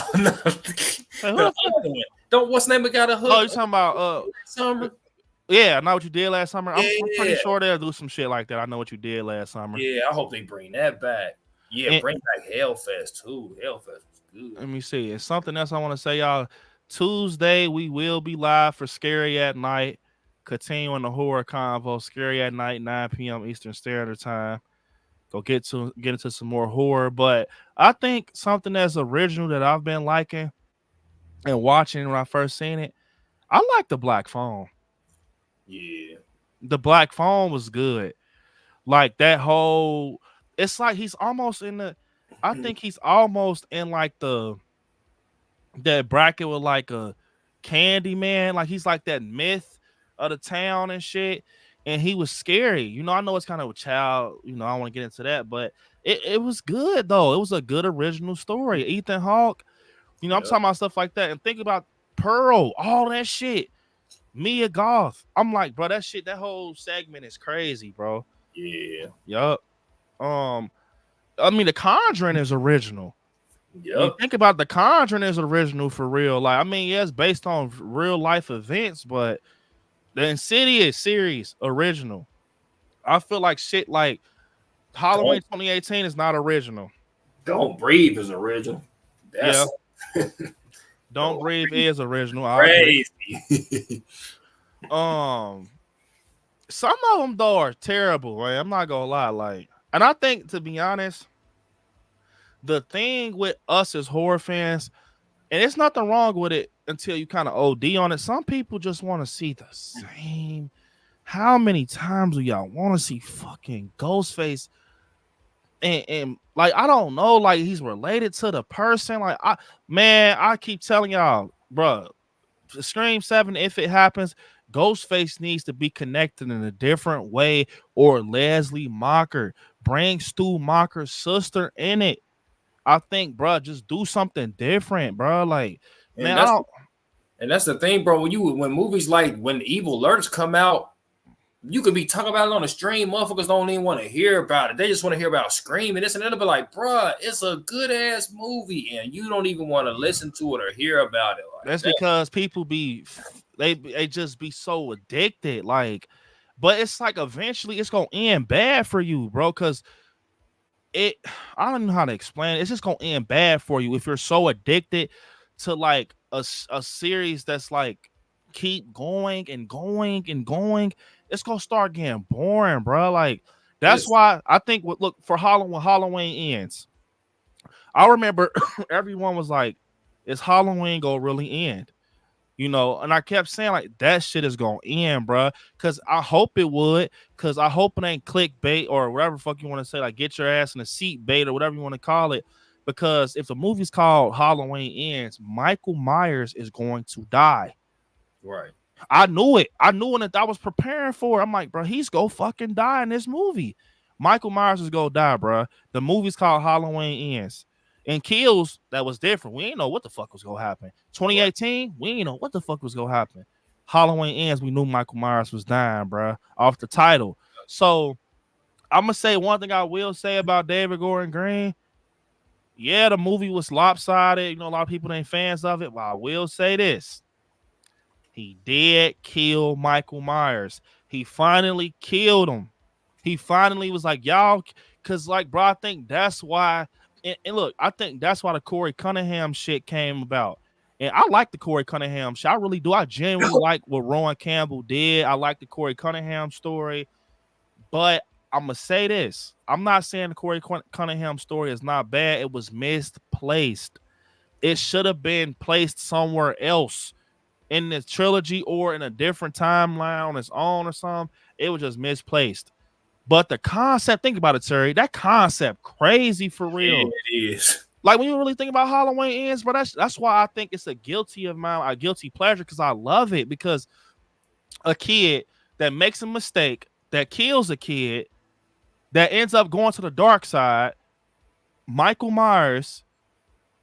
Don't what's the name of got a hook? Oh, you talking about Summer? Yeah, I know what you did last summer. I'm pretty sure they'll do some shit like that. I know what you did last summer. Yeah, I hope they bring that back. Yeah, bring back Hellfest too. Hellfest was good. Let me see. And something else I want to say, y'all. Tuesday, we will be live for Scary at Night. Continuing the horror convo. Scary at Night, 9 p.m. Eastern Standard Time. Go get into some more horror. But I think something that's original that I've been liking and watching when I first seen it, I like the Black Phone. Yeah. The Black Phone was good. Like that whole, it's like he's almost in the, I think he's almost in like that bracket with like a Candyman. Like he's like that myth of the town and shit. and he was scary. You know, I know it's kind of a child. You know, I don't want to get into that, but it was good though. It was a good original story. Ethan Hawke. You know, I'm talking about stuff like that, and think about Pearl, all that shit. Mia Goth. I'm like, bro, that shit, that whole segment is crazy, bro. Yeah. Yup. I mean, The Conjuring is original. Yep. You think about The Conjuring is original for real. Like, I mean, yeah, it's based on real life events, but the Insidious series original. I feel like shit like Halloween 2018 is not original. Don't Breathe is original. That's Don't Breathe is original. Crazy. Some of them though are terrible, right? I'm not gonna lie. Like, and I think, to be honest, the thing with us as horror fans, and it's nothing wrong with it until you kind of OD on it. Some people just want to see the same. How many times do y'all want to see fucking Ghostface? And like, I don't know, like he's related to the person. Like, I keep telling y'all, bro, Scream 7, if it happens, Ghostface needs to be connected in a different way, or Leslie Mocker, bring Stu Mocker's sister in it. I think, bro, just do something different, bro. Like, and man, that's the thing, bro. When movies like when Evil Alerts come out, you could be talking about it on the stream. Motherfuckers don't even want to hear about it. They just want to hear about Scream and this and that. They'll be like, bruh, it's a good ass movie, and you don't even want to listen to it or hear about it. Like, that's because people they just be so addicted. Like, but it's like eventually it's gonna end bad for you, bro. Because I don't know how to explain it. It's just gonna end bad for you if you're so addicted to like a series that's like keep going and going and going. It's gonna start getting boring, bro. Like, that's why I think look for when Halloween ends. I remember everyone was like, "Is Halloween gonna really end?" You know, and I kept saying like that shit is gonna end, bro. Cause I hope it would. Cause I hope it ain't clickbait or whatever fuck you want to say, like get your ass in a seat bait or whatever you want to call it. Because if the movie's called Halloween Ends, Michael Myers is going to die. Right. I knew it. I knew it. I was preparing for it. I'm like, bro, he's gonna fucking die in this movie. Michael Myers is gonna die, bro. The movie's called Halloween Ends. And Kills, that was different. We ain't know what the fuck was gonna happen. 2018, we ain't know what the fuck was gonna happen. Halloween Ends, we knew Michael Myers was dying, bro, off the title. So I'm gonna say one thing I will say about David Gordon Green. Yeah, the movie was lopsided. You know, a lot of people ain't fans of it, but I will say this. He did kill Michael Myers. He finally killed him. He finally was like, y'all, because, like, bro, I think that's why. And look, I think that's why the Corey Cunningham shit came about. And I like the Corey Cunningham shit. I really do. I genuinely like what Rowan Campbell did. I like the Corey Cunningham story. But I'm going to say this. I'm not saying the Corey Cunningham story is not bad. It was misplaced. It should have been placed somewhere else in the trilogy or in a different timeline on its own or something. It was just misplaced. But the concept, think about it, Terry. That concept, crazy for real. Yeah, it is. Like, when you really think about Halloween Ends, but that's why I think it's a guilty pleasure, because I love it. Because a kid that makes a mistake, that kills a kid, that ends up going to the dark side, Michael Myers,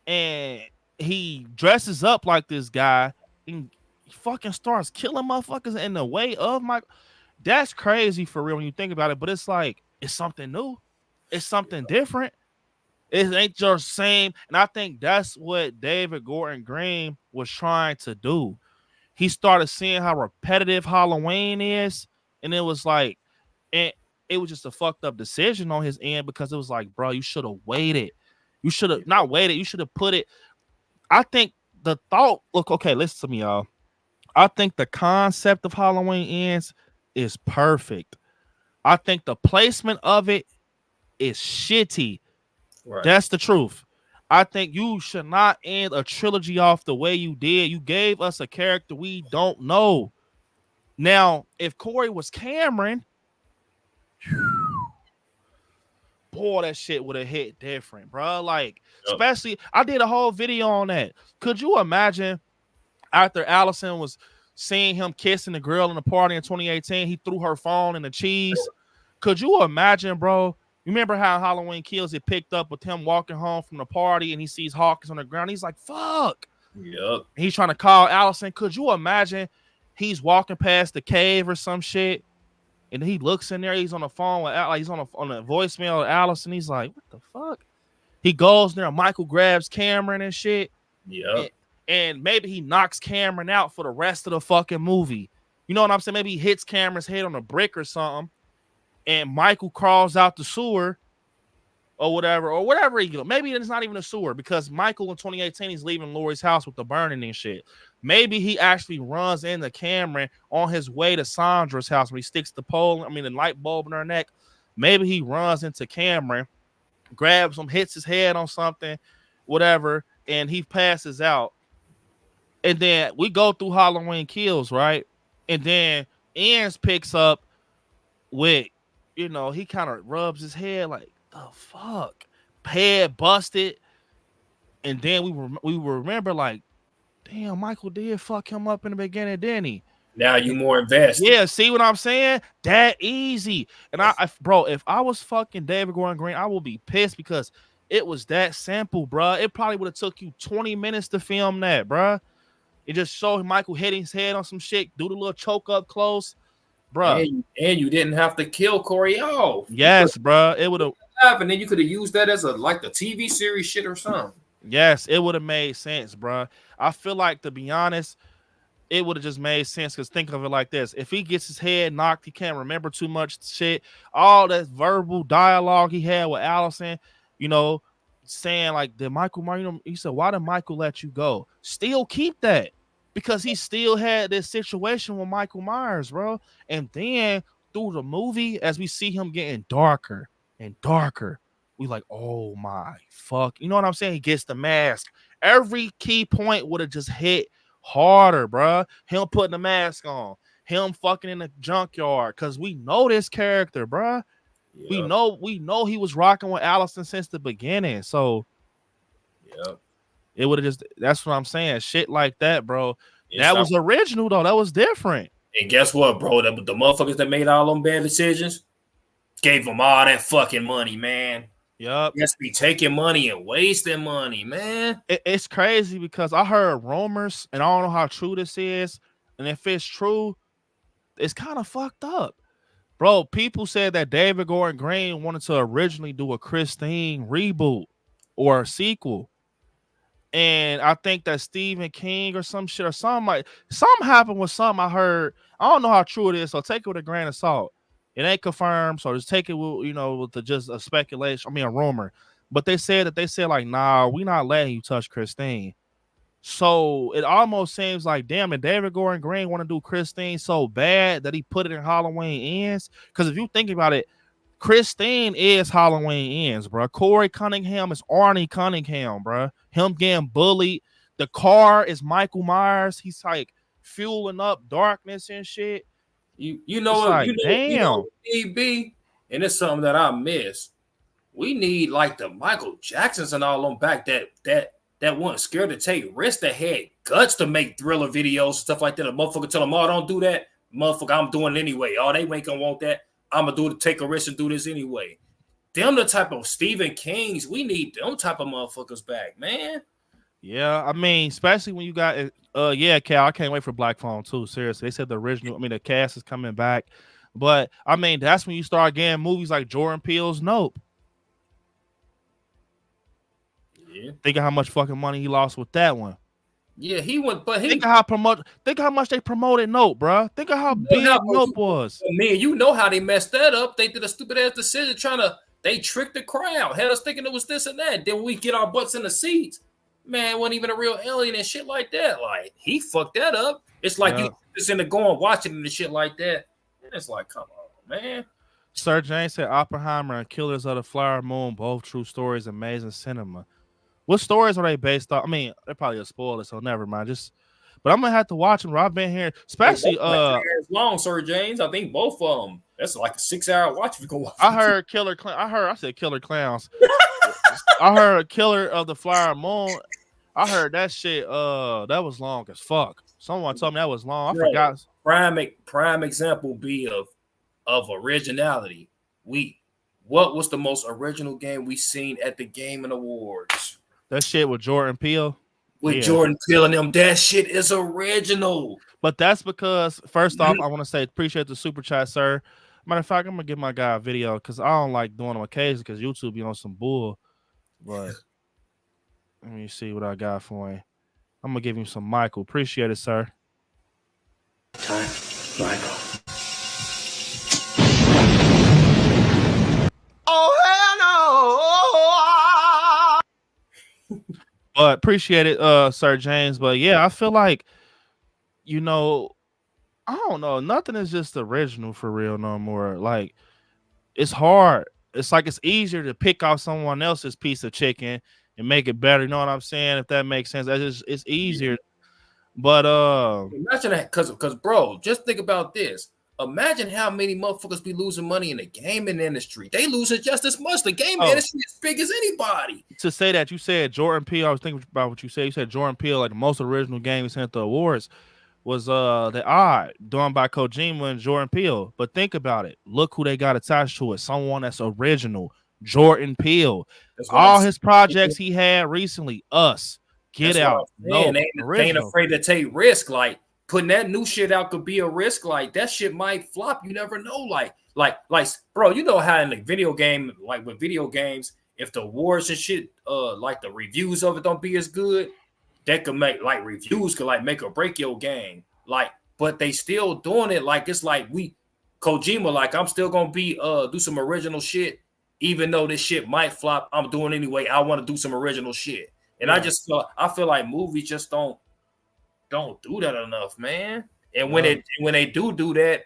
and he dresses up like this guy and fucking starts killing motherfuckers in the way of my. That's crazy for real when you think about it. But it's like, it's something new, it's something different. It ain't just same. And I think that's what David Gordon Green was trying to do. He started seeing how repetitive Halloween is, and it was like, and it was just a fucked up decision on his end, because it was like, bro, you should have waited. You should have not waited. You should have put it. I think the thought. Look, okay, listen to me, y'all. I think the concept of Halloween Ends is perfect. I think the placement of it is shitty. Right. That's the truth. I think you should not end a trilogy off the way you did. You gave us a character we don't know. Now, if Corey was Cameron, boy, that shit would have hit different, bro. Like, especially, I did a whole video on that. Could you imagine after Allison was seeing him kissing the girl in the party in 2018. He threw her phone in the cheese. Could you imagine, bro? You remember how Halloween Kills it picked up with him walking home from the party and he sees Hawkins on the ground? He's like, fuck. Yep. He's trying to call Allison. Could you imagine he's walking past the cave or some shit and he looks in there, he's on the phone with he's on the voicemail with Allison. He's like, what the fuck? He goes there, Michael grabs Cameron and shit. Yep. And maybe he knocks Cameron out for the rest of the fucking movie. You know what I'm saying? Maybe he hits Cameron's head on a brick or something. And Michael crawls out the sewer or whatever he goes. Maybe it's not even a sewer because Michael in 2018, he's leaving Lori's house with the burning and shit. Maybe he actually runs into Cameron on his way to Sandra's house when he sticks the light bulb in her neck. Maybe he runs into Cameron, grabs him, hits his head on something, whatever, and he passes out. And then we go through Halloween Kills, right? And then Ian picks up with, he kind of rubs his head like, the fuck? Head busted. And then we remember like, damn, Michael did fuck him up in the beginning, didn't he? Now you more invested. Yeah, see what I'm saying? That easy. And bro, if I was fucking David Gordon Green, I would be pissed because it was that simple, bro. It probably would have took you 20 minutes to film that, bro. It just showed Michael hitting his head on some shit, do the little choke up close. Bro, and you didn't have to kill Corey off. Yes, bro. It would have, and then you could have used that as the TV series shit or something. Yes, it would have made sense, bro. I feel like, to be honest, it would have just made sense because think of it like this: if he gets his head knocked, he can't remember too much shit. All that verbal dialogue he had with Allison, saying like, "Did Michael?" He said, "Why did Michael let you go?" Still keep that. Because he still had this situation with Michael Myers, bro. And then through the movie, as we see him getting darker and darker, we like, oh my fuck. You know what I'm saying? He gets the mask. Every key point would have just hit harder, bro. Him putting the mask on, him fucking in the junkyard. Because we know this character, bro. Yeah. We know he was rocking with Allison since the beginning. So yeah. It would have just, that's what I'm saying. Shit like that, bro. That was original, though. That was different. And guess what, bro? The motherfuckers that made all them bad decisions gave them all that fucking money, man. Yup. Just be taking money and wasting money, man. It's crazy because I heard rumors, and I don't know how true this is. And if it's true, it's kind of fucked up. Bro, people said that David Gordon Green wanted to originally do a Christine reboot or a sequel. And I think that Stephen King or some shit or something happened with something I heard. I don't know how true it is, so take it with a grain of salt. It ain't confirmed, so just take it with, with just a speculation. A rumor. But they said like, nah, we not letting you touch Christine. So it almost seems like, damn, if David Gordon Green want to do Christine so bad that he put it in Halloween Ends. Because if you think about it, Christine is Halloween Ends, bro. Corey Cunningham is Arnie Cunningham, bro. Him getting bullied. The car is Michael Myers. He's like fueling up darkness and shit. You know what? Like, damn. B, and it's something that I miss. We need like the Michael Jacksons and all them back that weren't scared to take risks, that had guts to make thriller videos and stuff like that. A motherfucker tell them, "Oh, don't do that, motherfucker. I'm doing it anyway. Oh, they ain't gonna want that. I'm gonna do it, take a risk and do this anyway." Them the type of Stephen Kings, we need them type of motherfuckers back, man. Yeah, I mean, especially when you got yeah, Cal, I can't wait for Black Phone too. Seriously, they said the cast is coming back, but I mean, that's when you start getting movies like Jordan Peele's Nope. Yeah, think of how much fucking money he lost with that one. Yeah, he went, but think of how much they promoted Nope, bro. Think of how big Nope was. Man, you know how they messed that up. They did a stupid ass decision they tricked the crowd, had us thinking it was this and that. Then we get our butts in the seats. Man, wasn't even a real alien and shit like that. Like, he fucked that up. It's like you just in the going watching and shit like that. And it's like, come on, man. Sir James said Oppenheimer and Killers of the Flower Moon, both true stories, amazing cinema. What stories are they based on? I mean, they're probably a spoiler, so never mind. But I'm gonna have to watch them. I've been here, especially long, Sir James. I think both of them. That's like a 6-hour watch if you can watch. I heard Killer Clown. I said Killer Clowns. I heard Killer of the Flower Moon. I heard that shit. That was long as fuck. Someone told me that was long. I Bro, forgot. Prime example be of originality. What was the most original game we seen at the Gaming Awards? That shit with Jordan Peele. With Jordan Peele and them, that shit is original. But that's because, first off, I want to say appreciate the super chat, sir. Matter of fact, I'm gonna give my guy a video because I don't like doing them occasionally because YouTube be on some bull. But let me see what I got for him. I'm gonna give him some Michael. Appreciate it, sir. Time, Michael. Oh hell no! But appreciate it, Sir James. But yeah, I feel like, you know, I don't know, nothing is just original for real no more. Like, it's hard. It's like it's easier to pick off someone else's piece of chicken and make it better. You know what I'm saying? If that makes sense, it's easier. But imagine that, cause bro, just think about this. Imagine how many motherfuckers be losing money in the gaming industry. They lose it just as much. The gaming industry is big as anybody. To say that, you said Jordan Peele. I was thinking about what you said. You said Jordan Peele, like the most original game he sent at the awards was The Odd, done by Kojima and Jordan Peele. But think about it. Look who they got attached to it. Someone that's original. Jordan Peele. All his projects he had recently. Us. Get Out. No, they ain't afraid to take risk. Like, putting that new shit out could be a risk. Like, that shit might flop. You never know. Like, bro, you know how in the video game, like with video games, if the awards and shit, like the reviews of it don't be as good, that could make, like, reviews could like make or break your game. Like, but they still doing it. Like, it's like Kojima, like, I'm still gonna be do some original shit, even though this shit might flop. I'm doing anyway. I want to do some original shit, and I feel like movies just don't do that enough, man. And when they do that,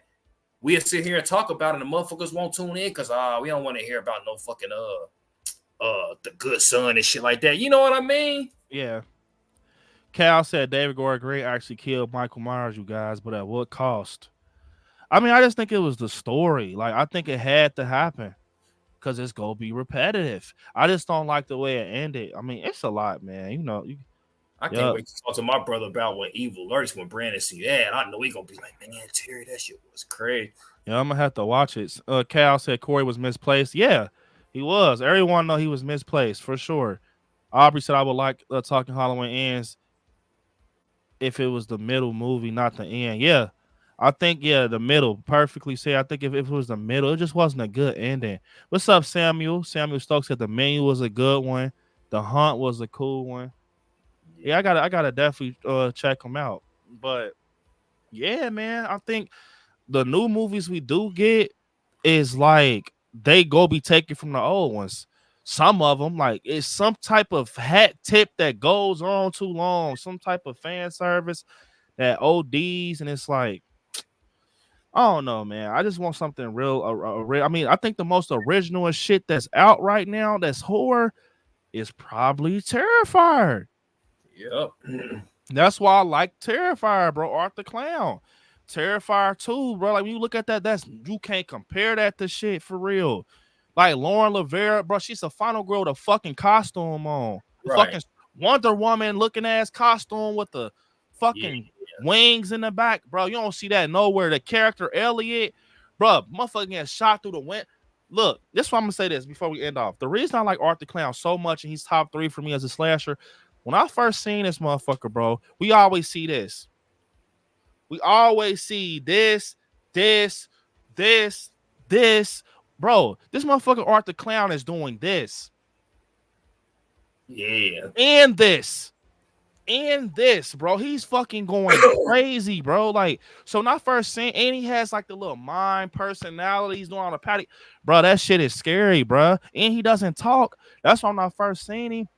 we'll sit here and talk about it, and the motherfuckers won't tune in because we don't want to hear about no fucking The Good Son and shit like that. You know what I mean? Yeah. Cal said David Gordon Green actually killed Michael Myers, you guys, but at what cost? I mean, I just think it was the story. Like, I think it had to happen because it's gonna be repetitive. I just don't like the way it ended. I mean, it's a lot, man. You know, I can't wait to talk to my brother about what Evil Lurks when Brandon see that. I know he gonna be like, man, Terry, that shit was crazy. Yeah, I'm gonna have to watch it. Cal said Corey was misplaced. Yeah, he was. Everyone know he was misplaced for sure. Aubrey said I would like Talking Halloween Ends if it was the middle movie, not the end. Yeah, I think the middle. Perfectly said. I think if it was the middle, it just wasn't a good ending. What's up, Samuel? Samuel Stokes said the menu was a good one. The Hunt was a cool one. Yeah, I gotta definitely check them out. But yeah, man, I think the new movies we do get is like they go be taken from the old ones. Some of them, like, it's some type of hat tip that goes on too long, some type of fan service that ODs, and it's like, I don't know, man. I just want something real. I mean, I think the most original shit that's out right now that's horror is probably Terrifier. Yep. That's why I like Terrifier, bro. Art the Clown. Terrifier 2, bro. Like, when you look at that, you can't compare that to shit for real. Like Lauren Lavera, bro, she's a final girl with a fucking costume on. Right. Fucking Wonder Woman looking ass costume with the fucking wings in the back, bro. You don't see that nowhere. The character Elliot, bro, motherfucking gets shot through the wind. Look, this is why I'm gonna say this before we end off. The reason I like Art the Clown so much, and he's top 3 for me as a slasher, when I first seen this motherfucker, bro, we always see this. We always see this. Bro, this motherfucker Art the Clown is doing this. Yeah. And this, bro. He's fucking going crazy, bro. Like, so when I first seen, and he has like the little mime personality. He's doing all the patty. Bro, that shit is scary, bro. And he doesn't talk. That's why when I first seen him.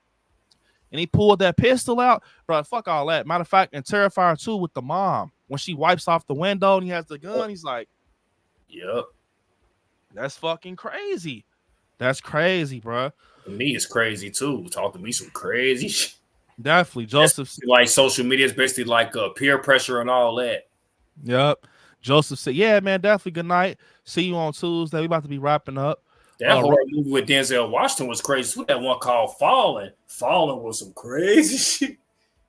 And he pulled that pistol out. Bro, fuck all that. Matter of fact, in Terrifier 2 with the mom, when she wipes off the window and he has the gun, he's like, yep. That's fucking crazy. That's crazy, bro. To me, it's crazy too. Talk to me some crazy shit. Definitely. Joseph. Like, social media is basically like peer pressure and all that. Yep. Joseph said, yeah, man, definitely good night. See you on Tuesday. We about to be wrapping up. That horror movie with Denzel Washington was crazy. That one called Fallen. Fallen was some crazy shit.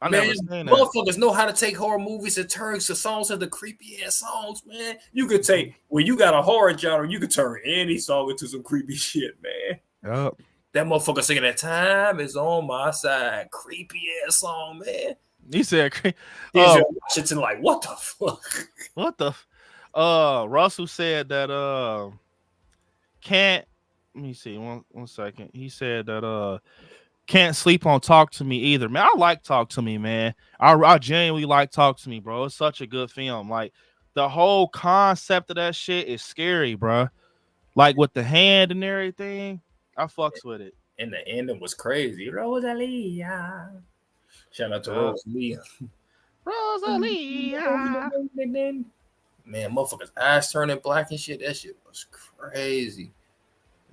I Man, never seen that. motherfuckers know how to take horror movies and turn the songs into creepy ass songs, man. You could take when you got a horror genre, you could turn any song into some creepy shit, man. Yep. That motherfucker singing that time is on my side. Creepy ass song, man. He said, Washington, like, what the fuck? What the Russell said that can't let me see one second. He said that can't sleep on Talk to Me either. Man, I like Talk to Me, man. I genuinely like Talk to Me, bro. It's such a good film. Like the whole concept of that shit is scary, bro. Like with the hand and everything, I fucks with it. And the ending was crazy. Rosalia. Shout out to Rosalia. Rosalia. Man, motherfuckers' eyes turning black and shit. That shit was crazy.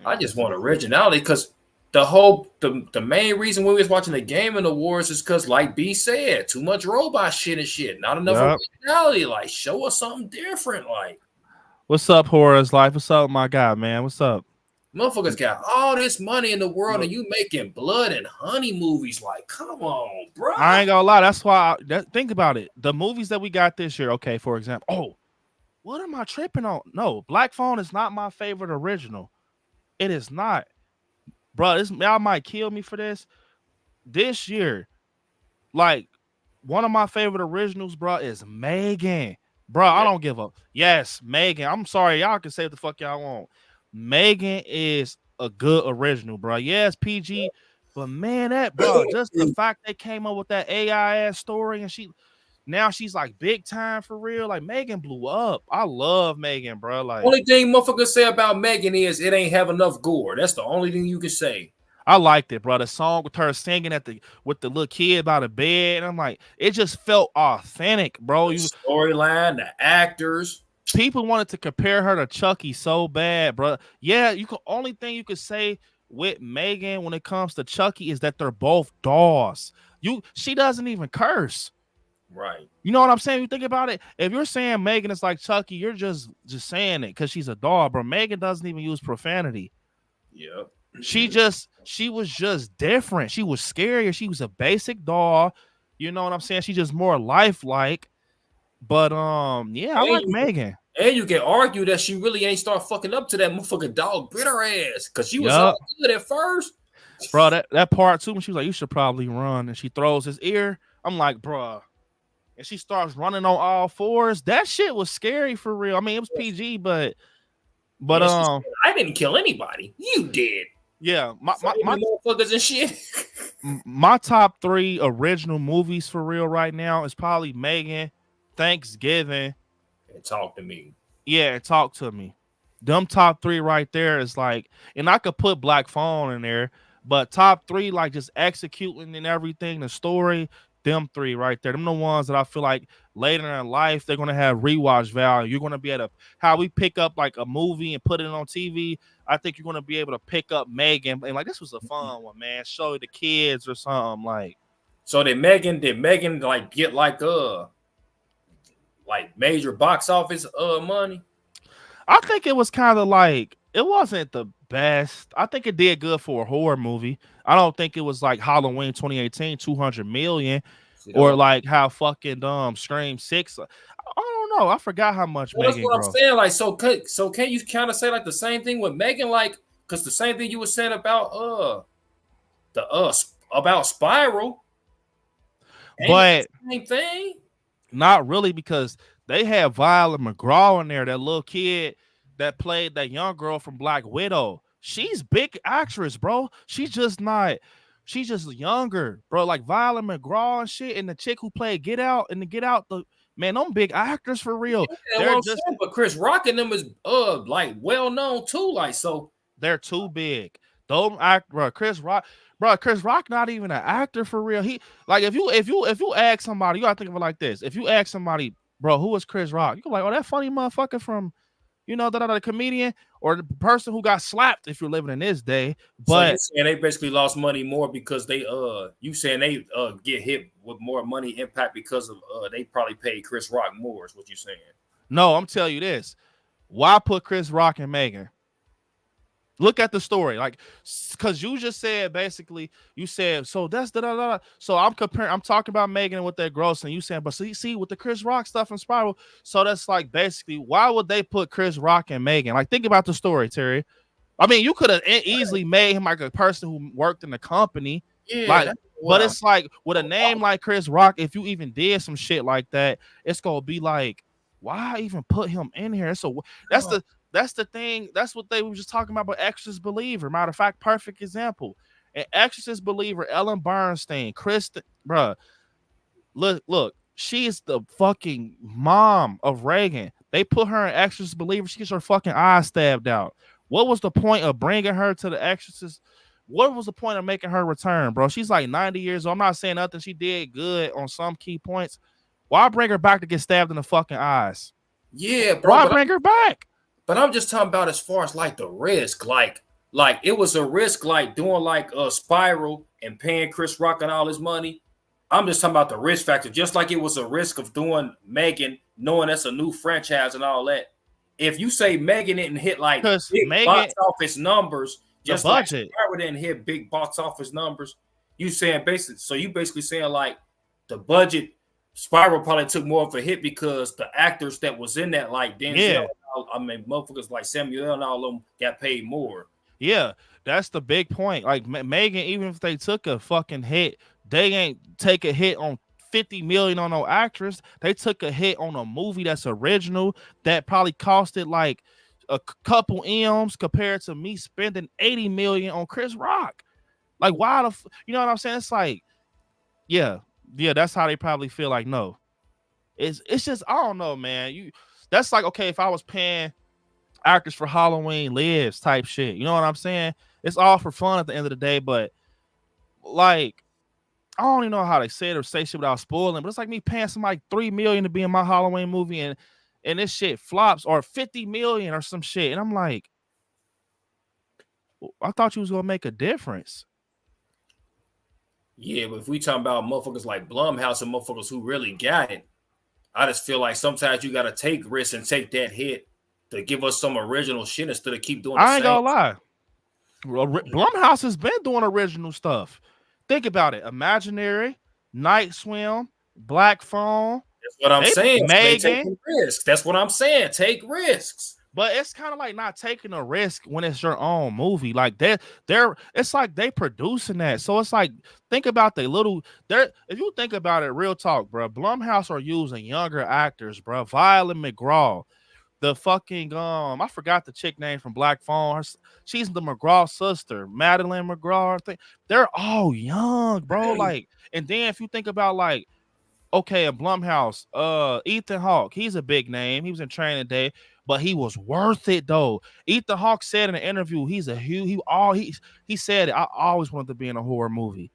I just want originality because the main reason we was watching the Gaming Awards is because, like B said, too much robot shit and shit. Not enough originality. Like, show us something different. Like, what's up, Horror's Life? What's up, my guy, man? What's up? Motherfuckers got all this money in the world and you making blood and honey movies. Like, come on, bro. I ain't gonna lie. That's why. Think about it. The movies that we got this year. Okay, for example. Oh, what am I tripping on? No, Black Phone is not my favorite original. It is not, bro. Y'all might kill me for this. This year, like one of my favorite originals, bro, is Megan. Bro, I don't give up. Yes, Megan. I'm sorry, y'all can say what the fuck y'all want. Megan is a good original, bro. Yes, PG, but man, that bro, just the fact they came up with that AI ass story and she's like big time for real. Like Megan blew up. I love Megan, bro. Like only thing motherfuckers say about Megan is it ain't have enough gore. That's the only thing you can say. I liked it, bro. The song with her singing with the little kid by the bed, and I'm like, it just felt authentic, bro. The storyline, the actors. People wanted to compare her to Chucky so bad, bro. Yeah, only thing you could say with Megan when it comes to Chucky is that they're both dolls. She doesn't even curse. Right. You know what I'm saying? You think about it. If you're saying Megan is like Chucky, you're just saying it because she's a doll, bro. Megan doesn't even use profanity. Yep. She was just different. She was scarier. She was a basic doll. You know what I'm saying? She's just more lifelike. But yeah, I like Megan. And you can argue that she really ain't start fucking up to that motherfucking dog bit her ass because she was all good at first. Bro, that part too when she was like, you should probably run, and she throws his ear. I'm like, bro. And she starts running on all fours. That shit was scary for real. I mean, it was PG, but I didn't kill anybody. You did. Yeah, my motherfuckers and shit. My top 3 original movies for real right now is probably Megan, Thanksgiving, and Talk to Me. Yeah, Talk to Me. Them top 3 right there is like, and I could put Black Phone in there, but top 3 like just executing and everything, the story. Them 3 right there. Them the ones that I feel like later in life they're gonna have rewatch value. You're gonna be able to how we pick up like a movie and put it on TV. I think you're gonna be able to pick up Megan and like this was a fun one, man. Show the kids or something like. So did Megan like get like major box office money? I think it was kind of like it wasn't the best. I think it did good for a horror movie. I don't think it was like Halloween 2018, 200 million, or like how fucking Scream 6. I don't know. I forgot how much. Well, that's what I'm saying. Like, so can you kind of say like the same thing with Megan? Like, because the same thing you were saying about about Spiral, but same thing. Not really, because they have Violet McGraw in there, that little kid that played that young girl from Black Widow. She's big actress, bro. She's just younger, bro. Like Violet McGraw and shit, and the chick who played Get Out and the Get Out, man, them big actors for real. Yeah, but Chris Rock and them is like well known too. Like, so they're too big. Don't act, bro. Chris Rock not even an actor for real. He like if you ask somebody, you gotta think of it like this. If you ask somebody, bro, who is Chris Rock? You go like, oh, that funny motherfucker from, the comedian, or the person who got slapped if you're living in this day. But so you're saying they basically lost money more because they you saying they get hit with more money impact because of they probably paid Chris Rock more is what you saying. No, I'm telling you this. Why put Chris Rock and Megan? Look at the story, like, because you just said basically, you said so that's da. So I'm talking about Megan with that gross, and you saying, but see with the Chris Rock stuff and Spiral. So that's like basically, why would they put Chris Rock and Megan? Like, think about the story, Terry. I mean, you could have easily made him like a person who worked in the company, like. But it's like with a name like Chris Rock, if you even did some shit like that, it's gonna be like, why even put him in here? So that's the thing. That's what they were just talking about Exorcist Believer. Matter of fact, perfect example. An Exorcist Believer, Ellen Bernstein, Kristen, bruh. Look, she is the fucking mom of Reagan. They put her in Exorcist Believer. She gets her fucking eyes stabbed out. What was the point of bringing her to the Exorcist? What was the point of making her return, bro? She's like 90 years old. I'm not saying nothing. She did good on some key points. Why bring her back to get stabbed in the fucking eyes? Yeah, bro. Why bring her back? But I'm just talking about as far as like the risk, like it was a risk, like doing like a Spiral and paying Chris Rock and all his money. I'm just talking about the risk factor, just like it was a risk of doing Megan, knowing that's a new franchise and all that. If you say Megan didn't hit like big box office numbers, just like Spiral didn't hit big box office numbers, you saying basically, so you basically saying like the budget. Spiral probably took more of a hit because the actors that was in that, like Denzel, I mean, motherfuckers like Samuel and all of them got paid more. Yeah, that's the big point. Like Megan, even if they took a fucking hit, they ain't take a hit on 50 million on no actress. They took a hit on a movie that's original that probably costed like a couple M's compared to me spending 80 million on Chris Rock. Like, why you know what I'm saying? It's like, yeah, that's how they probably feel. Like, no, it's just, I don't know, man. That's like, okay, if I was paying actors for Halloween Lives type shit, you know what I'm saying? It's all for fun at the end of the day, but like, I don't even know how they say it or say shit without spoiling, but it's like me paying somebody $3 million to be in my Halloween movie and this shit flops, or 50 million or some shit, and I'm like, I thought you was gonna make a difference. Yeah, but if we talking about motherfuckers like Blumhouse and motherfuckers who really got it, I just feel like sometimes you got to take risks and take that hit to give us some original shit instead of keep doing the same. I ain't gonna lie. Blumhouse has been doing original stuff. Think about it. Imaginary, Night Swim, Black Phone. That's what I'm saying. Megan. Risks. That's what I'm saying. Take risks. But it's kind of like not taking a risk when it's your own movie. Like it's like they producing that. So it's like, think about if you think about it, real talk, bro. Blumhouse are using younger actors, bro. Violet McGraw, the fucking I forgot the chick name from Black Phone. She's the McGraw sister, Madeline McGraw. They're all young, bro. Like, and then if you think about like, okay, in Blumhouse, Ethan Hawke, he's a big name. He was in Training Day, but he was worth it though. Ethan Hawke said in an interview, he said it, I always wanted to be in a horror movie.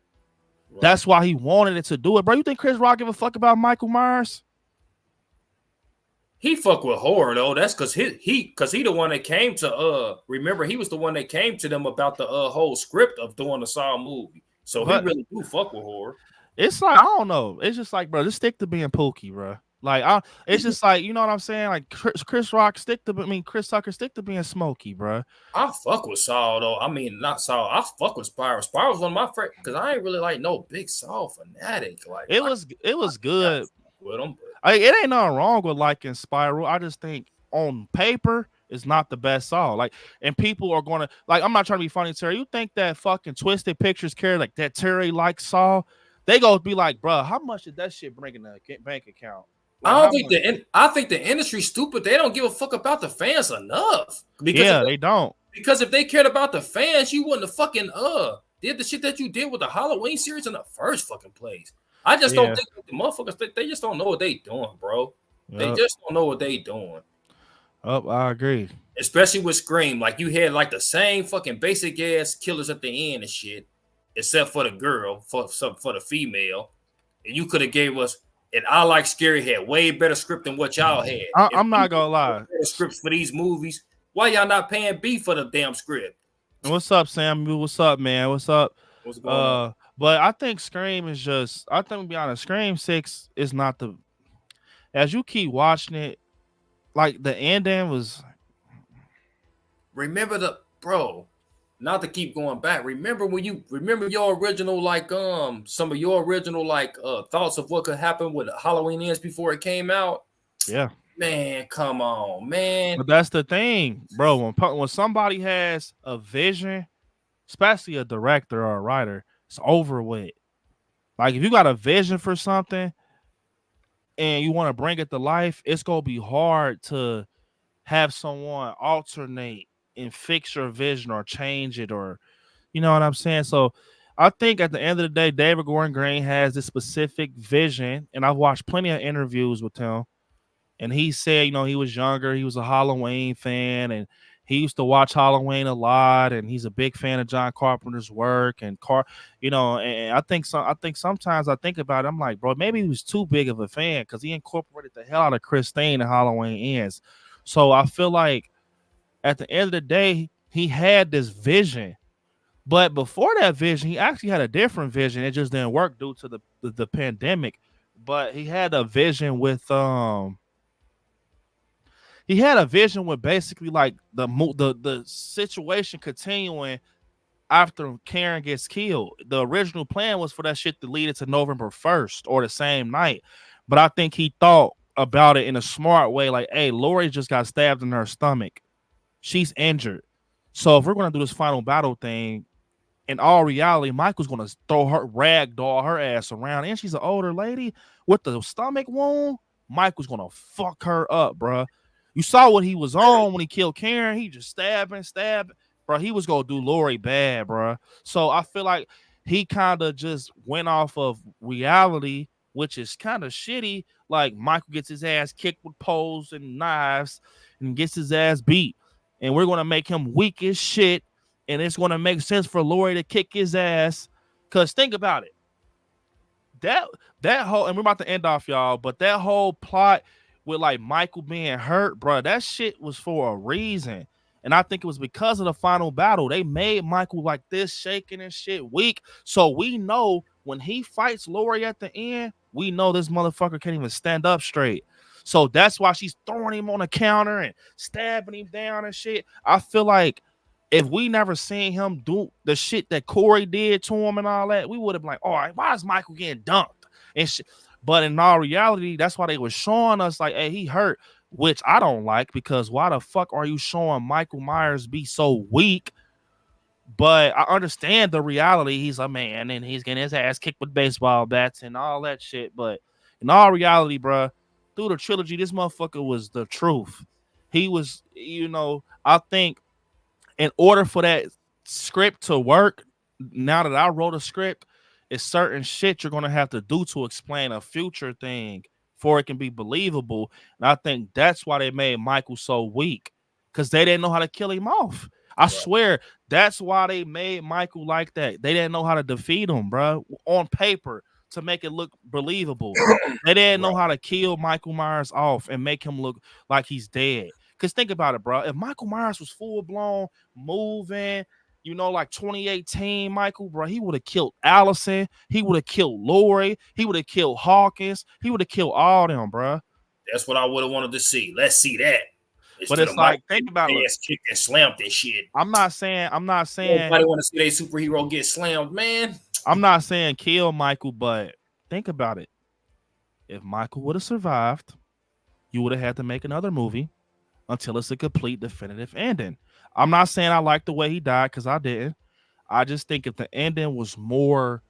Right. That's why he wanted it to do it, bro. You think Chris Rock give a fuck about Michael Myers? He fuck with horror though. That's because he the one that came to remember, he was the one that came to them about the whole script of doing the Saw movie. So he really do fuck with horror. It's like, I don't know. It's just like, bro, just stick to being Pookie, bro. Like, it's just like, you know what I'm saying? Like, Chris Tucker, stick to being Smokey, bro. I fuck with Saw though. I mean, not Saw. I fuck with Spiral. Spiral's one of my favorite because I ain't really like no big Saw fanatic. Like, it was good with him. It ain't nothing wrong with liking Spiral. I just think on paper it's not the best Saw. Like, and people are gonna like. I'm not trying to be funny, Terry. You think that fucking Twisted Pictures carry like that Terry like Saw? They go be like, bro, how much did that shit bring in the bank account? Like, I think the industry's stupid. They don't give a fuck about the fans enough. Because they don't. Because if they cared about the fans, you wouldn't have fucking did the shit that you did with the Halloween series in the first fucking place. I just don't think the motherfuckers, they just don't know what they doing, bro. Yep. They just don't know what they doing. Oh, I agree. Especially with Scream. Like, you had like the same fucking basic ass killers at the end and shit, except for the girl, for the female. And you could have gave us, and I Like Scary had way better script than what y'all had. I'm not gonna lie. Scripts for these movies. Why y'all not paying B for the damn script? What's up, Sam? What's up, man? What's up? What's going on? But I think Scream is just, I think, to be honest, Scream 6 is not the, as you keep watching it, like the ending was. Remember not to keep going back. Remember your original some of your original thoughts of what could happen with Halloween Ends before it came out? Yeah. Man, come on, man. But that's the thing, bro. When somebody has a vision, especially a director or a writer, it's over with. Like if you got a vision for something and you want to bring it to life, it's gonna be hard to have someone alternate and fix your vision or change it, or you know what I'm saying. So I think at the end of the day, David Gordon Green has this specific vision, and I've watched plenty of interviews with him. And he said, you know, he was younger, he was a Halloween fan, and he used to watch Halloween a lot, and he's a big fan of John Carpenter's work and you know, and I think sometimes I think about it, I'm like, bro, maybe he was too big of a fan because he incorporated the hell out of Christine and Halloween Ends. So I feel like at the end of the day, he had this vision. But before that vision, he actually had a different vision. It just didn't work due to the pandemic. But he had a vision with basically like the situation continuing after Karen gets killed. The original plan was for that shit to lead it to November 1st or the same night. But I think he thought about it in a smart way, like, hey, Lori just got stabbed in her stomach. She's injured. So if we're going to do this final battle thing, in all reality, Michael's going to ragdoll her ass around. And she's an older lady with the stomach wound. Michael's going to fuck her up, bro. You saw what he was on when he killed Karen. He just stabbing. Bro, he was going to do Lori bad, bro. So I feel like he kind of just went off of reality, which is kind of shitty. Like Michael gets his ass kicked with poles and knives and gets his ass beat. And we're going to make him weak as shit. And it's going to make sense for Lori to kick his ass. Because think about it. That whole, and we're about to end off, y'all, but that whole plot with like Michael being hurt, bro, that shit was for a reason. And I think it was because of the final battle. They made Michael like this, shaking and shit, weak. So we know when he fights Lori at the end, we know this motherfucker can't even stand up straight. So that's why she's throwing him on the counter and stabbing him down and shit. I feel like if we never seen him do the shit that Corey did to him and all that, we would have been like, all right, why is Michael getting dunked and shit? But in all reality, that's why they were showing us like, hey, he hurt, which I don't like, because why the fuck are you showing Michael Myers be so weak? But I understand the reality. He's a man and he's getting his ass kicked with baseball bats and all that shit. But in all reality, bro, through the trilogy, this motherfucker was the truth. He was, you know, I think in order for that script to work, now that I wrote a script, it's certain shit you're going to have to do to explain a future thing before it can be believable. And I think that's why they made Michael so weak, because they didn't know how to kill him off. I swear that's why they made Michael like that. They didn't know how to defeat him, bro, on paper to make it look believable. They didn't know how to kill Michael Myers off and make him look like he's dead. Because think about it, bro. If Michael Myers was full-blown, moving, you know, like 2018 Michael, bro, he would have killed Allison. He would have killed Lori. He would have killed Hawkins. He would have killed all them, bro. That's what I would have wanted to see. Let's see that. But it's like, think about it. Kicked and slammed and shit. I'm not saying. Nobody want to see their superhero get slammed, man. I'm not saying kill Michael, but think about it. If Michael would have survived, you would have had to make another movie until it's a complete definitive ending. I'm not saying I like the way he died, because I didn't. I just think if the ending was more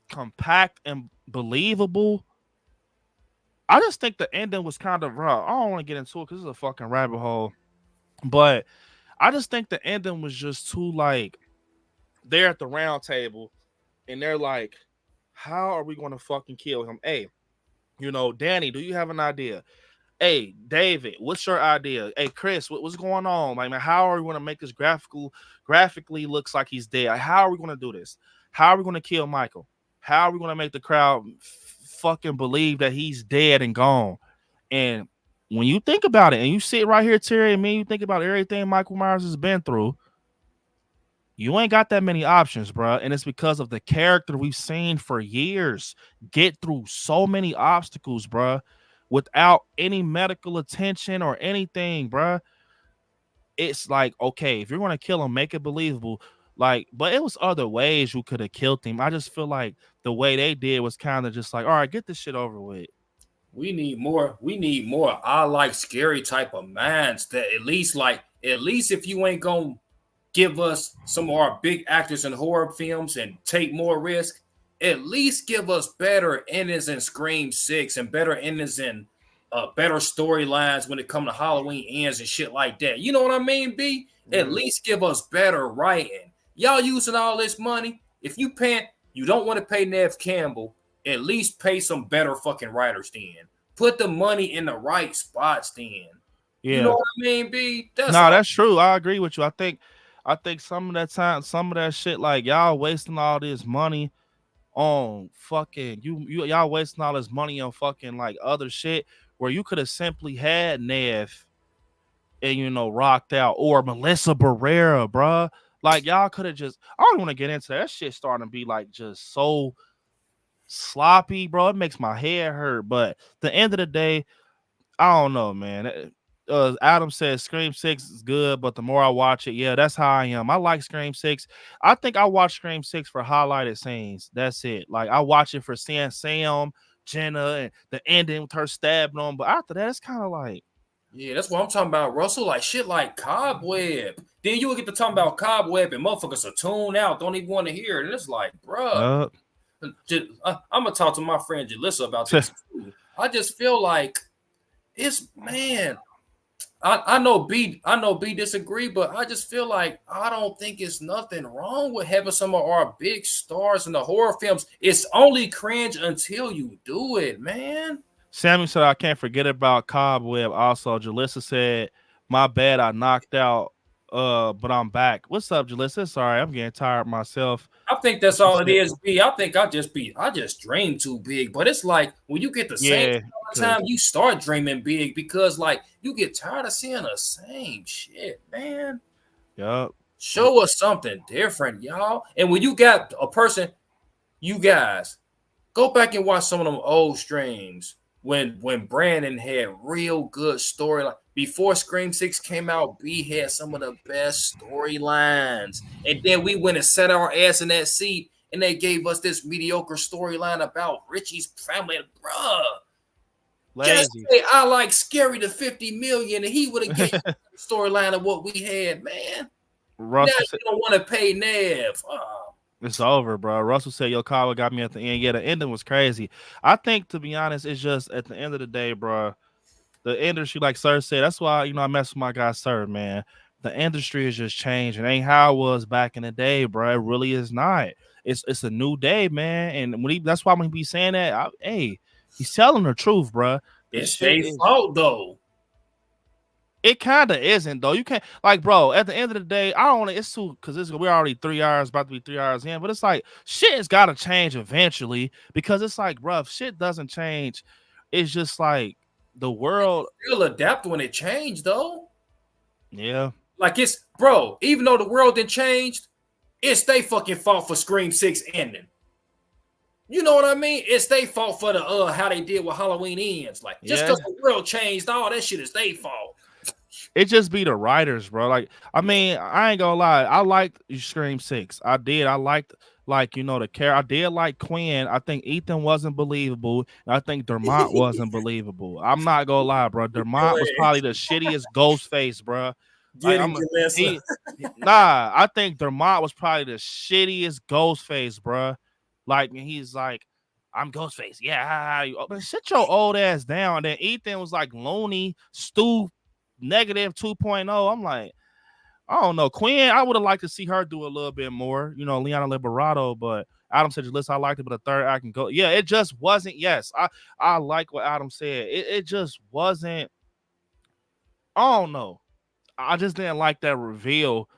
compact and believable, I just think the ending was kind of raw. I don't want to get into it because it's a fucking rabbit hole, but I just think the ending was just too, like, they're at the round table and they're like, how are we going to fucking kill him? Hey, you know, Danny, do you have an idea? Hey, David, what's your idea? Hey, Chris, what's going on? Like, man, how are we going to make this graphically looks like he's dead? Like, how are we going to do this? How are we going to kill Michael? How are we going to make the crowd fucking believe that he's dead and gone? And when you think about it, and you sit right here, Terry, and me, you think about everything Michael Myers has been through, you ain't got that many options, bro. And it's because of the character we've seen for years get through so many obstacles, bro, without any medical attention or anything, bro. it's like, okay, if you're gonna kill him, make it believable. Like, but it was other ways you could have killed him. I just feel like the way they did was kind of just like, all right, get this shit over with. We need more. We need more. I like scary type of minds that at least if you ain't gonna give us some of our big actors in horror films and take more risk, at least give us better endings in Scream 6 and better endings in better storylines when it comes to Halloween ends and shit like that. You know what I mean, B? At least give us better writing. Y'all using all this money. If you don't want to pay Nev Campbell, at least pay some better fucking writers then. Put the money in the right spots then. Yeah. You know what I mean, B? That's true. I agree with you. I think some of that shit, like y'all wasting all this money on fucking y'all wasting all this money on fucking like other shit where you could have simply had Nev and rocked out, or Melissa Barrera, bruh. Like y'all could have just, I don't want to get into that. That shit starting to be like just so sloppy, bro. It makes my head hurt. But the end of the day, I don't know, man. Adam says Scream 6 is good, but the more I watch it, yeah, that's how I am. I like Scream 6. I think I watch Scream 6 for highlighted scenes. That's it. Like I watch it for seeing Sam, Jenna, and the ending with her stabbing on. But after that, it's kind of like, yeah, that's what I'm talking about, Russell. Like shit like Cobweb. Then you will get to talking about Cobweb and motherfuckers are tuned out, don't even want to hear it. And it's like, bruh. I'm gonna talk to my friend Jalissa about this too. I just feel like it's, man. I know B disagree, but I just feel like I don't think it's nothing wrong with having some of our big stars in the horror films. It's only cringe until you do it, man. Sammy said, I can't forget about Cobweb. Also, Jalissa said, my bad, I knocked out, but I'm back. What's up, Jalissa? Sorry, I'm getting tired myself. I think that's all it is, B. I think I just dream too big. But it's like when you get the same time, you start dreaming big because like you get tired of seeing the same shit, man. Yup. Show us something different, y'all. And when you got a person, you guys go back and watch some of them old streams when Brandon had real good storyline. Before Scream 6 came out, B had some of the best storylines. And then we went and set our ass in that seat, and they gave us this mediocre storyline about Richie's family. Bruh. Just say I like Scary to 50 million, and he would have given the storyline of what we had, man. Russell now you don't want to pay Nev. It's over, bro. Russell said, yo, Kyle got me at the end. Yeah, the ending was crazy. I think, to be honest, it's just at the end of the day, bro, the industry, like Sir said, that's why, I mess with my guy, Sir, man. The industry is just changing. It ain't how it was back in the day, bro. It really is not. It's a new day, man. And that's why when he be saying that, he's telling the truth, bro. It's their fault, though. It kind of isn't, though. You can't, like, bro, at the end of the day, I don't want to, it's too, because we're already 3 hours, about to be 3 hours in, but it's like, shit's got to change eventually, because it's like, bro, if shit doesn't change, it's just like, the world still adapt when it changed, though. Yeah. Like, it's, bro, even though the world didn't change, it's they fucking fault for Scream 6 ending. You know what I mean? It's their fault for the how they did with Halloween ends. Like, just because the world changed, all that shit is their fault. It just be the writers, bro. Like, I mean, I ain't gonna lie. I liked Scream 6. I did. I liked, the character. I did like Quinn. I think Ethan wasn't believable. I think Dermot wasn't believable. I'm not gonna lie, bro. Dermot was probably the shittiest ghost face, bro. Like, I think Dermot was probably the shittiest ghost face, bro. Like, and he's like, I'm Ghostface. Yeah, but sit your old ass down. And then Ethan was like loony, Stu negative 2.0. I'm like, I don't know. Quinn, I would have liked to see her do a little bit more, Liana Liberato, but Adam said, listen, I liked it, but the third act can go. Yeah, it just wasn't. Yes, I like what Adam said. It just wasn't. I don't know. I just didn't like that reveal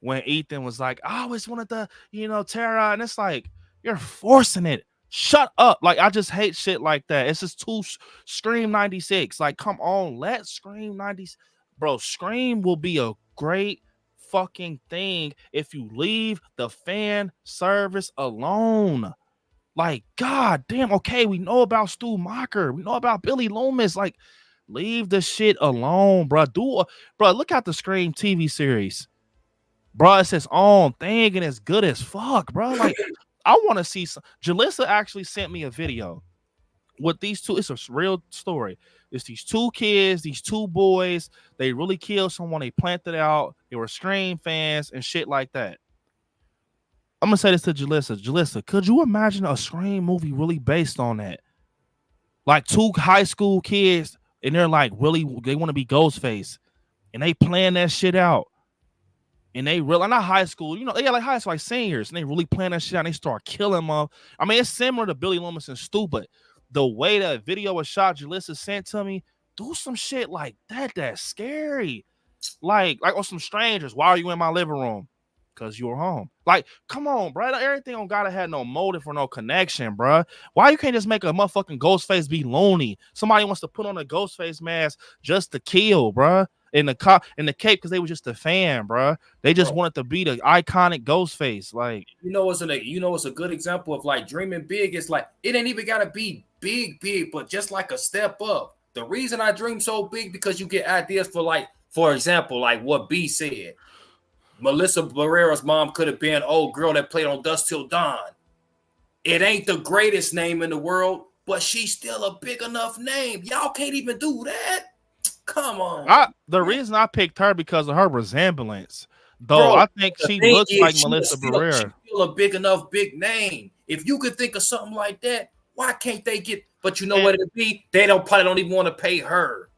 when Ethan was like, I always wanted the, Tara. And it's like, you're forcing it. Shut up. Like, I just hate shit like that. It's just too Scream 96. Like, come on, let Scream 96. Bro, Scream will be a great fucking thing if you leave the fan service alone. Like, god damn, okay, we know about Stu Macher. We know about Billy Loomis. Like, Leave the shit alone, bro. Bro, look at the Scream TV series. Bro, it's its own thing and it's good as fuck, bro. Like, I want to see some. Jalissa actually sent me a video with these two. It's a real story. It's these two kids, these two boys. They really killed someone. They planted out. They were Scream fans and shit like that. I'm gonna say this to Jalissa. Jalissa, could you imagine a Scream movie really based on that? Like two high school kids, and they're like really, they want to be Ghostface, and they plan that shit out. And they really, not high school, you know, yeah, like high school, like seniors, and they really plan that shit out. And they start killing them. I mean, it's similar to Billy Loomis and Stu, but the way that video was shot, Jalissa sent to me, do some shit like that. That's scary. Like on some strangers. Why are you in my living room? Because you were home. Like, come on, bro. Everything don't gotta have no motive or no connection, bro. Why you can't just make a motherfucking Ghostface be loony? Somebody wants to put on a Ghostface mask just to kill, bro. In the cape because they were just a fan, bro. They just wanted to be the iconic Ghostface. Like, it's a good example of like dreaming big. It's like it ain't even gotta be big, but just like a step up. The reason I dream so big because you get ideas for like, for example, like what B said. Melissa Barrera's mom could have been old girl that played on Dusk Till Dawn. It ain't the greatest name in the world, but she's still a big enough name. Y'all can't even do that. Come on. The reason I picked her because of her resemblance. Though I think she looks like Melissa Barrera. She's still a big name. If you could think of something like that, why can't they get? But you know what it'd be? They probably don't even want to pay her.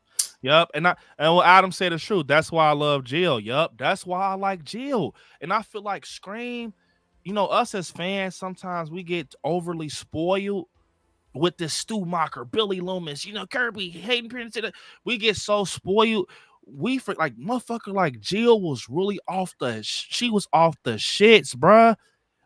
Yup, and what Adam said is true. That's why I love Jill. Yup, that's why I like Jill. And I feel like Scream, you know, us as fans, sometimes we get overly spoiled with this Stu Macher, Billy Loomis, you know, Kirby, Hayden Prince. We get so spoiled. We for like motherfucker like Jill was really off the shits, bruh.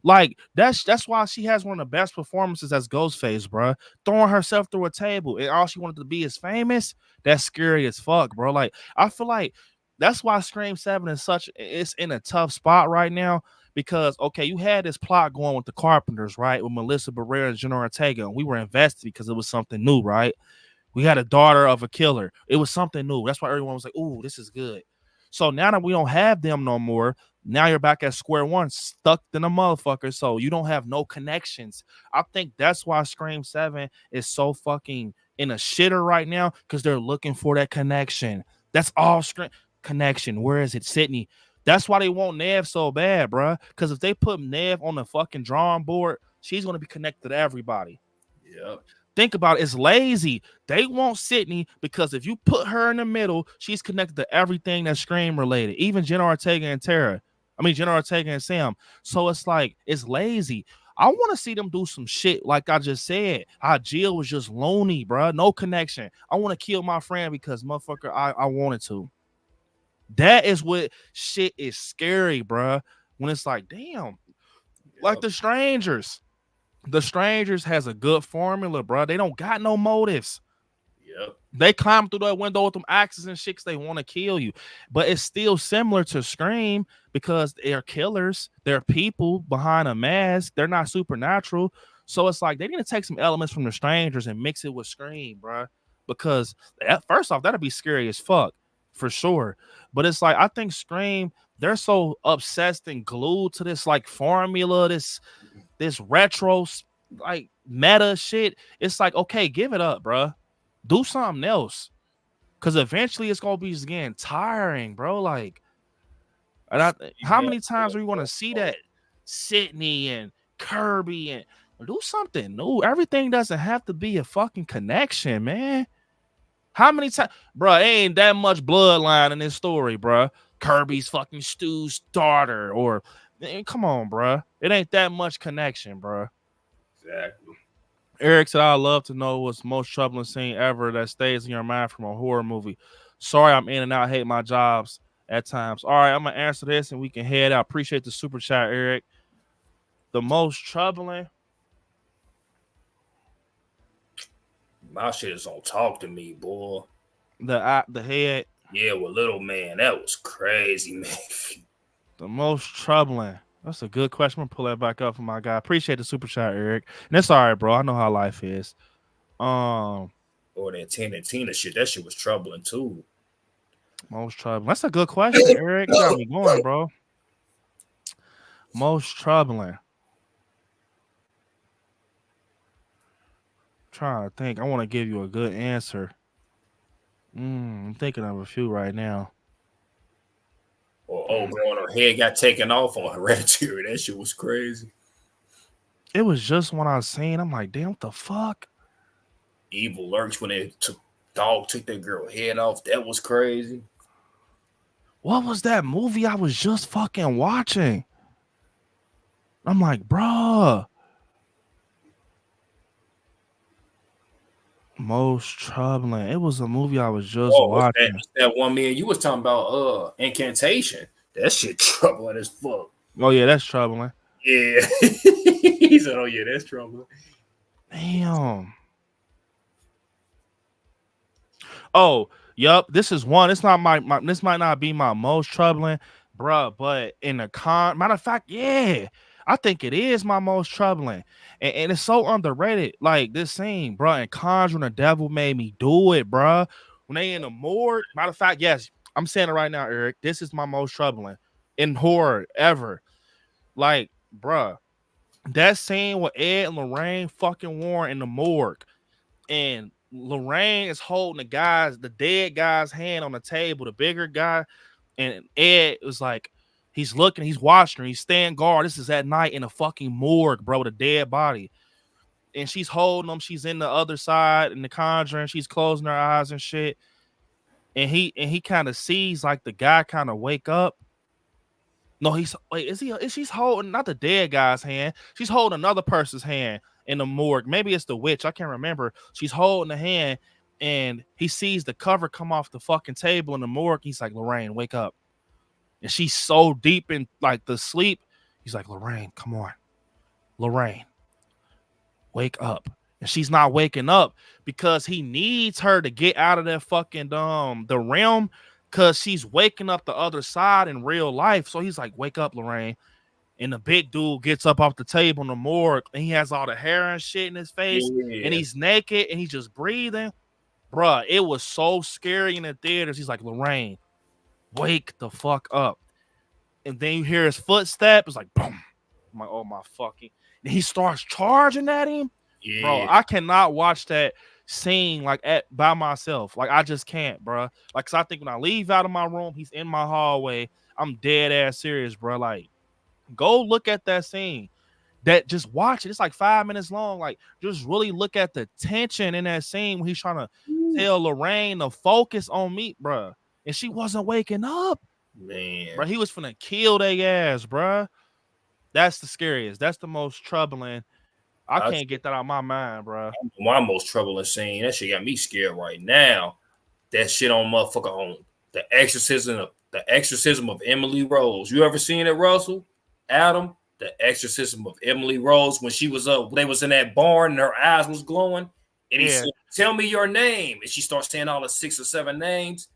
Like that's why she has one of the best performances as Ghostface, bruh. Throwing herself through a table and all she wanted to be is famous. That's scary as fuck, bro. Like I feel like that's why Scream 7 is it's in a tough spot right now. Because, okay, you had this plot going with the Carpenters, right? With Melissa Barrera and Jenna Ortega. And we were invested because it was something new, right? We had a daughter of a killer. It was something new. That's why everyone was like, ooh, this is good. So now that we don't have them no more, now you're back at square one, stuck in a motherfucker. So you don't have no connections. I think that's why Scream 7 is so fucking in a shitter right now, because they're looking for that connection. That's all Scream connection. Where is it, Sydney? That's why they want Nev so bad, bro. Because if they put Nev on the fucking drawing board, she's going to be connected to everybody. Yep. Think about it. It's lazy. They want Sydney because if you put her in the middle, she's connected to everything that's Scream related. Even Jenna Ortega and Jenna Ortega and Sam. So it's like, it's lazy. I want to see them do some shit like I just said. How Jill was just loony, bro. No connection. I want to kill my friend because motherfucker, I wanted to. That is what shit is scary, bro. When it's like, damn, like The Strangers. The Strangers has a good formula, bro. They don't got no motives. Yep. They climb through that window with them axes and shit because they want to kill you. But it's still similar to Scream because they're killers. They're people behind a mask. They're not supernatural. So it's like they need to take some elements from The Strangers and mix it with Scream, bro. Because first off, that'd be scary as fuck. For sure. But it's like I think Scream, they're so obsessed and glued to this like formula, this retro like meta shit. It's like, okay, give it up, bro. Do something else. Cause eventually it's gonna be just getting tiring, bro. Like, how many times are you gonna see that Sydney and Kirby and do something new? Everything doesn't have to be a fucking connection, man. How many times, bro? Ain't that much bloodline in this story, bro. Kirby's fucking Stu's daughter, or come on, bro. It ain't that much connection, bro. Exactly. Eric said, "I'd love to know what's the most troubling scene ever that stays in your mind from a horror movie." Sorry, I'm in and out. I hate my jobs at times. All right, I'm gonna answer this and we can head out. Appreciate the super chat, Eric. The most troubling. My shit is on Talk to Me, boy. The head. Yeah, with Little Man. That was crazy, man. The most troubling. That's a good question. I'm gonna pull that back up for my guy. Appreciate the super chat, Eric. And it's all right, bro. I know how life is. Oh, Or that Tina shit. That shit was troubling too. Most troubling. That's a good question, Eric. You got me going, bro. Most troubling. Trying to think. I want to give you a good answer. I'm thinking of a few right now. Or girl, her head got taken off on Hereditary. That shit was crazy. It was just when I was saying, I'm like, damn, what the fuck? Evil Lurks when they took that girl head off. That was crazy. What was that movie I was just fucking watching? I'm like, bruh. Most troubling. It was a movie I was just watching. That one man you was talking about, Incantation. That shit troubling as fuck. Oh yeah, that's troubling. Yeah. He said, "Oh yeah, that's troubling." Damn. Oh, yup. This is one. It's not my this might not be my most troubling, bruh. But in the matter of fact, yeah, I think it is my most troubling. And it's so underrated. Like this scene, bruh, and Conjuring, the Devil Made Me Do It, bruh. When they in the morgue, matter of fact, yes, I'm saying it right now, Eric. This is my most troubling in horror ever. Like, bruh, that scene with Ed and Lorraine fucking Warren in the morgue, and Lorraine is holding the dead guy's hand on the table, the bigger guy, and Ed was like, he's looking, he's watching her, he's staying guard. This is at night in a fucking morgue, bro, with a dead body. And she's holding him, she's in the other side in the Conjuring, she's closing her eyes and shit. And he kind of sees like the guy kind of wake up. No, she's holding not the dead guy's hand, she's holding another person's hand in the morgue. Maybe it's the witch, I can't remember. She's holding the hand and he sees the cover come off the fucking table in the morgue. He's like, Lorraine, wake up. And she's so deep in like the sleep. He's like, Lorraine, come on. Lorraine, wake up. And she's not waking up because he needs her to get out of that fucking the realm, because she's waking up the other side in real life. So he's like, wake up, Lorraine. And the big dude gets up off the table in the morgue and he has all the hair and shit in his face, and he's naked and he's just breathing. Bruh, it was so scary in the theaters. He's like, Lorraine, wake the fuck up. And then you hear his footstep. It's like, boom. I'm like, oh my fucking. And he starts charging at him. Yeah. Bro, I cannot watch that scene like by myself. Like, I just can't, bro. Like, cause I think when I leave out of my room, he's in my hallway. I'm dead ass serious, bro. Like, go look at that scene. That just watch it. It's like 5 minutes long. Like, just really look at the tension in that scene when he's trying to tell Lorraine to focus on me, bro. And she wasn't waking up. Man, bro, he was finna kill their ass, bro. That's the scariest. That's the most troubling. I can't get that out of my mind, bro. My most troubling scene. That shit got me scared right now. That shit on motherfucker on the exorcism of Emily Rose. You ever seen it, Russell? Adam? The exorcism of Emily Rose, when she was they was in that barn and her eyes was glowing. And he said, tell me your name. And she starts saying all the 6 or 7 names.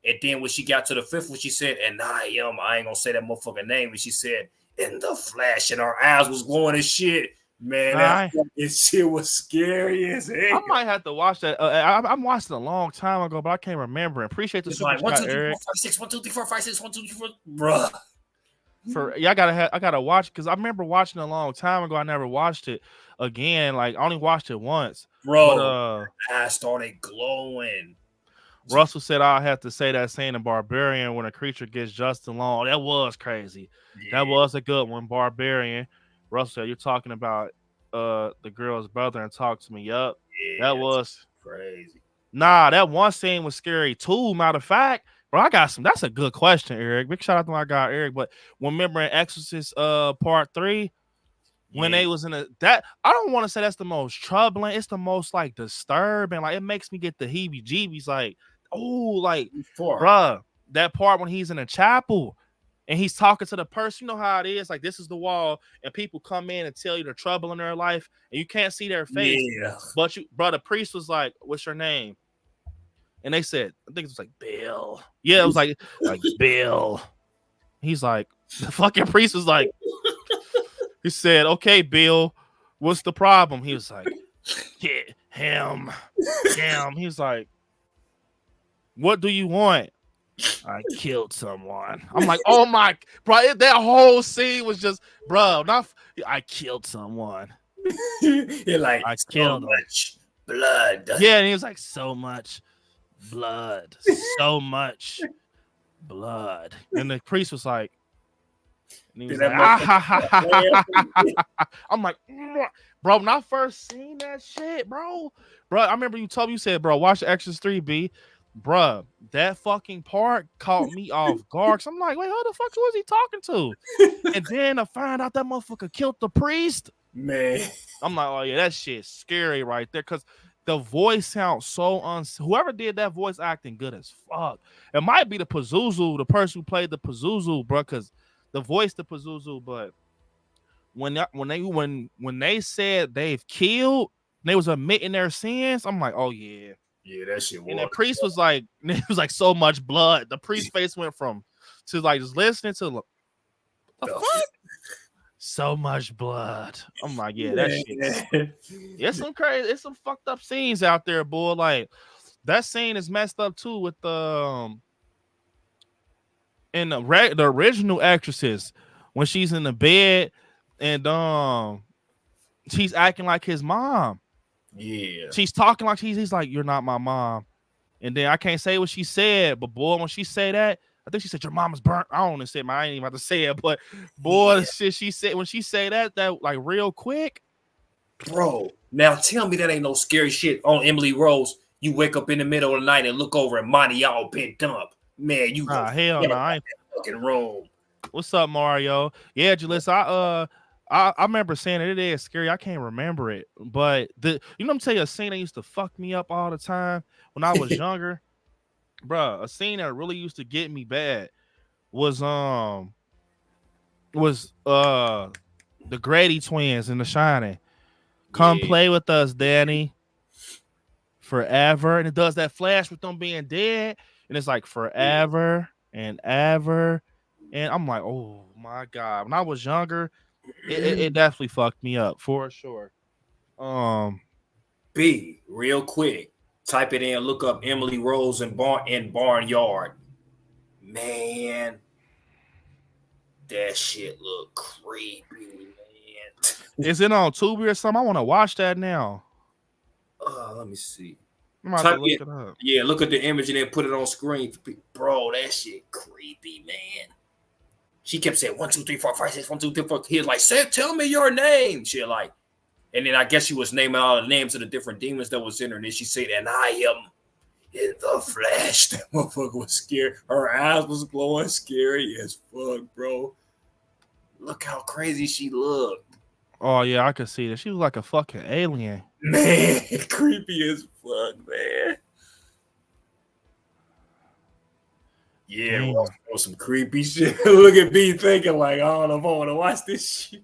And then when she got to the 5th one, she said, and I ain't gonna say that motherfucking name. And she said, in the flesh, and her eyes was glowing as shit. Man, that fucking shit was scary as hell. I might have to watch that. I watched it a long time ago, but I can't remember. Appreciate the super chat, Eric. 1, 2, 3, 4, 5, 6, 1, 2, 3, 4, bruh. I gotta watch, because I remember watching it a long time ago. I never watched it again. Like, I only watched it once, bro. But, I started glowing. Russell said I'll have to say that scene in Barbarian when a creature gets Justin Long. That was crazy. Yeah. That was a good one. Barbarian. Russell said, you're talking about the girl's brother and Talk to Me. Yup. Yeah, that was crazy. Nah, that one scene was scary too. Matter of fact, bro, I got some. That's a good question, Eric. Big shout out to my guy Eric. But remember in Exorcist Part 3, when they was in that, I don't want to say that's the most troubling. It's the most like disturbing. Like, it makes me get the heebie-jeebies. Like, oh, like, bruh, that part when he's in a chapel and he's talking to the person. You know how it is. Like, this is the wall, and people come in and tell you the trouble in their life, and you can't see their face. Yeah. But the priest was like, "What's your name?" And they said, I think it was like Bill. Yeah, it was like Bill. He's like, the fucking priest was like, he said, okay, Bill, what's the problem? He was like, yeah. him. He was like, what do you want? I killed someone. I'm like, oh my, bro, that whole scene was just, bro, I killed someone. You're like, I so killed much blood. Yeah, and he was like, so much blood. So much blood. And the priest was like, and he was like, I'm like, bro, when I first seen that shit, bro, I remember you told me, you said, bro, watch the Exorcist 3B. Bruh, that fucking part caught me off guard. I'm like, wait, who the fuck was he talking to? And then I find out that motherfucker killed the priest. Man, I'm like, oh yeah, that shit's scary right there. Cause the voice sounds so whoever did that voice acting good as fuck. It might be the Pazuzu, the person who played the Pazuzu, bro, cause the voice the Pazuzu. But when they said they've killed, they was admitting their sins. I'm like, oh yeah. Yeah, that shit was. And the priest was like, it was like so much blood. The priest's face went from to like just listening to the fuck? So much blood. I'm like, yeah, that shit. It's some crazy, it's some fucked up scenes out there, boy. Like that scene is messed up too with the in the original Exorcist when she's in the bed and she's acting like his mom. Yeah, she's talking like he's like, you're not my mom. And then I can't say what she said, but boy, when she say that, I think she said your mama's burnt. I don't want to say I ain't even about to say it, but boy, shit she said when she say that like real quick. Bro, now tell me that ain't no scary shit on Emily Rose. You wake up in the middle of the night and look over and Monty all bent up. Man, you hell no, I ain't fucking room. What's up, Mario? Yeah, Jalissa, I remember saying it is scary. I can't remember it, but I'm tell you a scene that used to fuck me up all the time when I was younger, bro. A scene that really used to get me bad was the Grady twins in The Shining. Come play with us, Danny. Forever, and it does that flash with them being dead, and it's like forever and ever, and I'm like, oh my god. When I was younger. It definitely fucked me up for sure. B, real quick, type it in, look up Emily Rose and Barnyard. Man, that shit look creepy, man. Is it on Tubi or something? I want to watch that now. Let me see. Look it up. Yeah, look at the image and then put it on screen. Bro, that shit creepy, man. She kept saying 1, 2, 3, 4, 5, 6, 1, 2, 3, 4. He was like, tell me your name. She like, and then I guess she was naming all the names of the different demons that was in her. And then she said, and I am in the flesh. That motherfucker was scared. Her eyes was glowing, scary as fuck, bro. Look how crazy she looked. Oh yeah, I could see that. She was like a fucking alien. Man, creepy as fuck, man. Yeah, bro, some creepy shit. Look at me thinking like, I don't know if I want to watch this shit.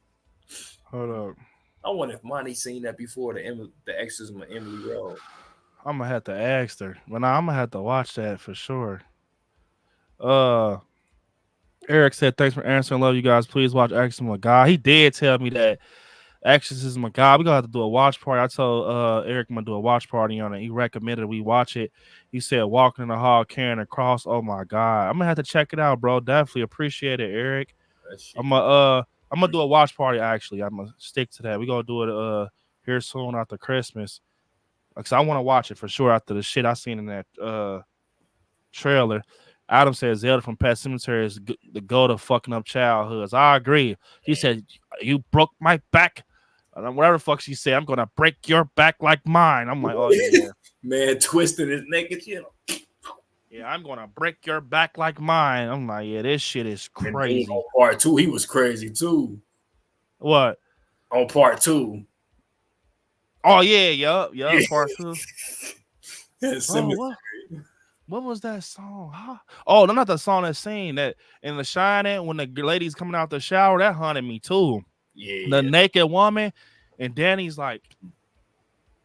Hold up. I wonder if Monty seen that before the exorcism of Emily Rose. I'm gonna have to ask her. But I'm gonna have to watch that for sure. Eric said, thanks for answering. Love you guys. Please watch Exorcism of God. He did tell me that Exorcism of God. We're gonna have to do a watch party. I told Eric I'm gonna do a watch party on it. He recommended we watch it. He said walking in the hall carrying a cross. Oh my god. I'm gonna have to check it out, bro. Definitely appreciate it, Eric. I'm gonna do a watch party actually. I'm gonna stick to that. We're gonna do it here soon after Christmas. Because I want to watch it for sure after the shit I seen in that trailer. Adam says Zelda from Pet Sematary is the goat of fucking up childhoods. I agree. He said, you broke my back. Whatever the fuck she said, I'm going to break your back like mine. I'm like, oh, yeah. Man, twisting his neck and shit. Yeah, I'm going to break your back like mine. I'm like, yeah, this shit is crazy. On part 2, he was crazy too. What? On part 2. Oh, yeah, yup, part 2. Oh, what was that song? Huh? Oh, no, not the song that sing that in The Shining when the lady's coming out the shower. That haunted me too. Yeah, the naked woman, and Danny's like,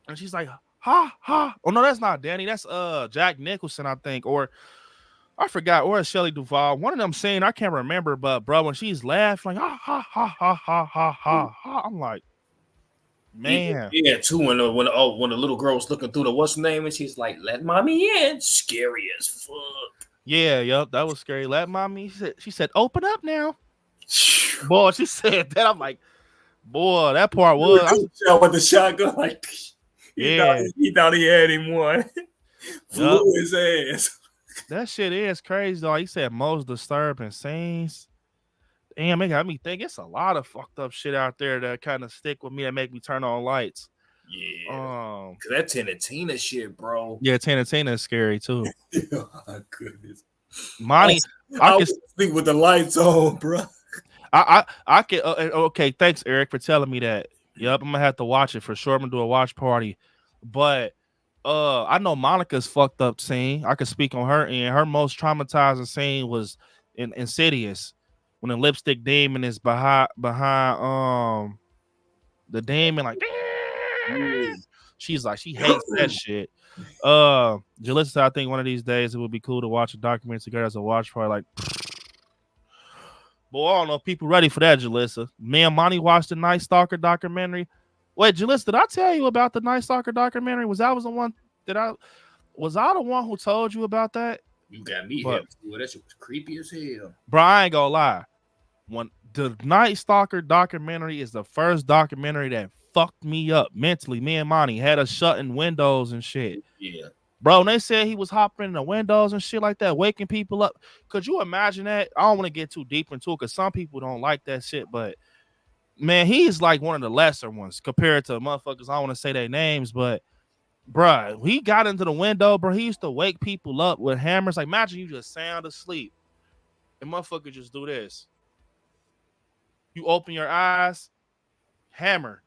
and she's like, ha ha. Oh no, that's not Danny. That's Jack Nicholson, I think, or I forgot, or Shelley Duvall. One of them saying I can't remember, but bro, when she's laughing like ha ha ha ha ha ha ha, I'm like, Man. Yeah, too. When the little girl was looking through the what's name, and she's like, "Let mommy in." Scary as fuck. Yeah, yep, that was scary. Let mommy. She said, "Open up now." Boy, she said that. I'm like, boy, that part was. Shot with the shotgun, like Yeah, he thought he had him one. Flew his ass. That shit is crazy though. He said most disturbing scenes. Damn, it got me think it's a lot of fucked up shit out there that kind of stick with me that make me turn on lights. Yeah, cause that Tina shit, bro. Yeah, Tina is scary too. Oh my goodness, Monty, I can sleep with the lights on, bro. I can. Okay, thanks, Eric, for telling me that. Yep, I'm gonna have to watch it for sure. I'm gonna do a watch party, but I know Monica's fucked up scene. I could speak on her, and her most traumatizing scene was in Insidious when the lipstick demon is behind the demon, like she's like, she hates that shit. Jalissa, I think one of these days it would be cool to watch a documentary together as a watch party. Like, boy, I don't know if people ready for that, Jalissa. Me and Monty watched the Night Stalker documentary. Wait, Jalissa, did I tell you about the Night Stalker documentary? Was I the one who told you about that? You got me here. That shit was creepy as hell. Bro, I ain't gonna lie. When the Night Stalker documentary is the first documentary that fucked me up mentally. Me and Monty had us shutting windows and shit. Yeah. Bro, when they said he was hopping in the windows and shit like that, waking people up. Could you imagine that? I don't want to get too deep into it because some people don't like that shit, but man, he's like one of the lesser ones compared to motherfuckers. I don't want to say their names, but bro, he got into the window, bro. He used to wake people up with hammers. Like, imagine you just sound asleep and motherfucker just do this. You open your eyes, hammer,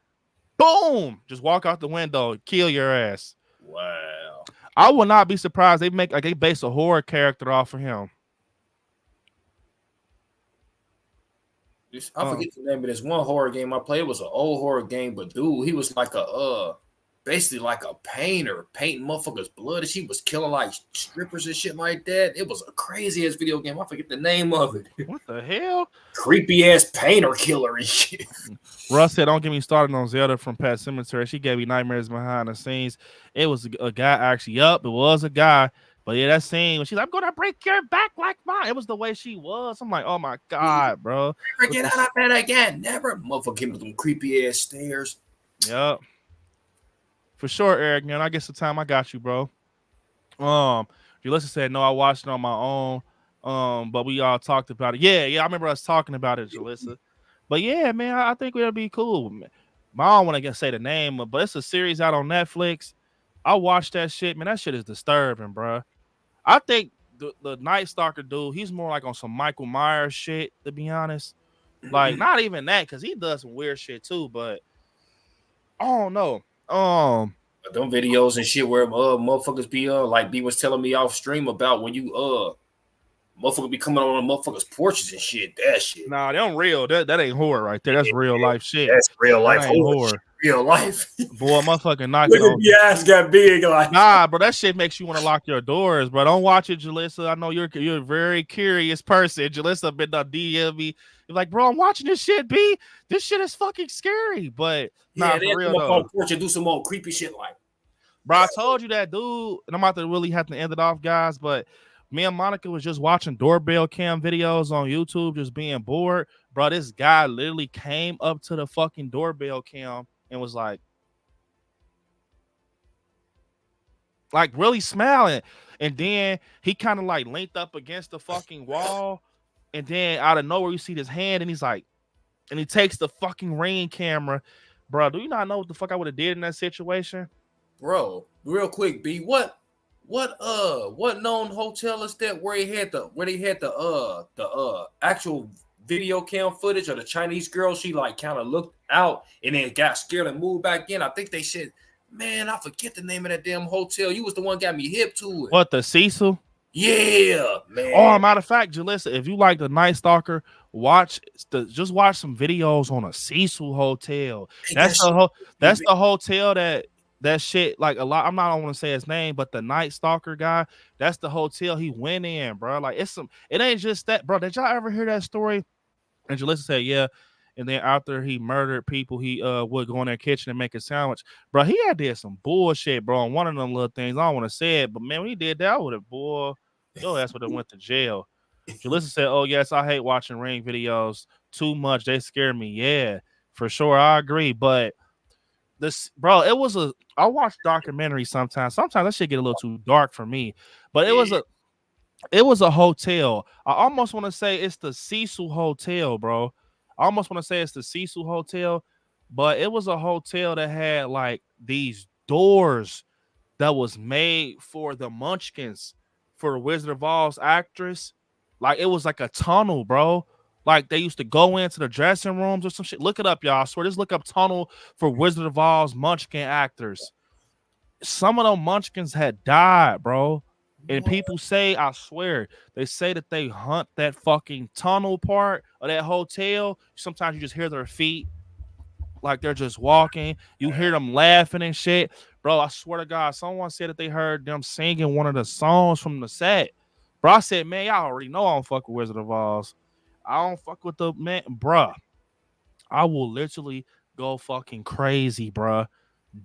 boom, just walk out the window, kill your ass. Wow. I would not be surprised they base a horror character off of him. I forget the name of this one horror game I played. It was an old horror game, but dude, he was like basically like a painter, painting motherfuckers' blood, and she was killing like strippers and shit like that. It was a crazy ass video game. I forget the name of it. What the hell? Creepy ass painter killer and shit. Russ said, "Don't get me started on Zelda from Pet Cemetery. She gave me nightmares behind the scenes." It was a guy actually. Yup, it was a guy. But yeah, that scene when she's like, "I'm gonna break your back like mine." It was the way she was. I'm like, oh my god, bro. Never get out of bed again. Never. Motherfucker came with them creepy ass stairs. Yep. For sure, Eric, man. I guess the time I got you, bro. Jalissa said, "No, I watched it on my own." But we all talked about it. Yeah, I remember us talking about it, Jalissa. But yeah, man, I think it'll be cool. I don't want to say the name, but it's a series out on Netflix. I watched that shit, man. That shit is disturbing, bro. I think the Night Stalker dude, he's more like on some Michael Myers shit, to be honest. Like, not even that, because he does some weird shit too, but I don't know. Them videos and shit where motherfuckers be like B was telling me off stream about when you motherfucker be coming on motherfuckers' porches and shit. That shit. Nah, they don't real. That ain't horror right there. That's real life shit. That's real life horror. Shit. Real life. Boy, motherfucking knock it off. Your ass got big. Like, nah, bro, that shit makes you want to lock your doors, bro. Don't watch it, Jalissa. I know you're a very curious person. Jalissa been on DM me. You're like, bro, I'm watching this shit, B. This shit is fucking scary. But yeah, nah, for real though. Porch and do some more creepy shit like. Bro, I told you that, dude, and I'm about to really have to end it off, guys, but me and Monica was just watching doorbell cam videos on YouTube, just being bored. Bro, this guy literally came up to the fucking doorbell cam and was like really smiling. And then he kind of like linked up against the fucking wall. And then out of nowhere, you see his hand and he's like, and he takes the fucking Ring camera. Bro, do you not know what the fuck I would have did in that situation? Bro, real quick, B, what known hotel is that where they had the actual video cam footage of the Chinese girl? She like kind of looked out and then got scared and moved back in. I think they said, man, I forget the name of that damn hotel. You was the one got me hip to it. What, the Cecil? Yeah, man. Oh, matter of fact, Jalissa, if you like the Night Stalker, just watch some videos on a Cecil hotel. That's the hotel that shit, like a lot. I don't want to say his name, but the Night Stalker guy, that's the hotel he went in, bro. Like it ain't just that, bro. Did y'all ever hear that story? And Jalissa said, yeah. And then after he murdered people, he would go in their kitchen and make a sandwich. Bro, he had did some bullshit, bro, on one of them little things. I don't want to say it, but man, when he did that with it, boy, your ass would have went to jail. Jalissa said, "Oh yes, I hate watching Ring videos too much. They scare me." Yeah, for sure, I agree. But this, bro, I watch documentaries sometimes. Sometimes that shit get a little too dark for me. But it was a hotel. I almost want to say it's the Cecil Hotel, bro. I almost want to say it's the Cecil Hotel, but it was a hotel that had like these doors that was made for the Munchkins, for Wizard of Oz actress. Like it was like a tunnel, bro. Like they used to go into the dressing rooms or some shit. Look it up, y'all. I swear, just look up tunnel for Wizard of Oz Munchkin actors. Some of them Munchkins had died, bro. And people say, I swear, they say that they hunt that fucking tunnel part of that hotel. Sometimes you just hear their feet like they're just walking. You hear them laughing and shit. Bro, I swear to God, someone said that they heard them singing one of the songs from the set. Bro, I said, man, y'all already know I don't fuck with Wizard of Oz. I don't fuck with the man, bruh. I will literally go fucking crazy, bruh.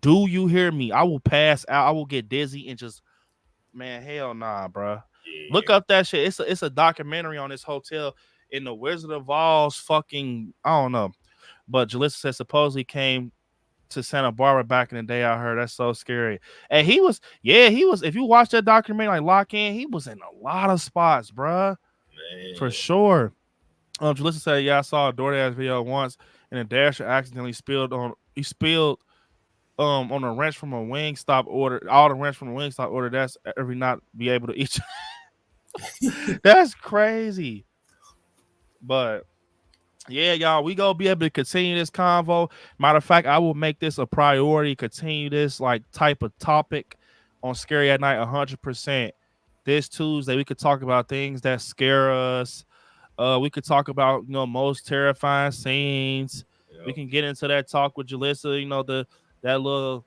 Do you hear me? I will pass out. I will get dizzy and just, man, hell nah, bruh. Yeah. Look up that shit. It's a documentary on this hotel in the Wizard of Oz fucking, I don't know. But Jalissa said supposedly came to Santa Barbara back in the day. I heard that's so scary. And he was. If you watch that documentary, like Lock In, he was in a lot of spots, bruh. Man. For sure. Jalissa said, yeah, I saw a DoorDash video once, and a dasher accidentally spilled on the wrench from a Wingstop order. All the wrench from a Wingstop order. That's every not be able to eat. That's crazy. But yeah, y'all, we gonna be able to continue this convo. Matter of fact, I will make this a priority. Continue this like type of topic on Scary at Night 100%. This Tuesday, we could talk about things that scare us. We could talk about most terrifying scenes. Yep. We can get into that talk with Jalissa. That little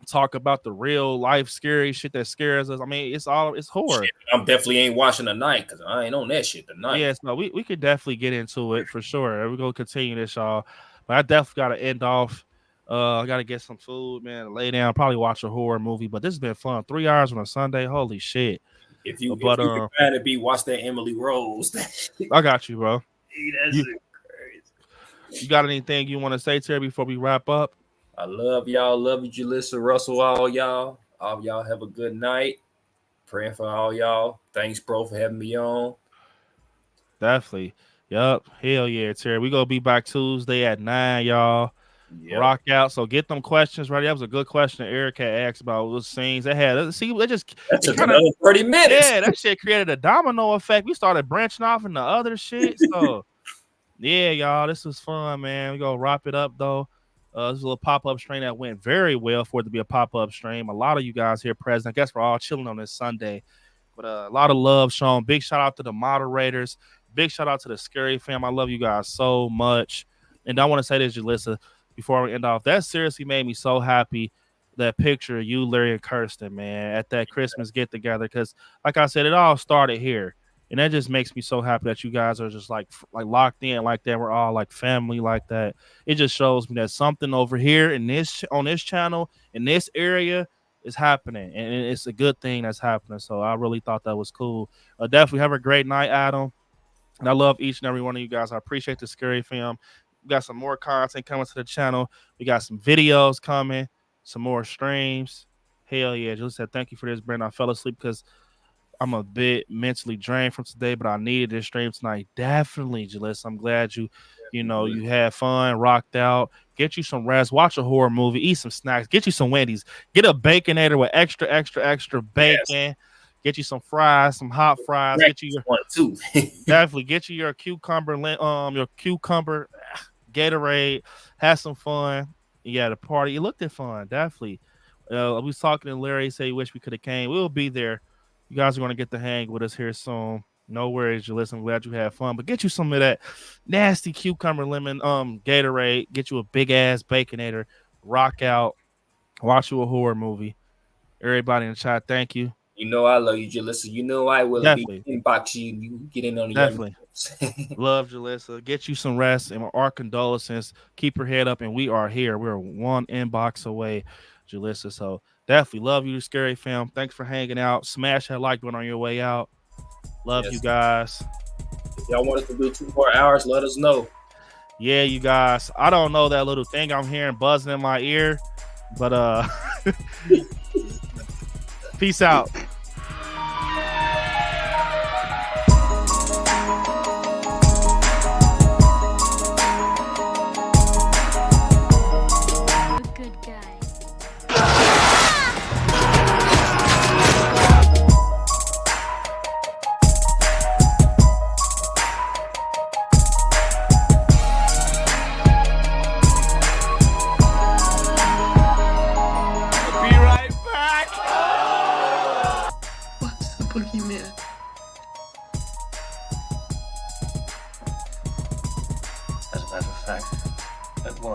talk about the real life scary shit that scares us. I mean, it's horror. Shit, I'm definitely ain't watching tonight because I ain't on that shit tonight. Yes, no, we could definitely get into it for sure. We're gonna continue this, y'all. But I definitely gotta end off. I gotta get some food, man. Lay down, probably watch a horror movie. But this has been fun. 3 hours on a Sunday. Holy shit. If you can to be watch that Emily Rose. I got you, bro. That's crazy. You got anything you want to say, Terry, before we wrap up? I love y'all. Love you, Jalissa, Russell, all y'all. All y'all have a good night. Praying for all y'all. Thanks, bro, for having me on. Definitely. Yup. Hell yeah, Terry. We gonna be back Tuesday at 9, y'all. Yep. Rock out. So get them questions ready. That was a good question Eric had asked about those scenes. That's another 30 minutes. Yeah, that shit created a domino effect. We started branching off into other shit. So yeah, y'all, this was fun, man. We gonna wrap it up though. This was a little pop-up stream that went very well for it to be a pop-up stream. A lot of you guys here present. I guess we're all chilling on this Sunday. But a lot of love shown. Big shout out to the moderators. Big shout out to the Scary fam. I love you guys so much. And I want to say this, Jalissa, before we end off, that seriously made me so happy, that picture of you, Larry, and Kirsten, man, at that Christmas get-together. Because, like I said, it all started here. And that just makes me so happy that you guys are just like locked in like that. We're all like family like that. It just shows me that something over here on this channel, in this area, is happening. And it's a good thing that's happening. So I really thought that was cool. Definitely have a great night, Adam. And I love each and every one of you guys. I appreciate the Scary fam. We got some more content coming to the channel. We got some videos coming, some more streams. Hell yeah. Just said thank you for this, Brandon. I fell asleep because I'm a bit mentally drained from today, but I needed this stream tonight. Definitely, Jalissa. I'm glad you had fun, rocked out. Get you some rest, watch a horror movie, eat some snacks, get you some Wendy's, get a Baconator with extra bacon. Yes. Get you some fries, some hot fries. Get you one too. Definitely get you your cucumber Gatorade. Have some fun. Yeah, the party. It looked fun. Definitely. We was talking to Larry. Say he wish we could have came. We'll be there. You guys are going to get to hang with us here soon. No worries, Jalissa. I'm glad you had fun. But get you some of that nasty cucumber lemon Gatorade. Get you a big ass Baconator. Rock out. Watch you a horror movie. Everybody in the chat, thank you. You know I love you, Jalissa. You know I will Definitely. inbox you. You get in on the Definitely. Love Jalissa. Get you some rest and our condolences. Keep your head up, and we are here. We're one inbox away, Jalissa. So definitely love you, Scary Fam. Thanks for hanging out. Smash that like button on your way out. Love you guys. If y'all want us to do 2 more hours, let us know. Yeah, you guys. I don't know that little thing I'm hearing buzzing in my ear, but peace out. Good guy. Be right back. What's the boogeyman? As a matter of fact, at one